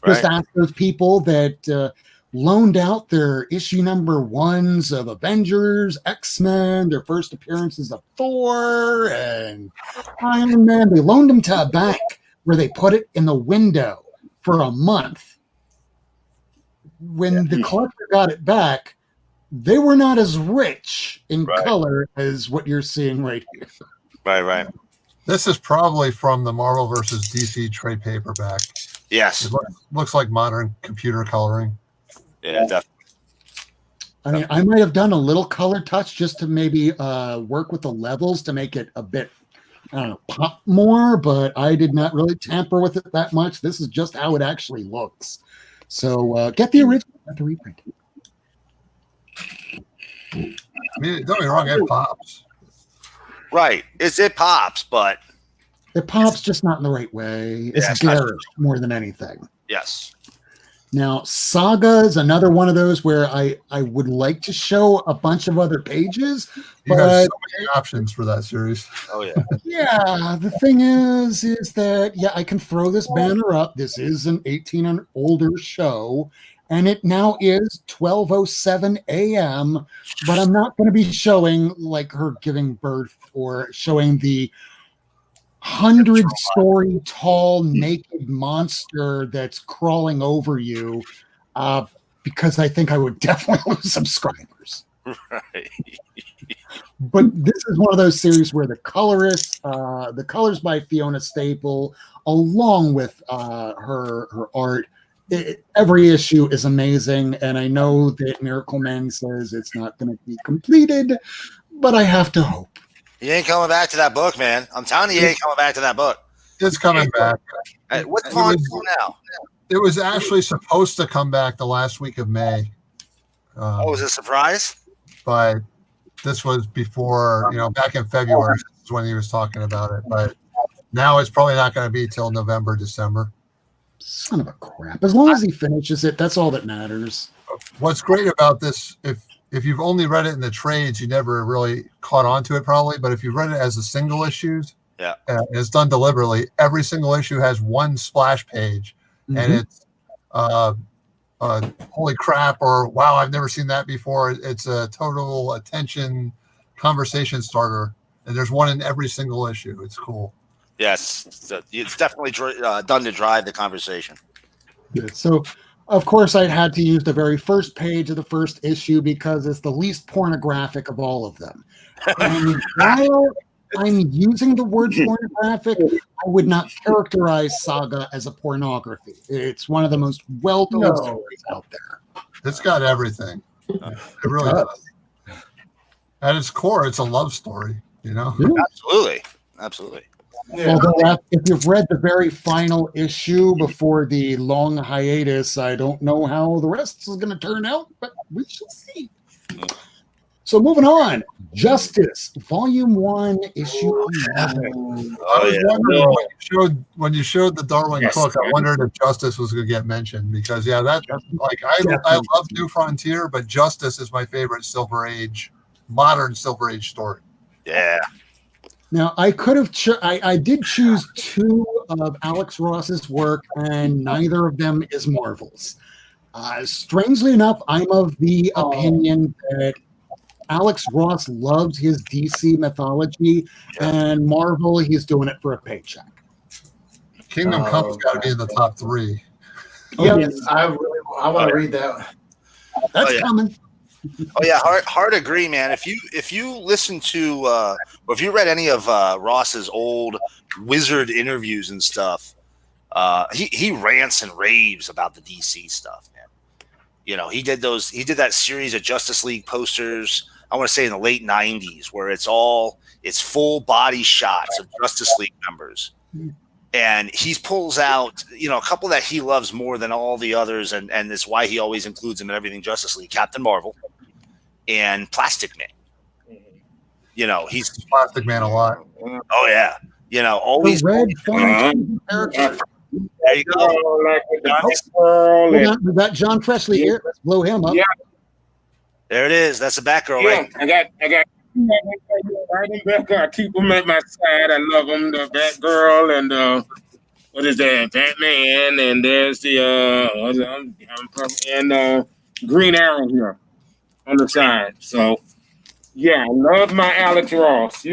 Just ask those people that loaned out their issue number 1s of Avengers, X-Men, their first appearances of Thor and Iron Man. They loaned them to a bank where they put it in the window for a month. When the collector got it back, they were not as rich in color as what you're seeing right here. Right. This is probably from the Marvel versus DC trade paperback. Yes. It looks like modern computer coloring. Yeah, definitely. I mean, I might have done a little color touch just to maybe work with the levels to make it a bit, I don't know, pop more, but I did not really tamper with it that much. This is just how it actually looks. So get the original, not the reprint. I mean, don't get me wrong, it pops. Right. It pops, but it pops just not in the right way. It's garish more than anything. Yes. Now, Saga is another one of those where I would like to show a bunch of other pages. You but have so many options for that series. Oh, yeah. Yeah, the thing is that, I can throw this banner up. This is an 18 and older show, and it now is 12:07 a.m., but I'm not going to be showing like her giving birth or showing the 100-story tall naked monster that's crawling over you, because I think I would definitely lose subscribers. Right. But this is one of those series where the colorist, the colors by Fiona Staple, along with her art, every issue is amazing. And I know that Miracle Man says it's not going to be completed, but I have to hope. You ain't coming back to that book, man. I'm telling you, you ain't coming back to that book. It's coming back. Hey, what's on now? It was actually supposed to come back the last week of May. Was it a surprise? But this was before, back in February is when he was talking about it. But now it's probably not going to be till November, December. Son of a crap. As long as he finishes it, that's all that matters. What's great about this, if you've only read it in the trades, you never really caught on to it probably. But if you read it as a single issues, Yeah. It's done deliberately. Every single issue has one splash page, and it's holy crap, or wow, I've never seen that before. It's a total attention conversation starter, and there's one in every single issue. It's cool. Yes, it's definitely done to drive the conversation. So, of course, I had to use the very first page of the first issue because it's the least pornographic of all of them. And while I'm using the word pornographic, I would not characterize Saga as a pornography. It's one of the most well-told stories out there. It's got everything. It really does. At its core, it's a love story, you know? Absolutely. Yeah. Although if you've read the very final issue before the long hiatus, I don't know how the rest is going to turn out, but we shall see. So moving on, Justice, Volume 1, Issue 11. I was wondering when you showed the Darwin Cook, I wondered if Justice was going to get mentioned because, I love New Frontier, but Justice is my favorite modern Silver Age story. Yeah. Now, I could have I did choose two of Alex Ross's work, and neither of them is Marvel's. Strangely enough, I'm of the opinion that Alex Ross loves his DC mythology, and Marvel, he's doing it for a paycheck. Kingdom Come's got to be in the top 3. Yes, I want to read that. That's coming. Oh yeah, hard agree, man. If you listen to or if you read any of Ross's old Wizard interviews and stuff, he rants and raves about the DC stuff, man. You know, he did that series of Justice League posters, I want to say in the late 90s, where it's full body shots of Justice League members. And he pulls out, a couple that he loves more than all the others, and it's why he always includes them in everything Justice League: Captain Marvel and Plastic Man. He's Plastic Man a lot. Oh yeah, always the red character. There you go. We got John Presley here. Let's blow him up. Yeah. There it is. That's the Batgirl, right? I got right in back. I keep them at my side. I love them. The Batgirl and what is that? Batman, and there's the and Green Arrow here on the side. So yeah, I love my Alex Ross.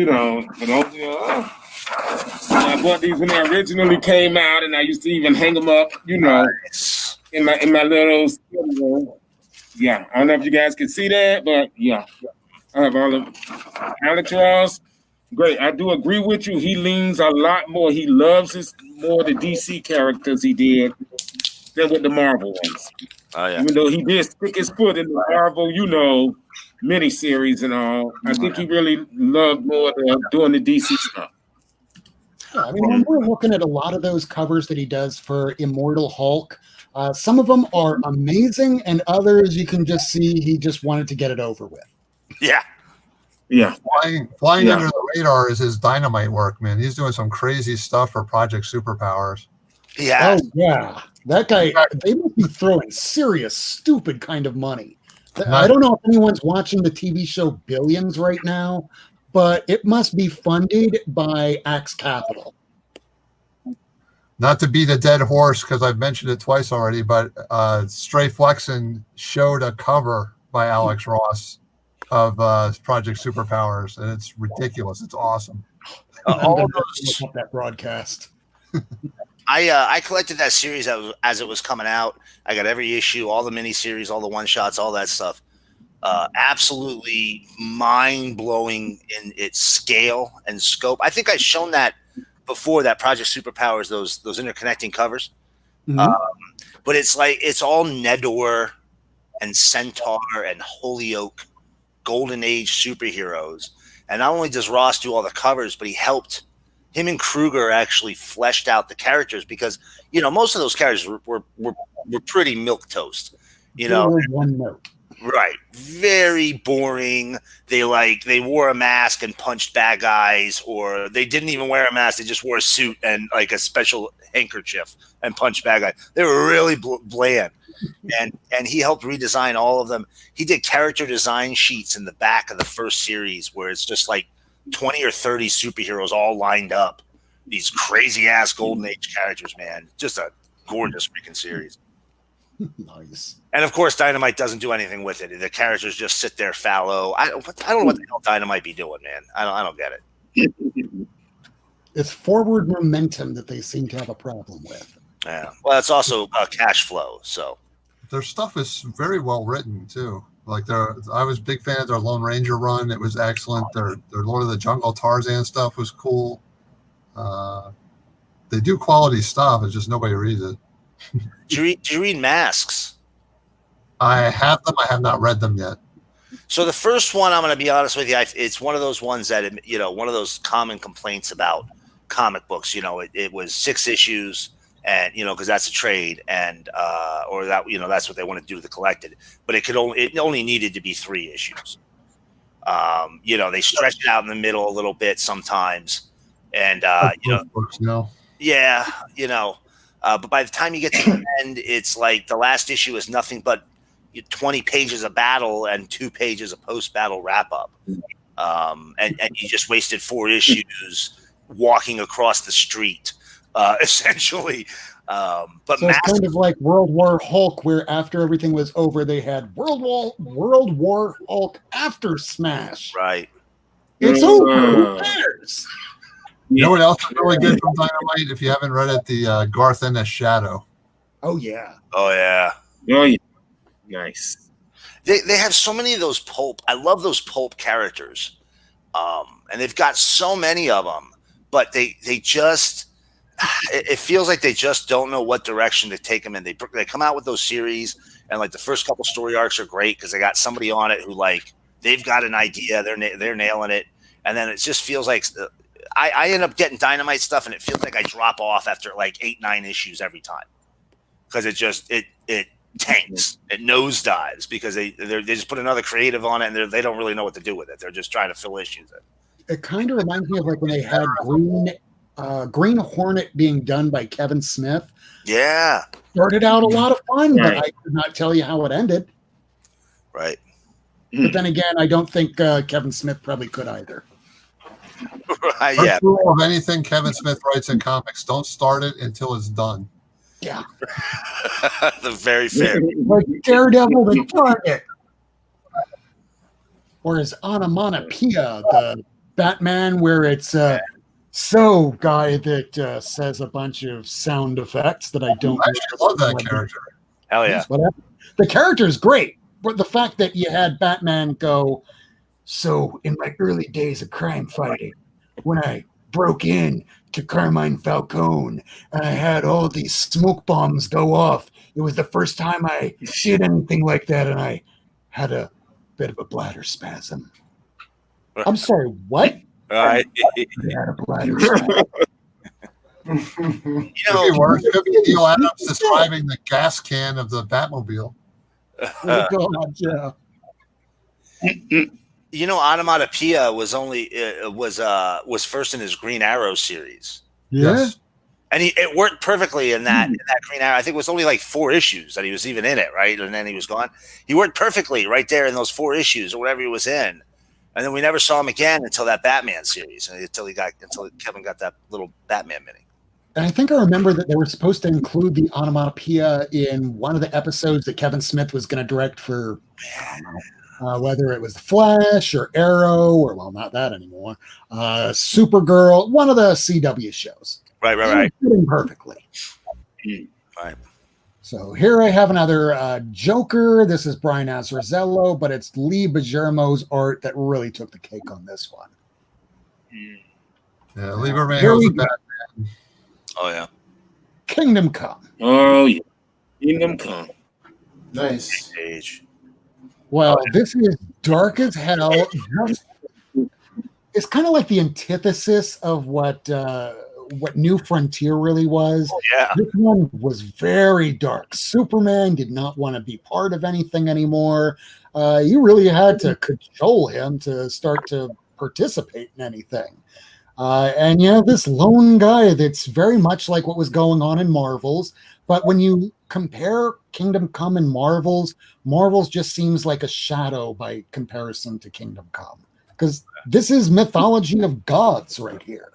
I bought these when they originally came out, and I used to even hang them up. In my little studio. Yeah, I don't know if you guys can see that, but yeah, I have all of Alex Ross. Great. I do agree with you. He leans a lot more. He loves more the DC characters he did than with the Marvel ones. Oh, yeah. Even though he did stick his foot in the Marvel, miniseries and all, I think he really loved more doing the DC stuff. Yeah, I mean, when we're looking at a lot of those covers that he does for Immortal Hulk, some of them are amazing, and others you can just see he just wanted to get it over with. Yeah. Yeah. Flying under the radar is his Dynamite work, man. He's doing some crazy stuff for Project Superpowers. Yeah. Oh, yeah. That guy, they must be throwing serious, stupid kind of money. I don't know if anyone's watching the TV show Billions right now, but it must be funded by Axe Capital. Not to beat a dead horse, because I've mentioned it twice already, but Stray Flexen showed a cover by Alex Ross of Project Superpowers, and it's ridiculous. It's awesome. All of those that broadcast. I collected that series as it was coming out. I got every issue, all the miniseries, all the one shots, all that stuff. Absolutely mind blowing in its scale and scope. I think I've shown that before, that Project Superpowers, those interconnecting covers. Mm-hmm. But it's all Nedor and Centaur and Holyoke Golden Age superheroes. And not only does Ross do all the covers, but him and Kruger actually fleshed out the characters, because most of those characters were pretty milquetoast. One note. Right. Very boring. They wore a mask and punched bad guys, or they didn't even wear a mask. They just wore a suit and like a special handkerchief and punched bad guys. They were really bland. And he helped redesign all of them. He did character design sheets in the back of the first series where it's just like 20 or 30 superheroes all lined up. These crazy ass Golden Age characters, man. Just a gorgeous freaking series. Nice. And of course, Dynamite doesn't do anything with it. The characters just sit there fallow. I don't know what the hell Dynamite be doing, man. I don't get it. It's forward momentum that they seem to have a problem with. Yeah. Well, it's also cash flow. So Their stuff is very well written too. Like I was a big fan of their Lone Ranger run. It was excellent. Their Lord of the Jungle Tarzan stuff was cool. They do quality stuff. It's just nobody reads it. do you read Masks? I have them. I have not read them yet. So the first one, I'm going to be honest with you, it's one of those ones that, one of those common complaints about comic books. It was 6 issues, and because that's a trade, and or that that's what they want to do to the collected. But it only needed to be 3 issues. They stretch it out in the middle a little bit sometimes, and books now. yeah, but by the time you get to the end, it's like the last issue is nothing but 20 pages of battle and 2 pages of post-battle wrap-up. And you just wasted 4 issues walking across the street, essentially. But so it's kind of like World War Hulk, where after everything was over, they had World War Hulk After Smash. Right. It's over. Who cares? You know what else is really good from Dynamite? If you haven't read it, the Garth Ennis Shadow. Oh, yeah. Oh, yeah. Oh, yeah. Nice. They have so many of those pulp. I love those pulp characters. And they've got so many of them, but they just, it feels like they just don't know what direction to take them in. They come out with those series, and like the first couple story arcs are great because they got somebody on it who like, they've got an idea, they're nailing it. And then it just feels like I end up getting Dynamite stuff, and it feels like I drop off after like 8-9 issues every time. Because it tanks, it nosedives because they just put another creative on it, and they don't really know what to do with it. They're just trying to fill issues in. It kind of reminds me of like when they had Green Hornet being done by Kevin Smith. Yeah. Started out a lot of fun, but I could not tell you how it ended. Right. But then again, I don't think Kevin Smith probably could either. Yeah. First rule of anything Kevin Smith writes in comics: don't start it until it's done. Yeah. The very fair. Like Daredevil the Target. Or his onomatopoeia, the Batman, where it's so guy that says a bunch of sound effects that I don't. I actually love that character. Hell yeah. The character is great, but the fact that you had Batman go, so in my early days of crime fighting, when I broke in to Carmine Falcone and I had all these smoke bombs go off, it was the first time I did anything like that, and I had a bit of a bladder spasm. I'm sorry, what? Right. I had a bladder spasm. Could be worse. Could be Neil Adams describing the gas can of the Batmobile. Oh, God, yeah. Onomatopoeia was was first in his Green Arrow series. Yeah. Yes. And it worked perfectly in that Green Arrow. I think it was only like 4 issues that he was even in it, right? And then he was gone. He worked perfectly right there in those 4 issues or whatever he was in. And then we never saw him again until that Batman series, until Kevin got that little Batman mini. And I think I remember that they were supposed to include the onomatopoeia in one of the episodes that Kevin Smith was going to direct for, I don't know, whether it was The Flash or Arrow or, well, not that anymore, Supergirl, one of the CW shows. Right. Fitting perfectly. Right. So here I have another Joker. This is Brian Azzarello, but it's Lee Bergermo's art that really took the cake on this one. Yeah, Lee Bergermo's a Batman. Oh, yeah. Kingdom Come. Oh, yeah. Kingdom Come. Nice. Age. Well, this is dark as hell. It's kind of like the antithesis of what New Frontier really was. Oh, yeah. This one was very dark. Superman did not want to be part of anything anymore. You really had to cajole him to start to participate in anything. And this lone guy that's very much like what was going on in Marvel's. But when you compare Kingdom Come and Marvel's just seems like a shadow by comparison to Kingdom Come. because this is mythology of gods right here.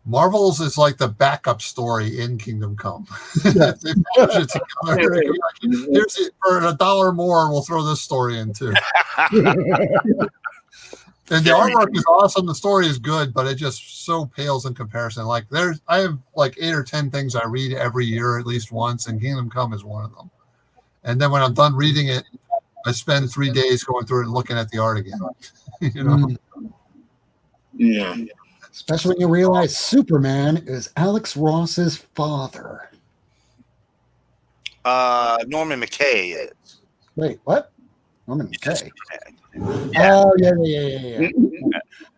Marvel's is like the backup story in Kingdom Come. They package it together. Here's it for $1 more. We'll throw this story in too. And the artwork is awesome. The story is good, but it just so pales in comparison. Like I have like 8 or 10 things I read every year at least once, and Kingdom Come is one of them. And then when I'm done reading it, I spend 3 days going through it and looking at the art again. You know? Yeah. Especially when you realize Superman is Alex Ross's father. Norman McKay is. Wait, what? Norman McKay? Yeah. Oh, yeah.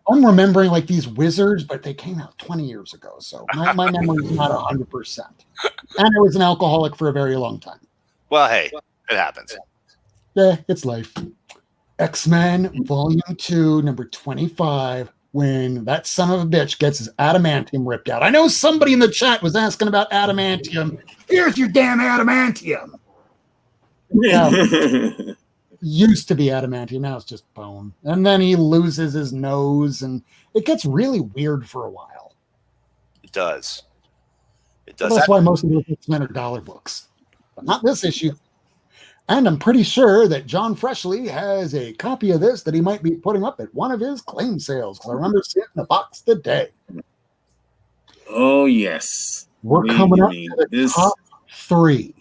I'm remembering like these wizards, but they came out 20 years ago, so my memory is not 100%. And I was an alcoholic for a very long time. Well, hey, it happens. Yeah, it's life. X-Men Volume 2, number 25, when that son of a bitch gets his adamantium ripped out. I know somebody in the chat was asking about adamantium. Here's your damn adamantium. Yeah. Used to be adamantium, now it's just bone. And then he loses his nose, and it gets really weird for a while. It does. It Well, does. that's why most of the X-Men are dollar books. But not this issue. And I'm pretty sure that John Freshley has a copy of this that he might be putting up at one of his claim sales, because I remember seeing it in the box today. Oh, yes. We're coming up to the top 3.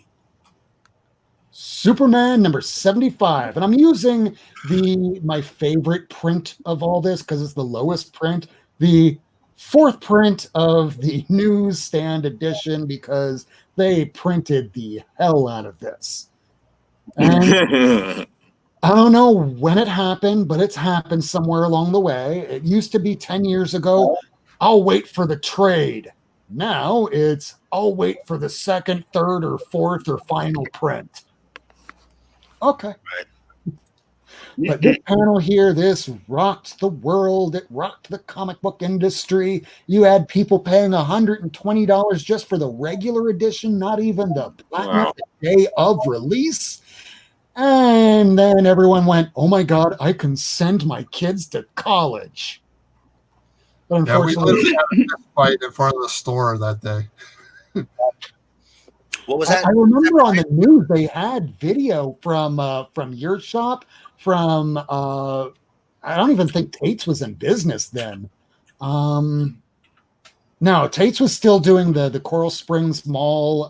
Superman number 75. And I'm using my favorite print of all this because it's the lowest print. The 4th print of the newsstand edition because they printed the hell out of this. And I don't know when it happened, but it's happened somewhere along the way. It used to be 10 years ago, I'll wait for the trade. Now it's, I'll wait for the 2nd, 3rd, or 4th or final print. Okay. Right. But this panel here, this rocked the world. It rocked the comic book industry. You had people paying $120 just for the regular edition, not even the platinum the day of release. And then everyone went, oh my God, I can send my kids to college. But unfortunately, we had a fight in front of the store that day. What was that? I remember on the news they had video from your shop. From I don't even think Tate's was in business then. No, Tate's was still doing the Coral Springs Mall,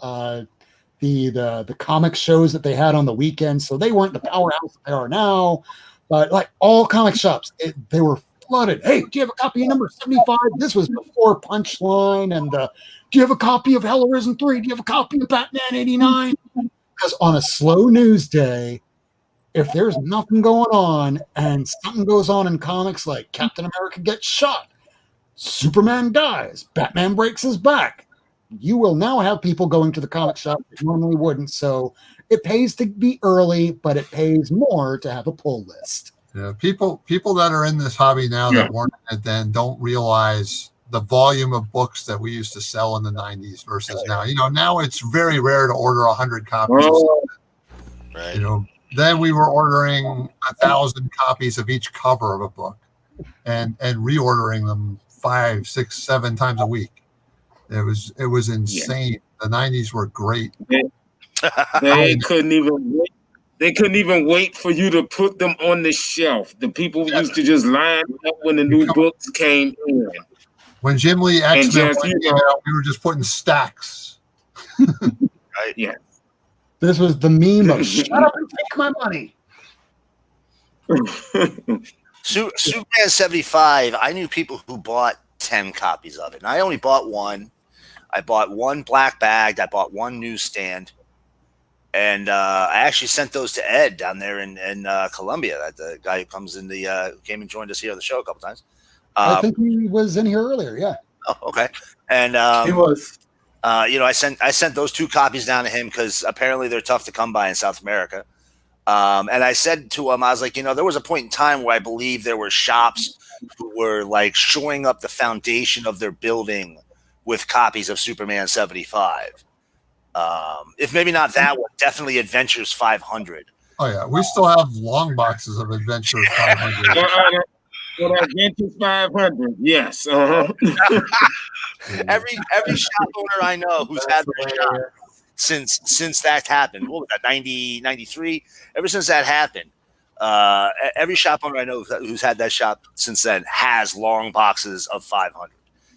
the comic shows that they had on the weekends. So they weren't the powerhouse they are now. But like all comic shops, they were flooded. Hey, do you have a copy of number 75? This was before Punchline and do you have a copy of Hell Arisen 3? Do you have a copy of Batman 89? Because on a slow news day, if there's nothing going on and something goes on in comics like Captain America gets shot, Superman dies, Batman breaks his back, you will now have people going to the comic shop that normally wouldn't. So it pays to be early, but it pays more to have a pull list. Yeah, people that are in this hobby now that weren't in it then don't realize the volume of books that we used to sell in the 90s versus now. You know, now it's very rare to order 100 copies. Right. You know, then we were ordering 1,000 copies of each cover of a book and reordering them 5, 6, 7 times a week. It was insane. Yeah. The 90s were great. They couldn't even wait. They couldn't even wait for you to put them on the shelf. The people used to just line up when the new books came in. When Jim Lee X-Men came out, we were just putting stacks. Right. Yeah. This was the meme of shut up and take my money. Superman 75, I knew people who bought 10 copies of it. And I only bought one. I bought one black bag. I bought one newsstand. And I actually sent those to Ed down there in Columbia, the guy who comes in came and joined us here on the show a couple times. I think he was in here earlier, yeah. Oh, okay. And He was. I sent those 2 copies down to him because apparently they're tough to come by in South America. And I said to him, I was like, there was a point in time where I believe there were shops who were like shoring up the foundation of their building with copies of Superman 75. If maybe not that one, definitely Adventures 500. Oh yeah, we still have long boxes of Adventures 500. For that vintage 500, yes. Uh-huh. Every shop owner I know who's had their shop since that happened. What was that? 90, 93? Ever since that happened, every shop owner I know who's had that shop since then has long boxes of 500.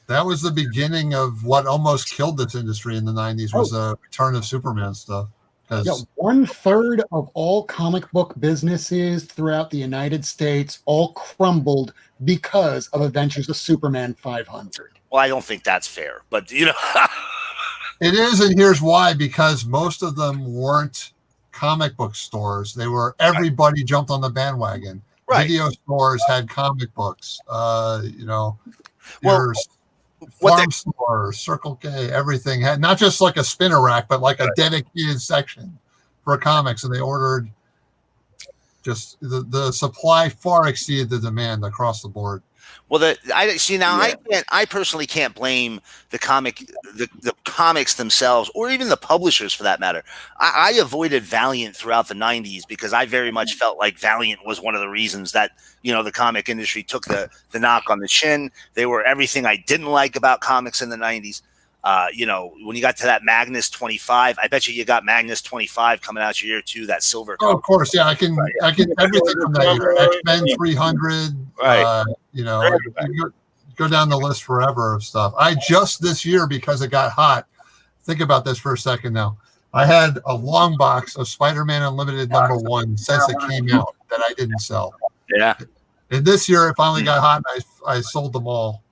That was the beginning of what almost killed this industry in the 90s was the return of Superman stuff. Yeah, 1/3 of all comic book businesses throughout the United States all crumbled because of Adventures of Superman 500. Well, I don't think that's fair, but you know, it is, and here's why: because most of them weren't comic book stores. They were everybody jumped on the bandwagon. Right. Video stores had comic books. You know, Well, your farm store, Circle K, everything had not just like a spinner rack, but like a dedicated section for comics, and they ordered. Just the supply far exceeded the demand across the board. Well, I personally can't blame the comics themselves, or even the publishers for that matter. I avoided Valiant throughout the 90s because I very much felt like Valiant was one of the reasons that, you know, the comic industry took the knock on the chin. They were everything I didn't like about comics in the 90s. You know, when you got to that Magnus 25, I bet you got Magnus 25 coming out your year too, that silver. Oh, of course. Yeah. I can everything from that year. X-Men 300. Right. You know, you go down the list forever of stuff. I just this year, because it got hot, think about this for a second now. I had a long box of Spider-Man Unlimited #1 since it came out that I didn't sell. Yeah. And this year it finally got hot and I sold them all.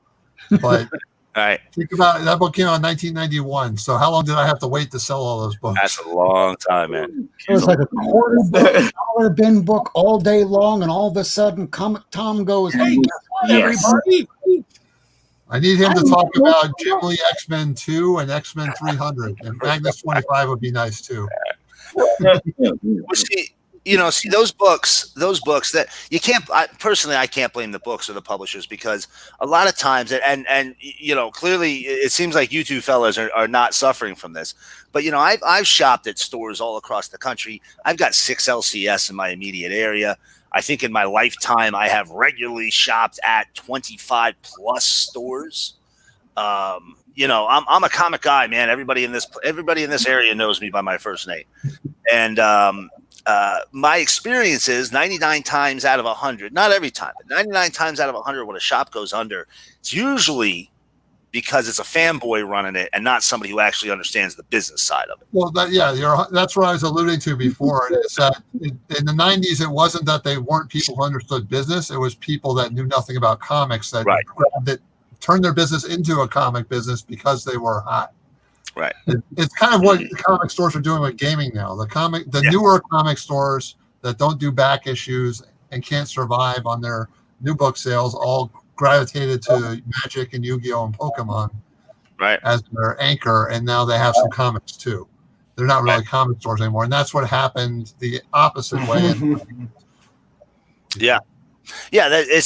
But all right. Think about it. That book came out in 1991. So how long did I have to wait to sell all those books? That's a long time, man. It was like a $quarter bin book all day long, and all of a sudden, Comic Tom goes, "Hey, everybody!" I need him to talk about Jim Lee X-Men 2 and X-Men 300, and Magnus 25 would be nice too. Well, see those books that you can't. I can't blame the books or the publishers, because a lot of times, and you know, clearly it seems like you two fellas are not suffering from this. But you know, I've shopped at stores all across the country. I've got 6 LCS in my immediate area. I think in my lifetime I have regularly shopped at 25 plus stores. You know, I'm a comic guy, man. Everybody in this area knows me by my first name, and my experience is 99 times out of 100, not every time, but 99 times out of 100 when a shop goes under, it's usually because it's a fanboy running it and not somebody who actually understands the business side of it. Well, that's what I was alluding to before. Is that in the 90s, it wasn't that they weren't people who understood business. It was people that knew nothing about comics that turned their business into a comic business because they were hot. Right. It's kind of what the comic stores are doing with gaming now. The newer comic stores that don't do back issues and can't survive on their new book sales all gravitated to Magic and Yu-Gi-Oh! And Pokemon as their anchor, and now they have some comics too. They're not really comic stores anymore, and that's what happened the opposite way. Yeah, it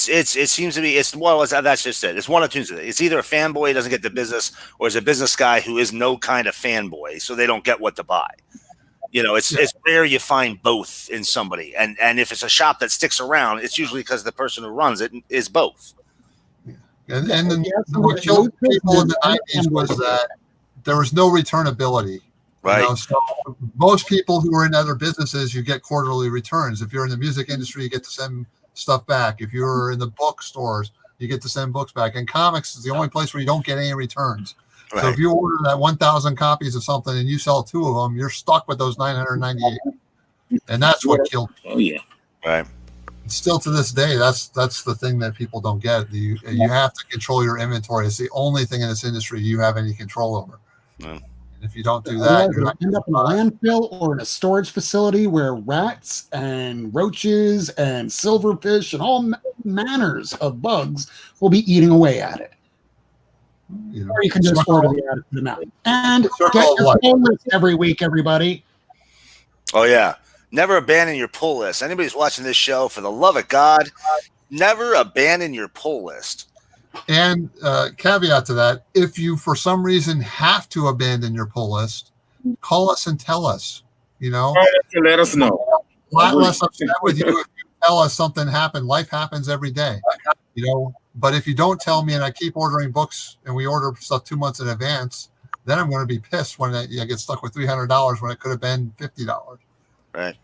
seems to be. That's just it. It's one of two. It's either a fanboy who doesn't get the business, or it's a business guy who is no kind of fanboy, so they don't get what to buy. You know, it's rare you find both in somebody, and if it's a shop that sticks around, it's usually because the person who runs it is both. And then what killed people in the 90s was that there was no returnability. Right. You know, so most people who are in other businesses, you get quarterly returns. If you're in the music industry, you get to send stuff back. If you're in the bookstores, you get to send books back. And comics is the only place where you don't get any returns. Right. So if you order that 1,000 copies of something and you sell 2 of them, you're stuck with those 998. And that's what killed me. Oh yeah. Right. Still to this day, that's the thing that people don't get. You have to control your inventory. It's the only thing in this industry you have any control over. And if you don't do that, you're not end up in a landfill or in a storage facility where rats and roaches and silverfish and all manners of bugs will be eating away at it. Or you can just order the out of the mountain. And get your pull list every week, everybody. Oh yeah. Never abandon your pull list. Anybody's watching this show, for the love of God, never abandon your pull list. And caveat to that, if you for some reason have to abandon your pull list, call us and tell us. You know, let us know. A lot less upset with you if you tell us something happened. Life happens every day. you know. But if you don't tell me and I keep ordering books and we order stuff 2 months in advance, then I'm going to be pissed when I get stuck with $300 when it could have been $50. Right.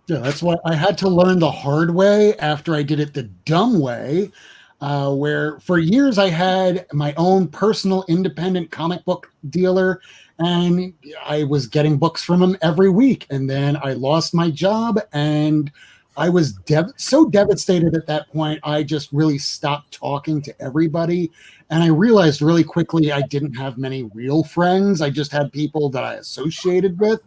Yeah, that's why I had to learn the hard way after I did it the dumb way, where for years I had my own personal independent comic book dealer, and I was getting books from him every week. And then I lost my job, and I was so devastated at that point, I just really stopped talking to everybody. And I realized really quickly I didn't have many real friends. I just had people that I associated with.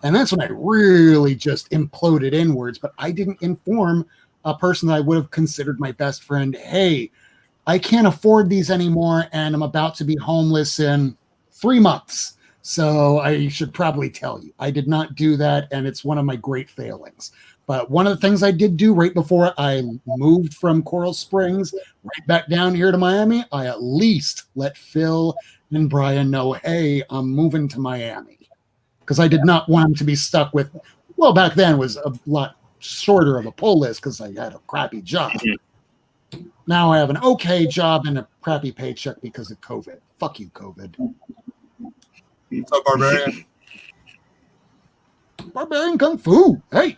And that's when I really just imploded inwards. But I didn't inform a person that I would have considered my best friend, hey, I can't afford these anymore, and I'm about to be homeless in 3 months. So I should probably tell you. I did not do that, and it's one of my great failings. But one of the things I did do right before I moved from Coral Springs right back down here to Miami, I at least let Phil and Brian know, hey, I'm moving to Miami. Because I did not want him to be stuck with, well, back then was a lot shorter of a pull list because I had a crappy job. Now I have an okay job and a crappy paycheck because of COVID. Fuck you, COVID. What's up, Barbarian? Barbarian Kung Fu. Hey.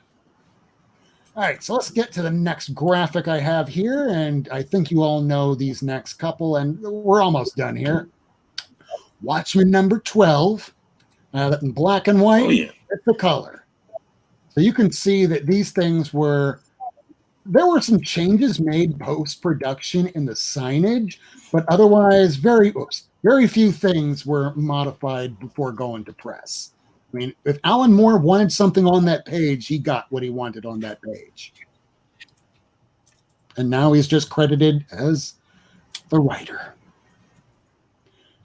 All right, so let's get to the next graphic I have here. And I think you all know these next couple, and we're almost done here. Watchmen number 12. In black and white, it's the color. So you can see that these things there were some changes made post-production in the signage, but otherwise very few things were modified before going to press. I mean, if Alan Moore wanted something on that page, he got what he wanted on that page. And now he's just credited as the writer.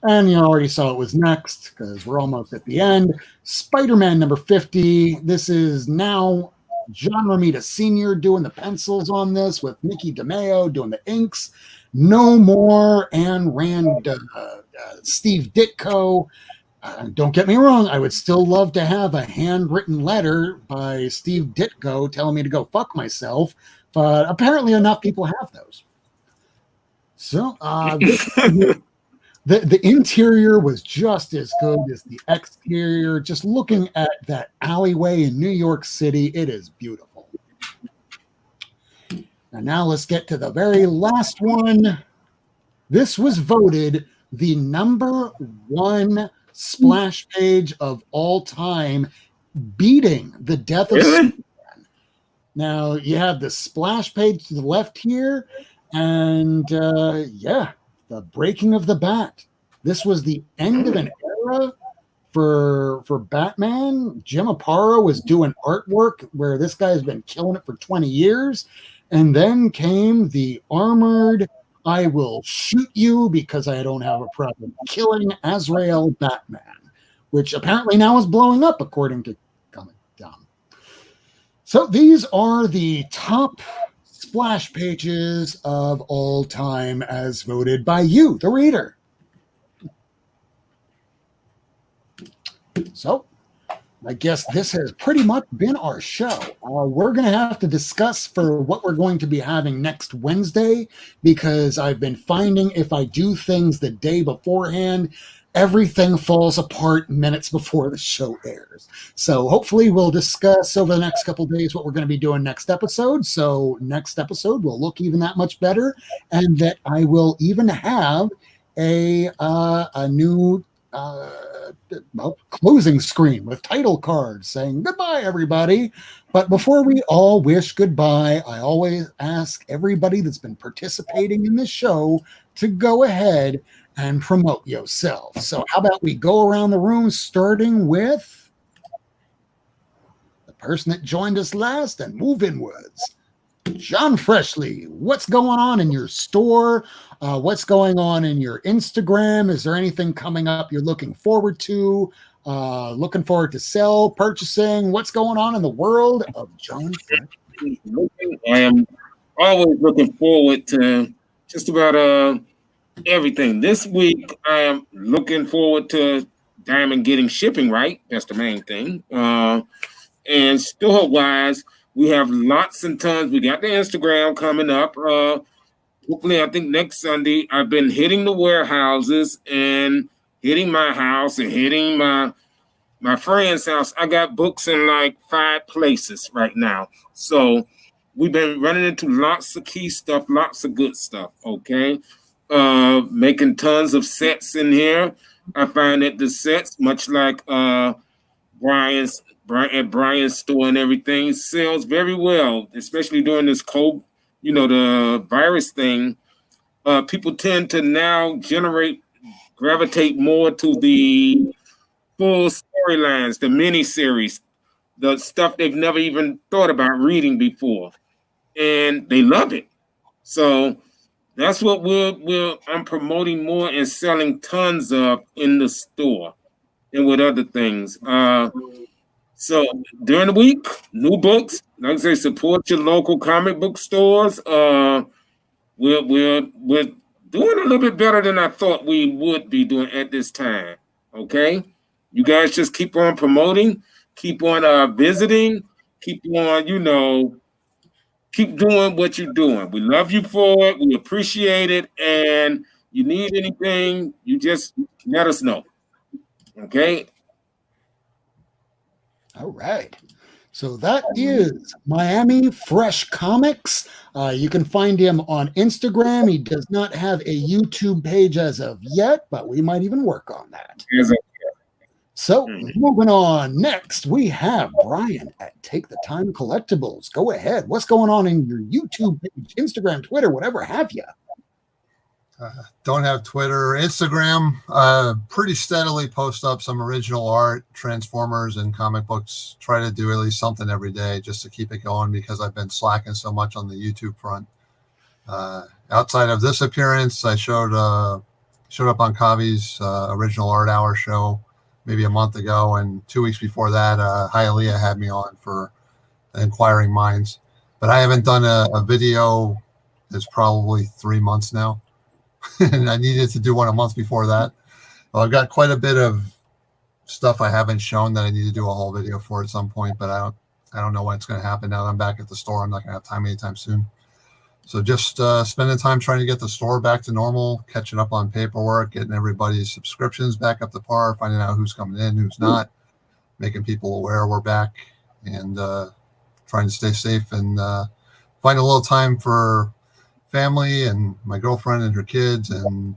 And you already saw it was next because we're almost at the end. Spider-Man number 50. This is now John Romita Sr. doing the pencils on this with Mickey DeMeo doing the inks. No more Ayn Rand, Steve Ditko. Don't get me wrong. I would still love to have a handwritten letter by Steve Ditko telling me to go fuck myself. But apparently enough people have those. So The interior was just as good as the exterior. Just looking at that alleyway in New York City, it is beautiful. And now let's get to the very last one. This was voted the number 1 splash page of all time, beating The Death of Superman. Now, you have the splash page to the left here, and the breaking of the bat. This was the end of an era for Batman. Jim Aparo was doing artwork where this guy's been killing it for 20 years. And then came the armored, I will shoot you because I don't have a problem killing Azrael Batman, which apparently now is blowing up according to Comic Dom. So these are the top splash pages of all time as voted by you, the reader. So I guess this has pretty much been our show. We're going to have to discuss for what we're going to be having next Wednesday, because I've been finding if I do things the day beforehand, everything falls apart minutes before the show airs. So hopefully we'll discuss over the next couple of days what we're going to be doing next episode. So next episode will look even that much better, and that I will even have a new closing screen with title cards saying goodbye, everybody. But before we all wish goodbye, I always ask everybody that's been participating in this show to go ahead and promote yourself. So how about we go around the room, starting with the person that joined us last and move inwards. John Freshley, what's going on in your store? What's going on in your Instagram? Is there anything coming up you're looking forward to? Looking forward to sell, purchasing? What's going on in the world of John Freshley? I am always looking forward to just about everything. This week, I am looking forward to Diamond getting shipping right. That's the main thing. And store-wise, we have lots and tons. We got the Instagram coming up. hopefully, I think next Sunday, I've been hitting the warehouses and hitting my house and hitting my friend's house. I got books in like 5 places right now. So we've been running into lots of key stuff, lots of good stuff, okay? Making tons of sets in here. I find that the sets, much like Brian's store and everything, sells very well, especially during this the virus thing. People tend to now gravitate more to the full storylines, the miniseries, the stuff they've never even thought about reading before, and they love it. So that's what I'm promoting more and selling tons of in the store and with other things. So during the week, new books, like I say, support your local comic book stores. We're doing a little bit better than I thought we would be doing at this time. Okay, you guys just keep on promoting, keep on visiting, keep on, keep doing what you're doing. We love you for it. We appreciate it. And you need anything, you just let us know. Okay. All right. So that is Miami Fresh Comics. You can find him on Instagram. He does not have a YouTube page as of yet, but we might even work on that. So moving on. Next, we have Brian at Take the Time Collectibles. Go ahead. What's going on in your YouTube page, Instagram, Twitter, whatever have you? Don't have Twitter, Instagram. Pretty steadily post up some original art, Transformers, and comic books. Try to do at least something every day just to keep it going because I've been slacking so much on the YouTube front. Outside of this appearance, I showed up on Kavi's original art hour show maybe a month ago, and 2 weeks before that, Hialeah had me on for Inquiring Minds. But I haven't done a video. It's probably 3 months now. And I needed to do one a month before that. Well, I've got quite a bit of stuff I haven't shown that I need to do a whole video for at some point, but I don't know when it's going to happen. Now that I'm back at the store, I'm not going to have time anytime soon. So just spending time trying to get the store back to normal, catching up on paperwork, getting everybody's subscriptions back up to par, finding out who's coming in, who's not, making people aware we're back, and trying to stay safe and find a little time for family and my girlfriend and her kids and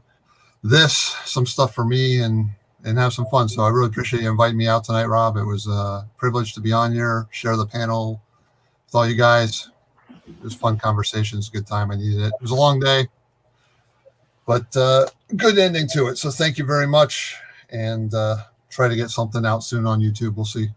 some stuff for me and have some fun. So I really appreciate you inviting me out tonight, Rob. It was a privilege to be on here, share the panel with all you guys. It was fun conversations, good time. I needed it. It was a long day, but good ending to it. So thank you very much, and try to get something out soon on YouTube. We'll see.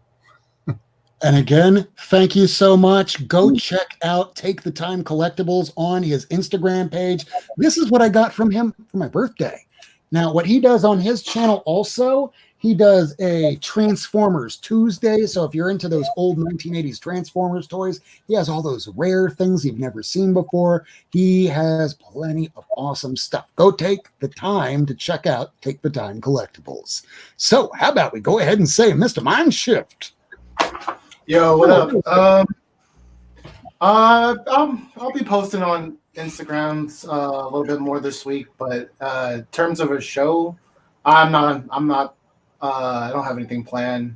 And again, thank you so much. Go check out Take the Time Collectibles on his Instagram page. This is what I got from him for my birthday. Now, what he does on his channel also, he does a Transformers Tuesday. So if you're into those old 1980s Transformers toys, he has all those rare things you've never seen before. He has plenty of awesome stuff. Go take the time to check out Take the Time Collectibles. So how about we go ahead and say, Mr. Mindshift. Yo, what up? I'll be posting on Instagrams a little bit more this week, but in terms of a show, I don't have anything planned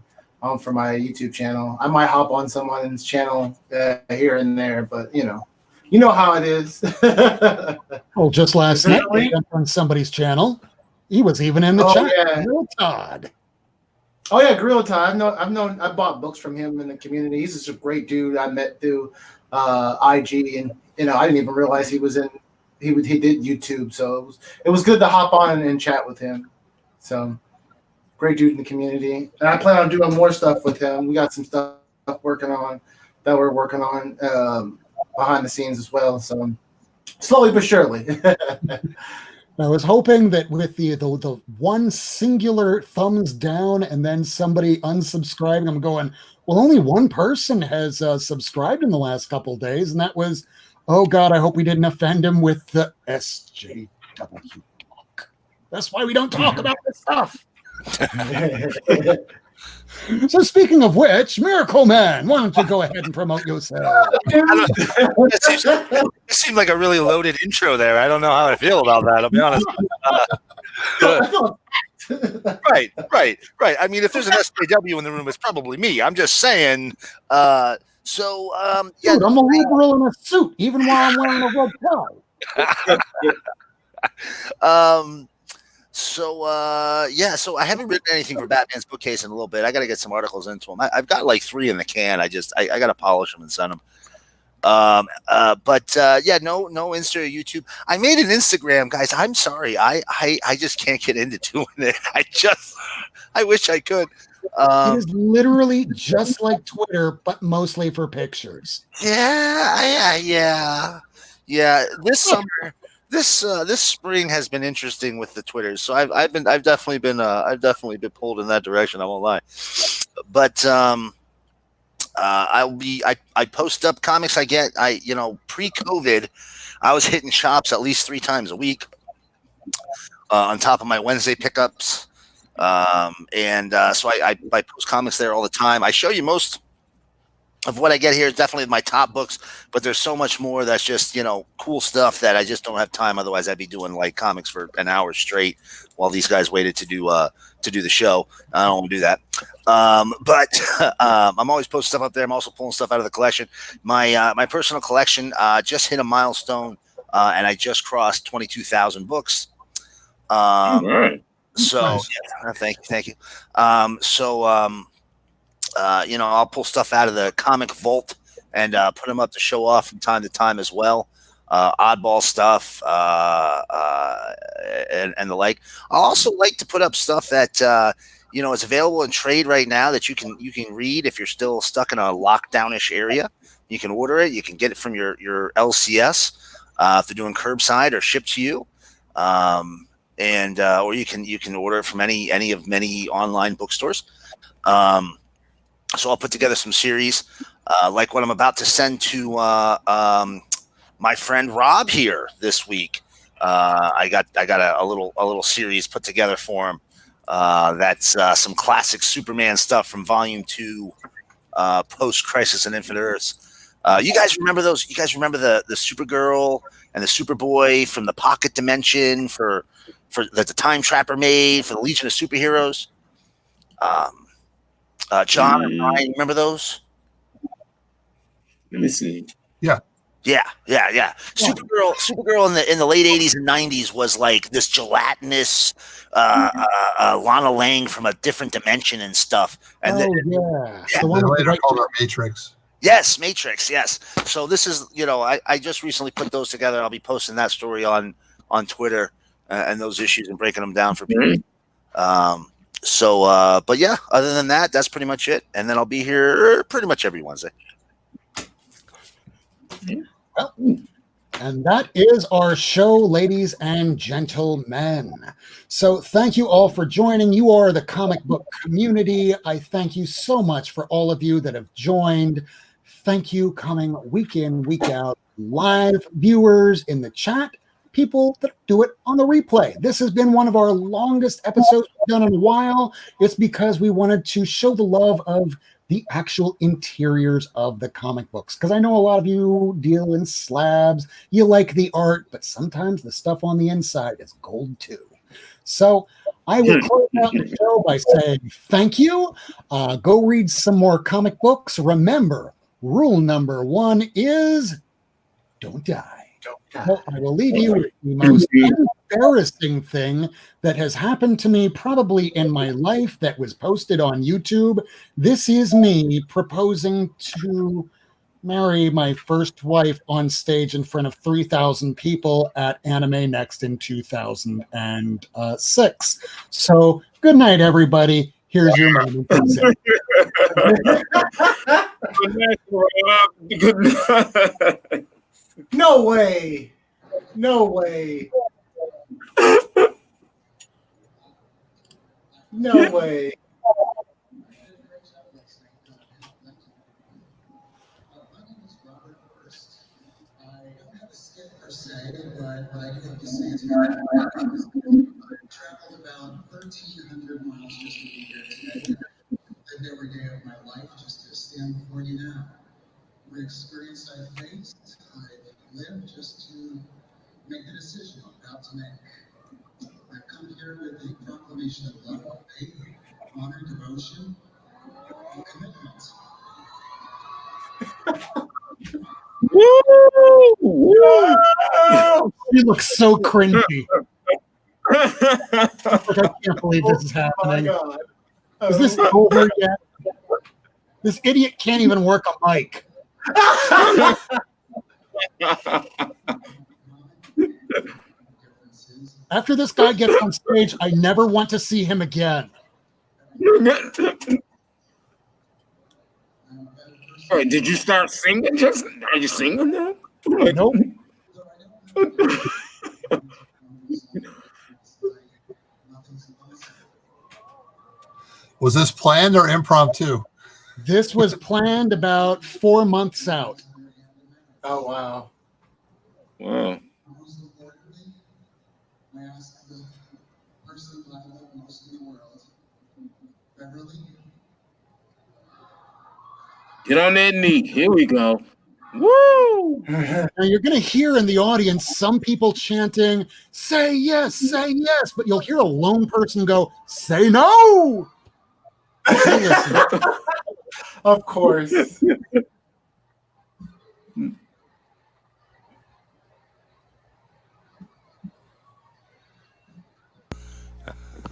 for my YouTube channel. I might hop on someone's channel here and there, but you know how it is. Well, just last night we jumped on somebody's channel. He was even in the chat. Yeah. Real Todd. Oh yeah, Gorilla Todd. I bought books from him in the community. He's just a great dude I met through IG, and I didn't even realize he did YouTube. So it was good to hop on and chat with him. So great dude in the community, and I plan on doing more stuff with him. We got some stuff we're working on behind the scenes as well. So slowly but surely. I was hoping that with the one singular thumbs down and then somebody unsubscribing, I'm going, well, only one person has subscribed in the last couple of days, and that was, oh God, I hope we didn't offend him with the SJW talk. That's why we don't talk about this stuff. So speaking of which, Miracle Man, why don't you go ahead and promote yourself? It seemed like a really loaded intro there. I don't know how I feel about that. I'll be honest. Right. I mean, if there's an SJW in the room, it's probably me. I'm just saying. Yeah. Dude, I'm a liberal in a suit, even while I'm wearing a red tie. So I haven't written anything for Batman's bookcase in a little bit. I got to get some articles into them. I've got like 3 in the can. I got to polish them and send them. No Insta or YouTube. I made an Instagram, guys. I'm sorry. I just can't get into doing it. I wish I could. It is literally just like Twitter, but mostly for pictures. Yeah. This summer, this spring has been interesting with the Twitters. So I've definitely been pulled in that direction. I won't lie, but I post up comics I get. Pre-COVID, I was hitting shops at least 3 times a week, on top of my Wednesday pickups. So I post comics there all the time. I show you most of what I get here is definitely my top books, but there's so much more that's just, cool stuff that I just don't have time. Otherwise I'd be doing like comics for an hour straight while these guys waited to do the show. I don't want to do that. But I'm always posting stuff up there. I'm also pulling stuff out of the collection. My personal collection just hit a milestone, and I just crossed 22,000 books. Right. So Nice. yeah, thank you. I'll pull stuff out of the comic vault and put them up to show off from time to time as well. Oddball stuff and the like. I also like to put up stuff that is available in trade right now that you can read if you're still stuck in a lockdownish area. You can order it. You can get it from your LCS if they're doing curbside or shipped to you. Or you can order it from any of many online bookstores. So I'll put together some series like what I'm about to send to my friend Rob here this week. I got a little series put together for him. That's some classic Superman stuff from Volume 2, post Crisis on Infinite Earths. You guys remember those? You guys remember the Supergirl and the Superboy from the Pocket Dimension for that the Time Trapper made for the Legion of Superheroes? John and Ryan, remember those? Let me see. Yeah. Supergirl in the late 80s and 90s was like this gelatinous Lana Lang from a different dimension and stuff. And The one with the later white called her Matrix. Yes, Matrix. Yes. So this is, I just recently put those together. I'll be posting that story on Twitter and those issues and breaking them down for people. But yeah, other than that, that's pretty much it. And then I'll be here pretty much every Wednesday. Well, and that is our show, ladies and gentlemen. So thank you all for joining. You are the comic book community. I thank you so much for all of you that have joined. Thank you coming week in, week out, live viewers in the chat, people that do it on the replay. This has been one of our longest episodes we've done in a while. It's because we wanted to show the love of the actual interiors of the comic books. Because I know a lot of you deal in slabs, you like the art, but sometimes the stuff on the inside is gold too. So I will close out the show by saying thank you. Go read some more comic books. Remember, rule number 1 is don't die. Well, I will leave you with the most embarrassing thing that has happened to me probably in my life that was posted on YouTube. This is me proposing to marry my first wife on stage in front of 3,000 people at Anime Next in 2006. So good night, everybody. Here's your moment. Good night. No way. No way. No way. Traveled about 1,300 miles just to be here today. day of my life just to stand before you now. What experience I've faced, I've lived just to make the decision I'm about to make. I've come here with a proclamation of love, faith, honor, devotion, and commitment. Woo! Woo! You look so cringy. Like, I can't believe this is Oh my happening. god. Is this over yet? This idiot can't even work a mic. After this guy gets on stage, I never want to see him again. Wait, did you start singing? Just are you singing now? Nope. Was this planned or impromptu? This was planned about 4 months out. Oh wow. Wow. Most importantly, I asked the person that I love most in the world, Beverly. Get on that knee. Here we go. Woo! Now you're going to hear in the audience some people chanting, say yes, but you'll hear a lone person go, say no. Okay, listen. Of course.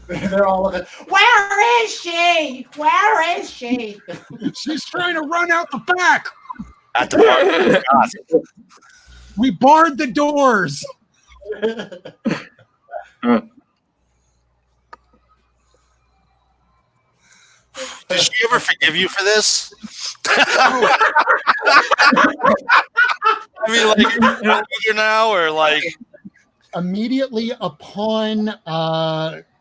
They're all looking. Where is she? Where is she? She's trying to run out the back. At the bar. We barred the doors. Did she ever forgive you for this? I mean, like, you're now, or like, Immediately upon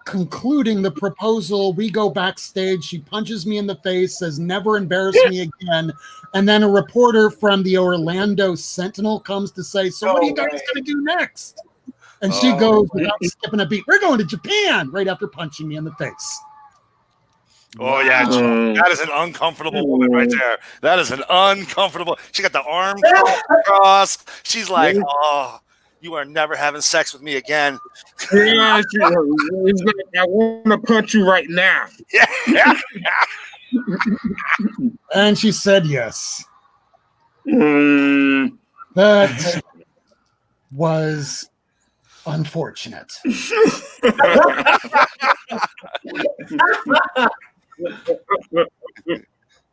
concluding the proposal, we go backstage. She punches me in the face, says, never embarrass me again. And then a reporter from the Orlando Sentinel comes to say, so what are you guys going to do next? And she goes, without skipping a beat, we're going to Japan, right after punching me in the face. oh yeah, that is an uncomfortable woman right there. That is an uncomfortable. She got the arm across. She's like, oh, you are never having sex with me again. Yeah, it's like, I want to punch you right now. Yeah. And she said yes. Mm. That was unfortunate.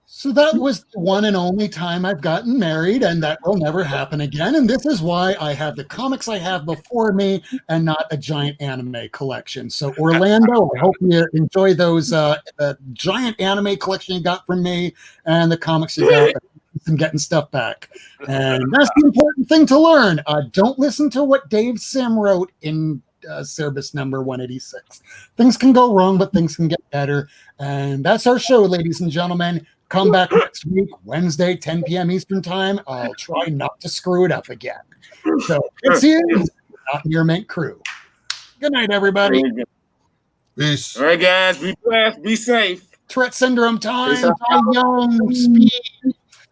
So that was the one and only time I've gotten married, and that will never happen again. And this is why I have the comics I have before me and not a giant anime collection. So Orlando, I hope you enjoy those the giant anime collection you got from me and the comics you got from getting stuff back. And that's the important thing to learn. Don't listen to what Dave Sim wrote in Cerebus number 186. Things can go wrong, but things can get better. And that's our show, ladies and gentlemen. Come back next week, Wednesday, 10 p.m. Eastern Time. I'll try not to screw it up again. So it's you, not your mint crew. Good night, everybody. Peace. All right, guys, be blessed, be safe. Tourette syndrome time. Peace out. Die young. Speed.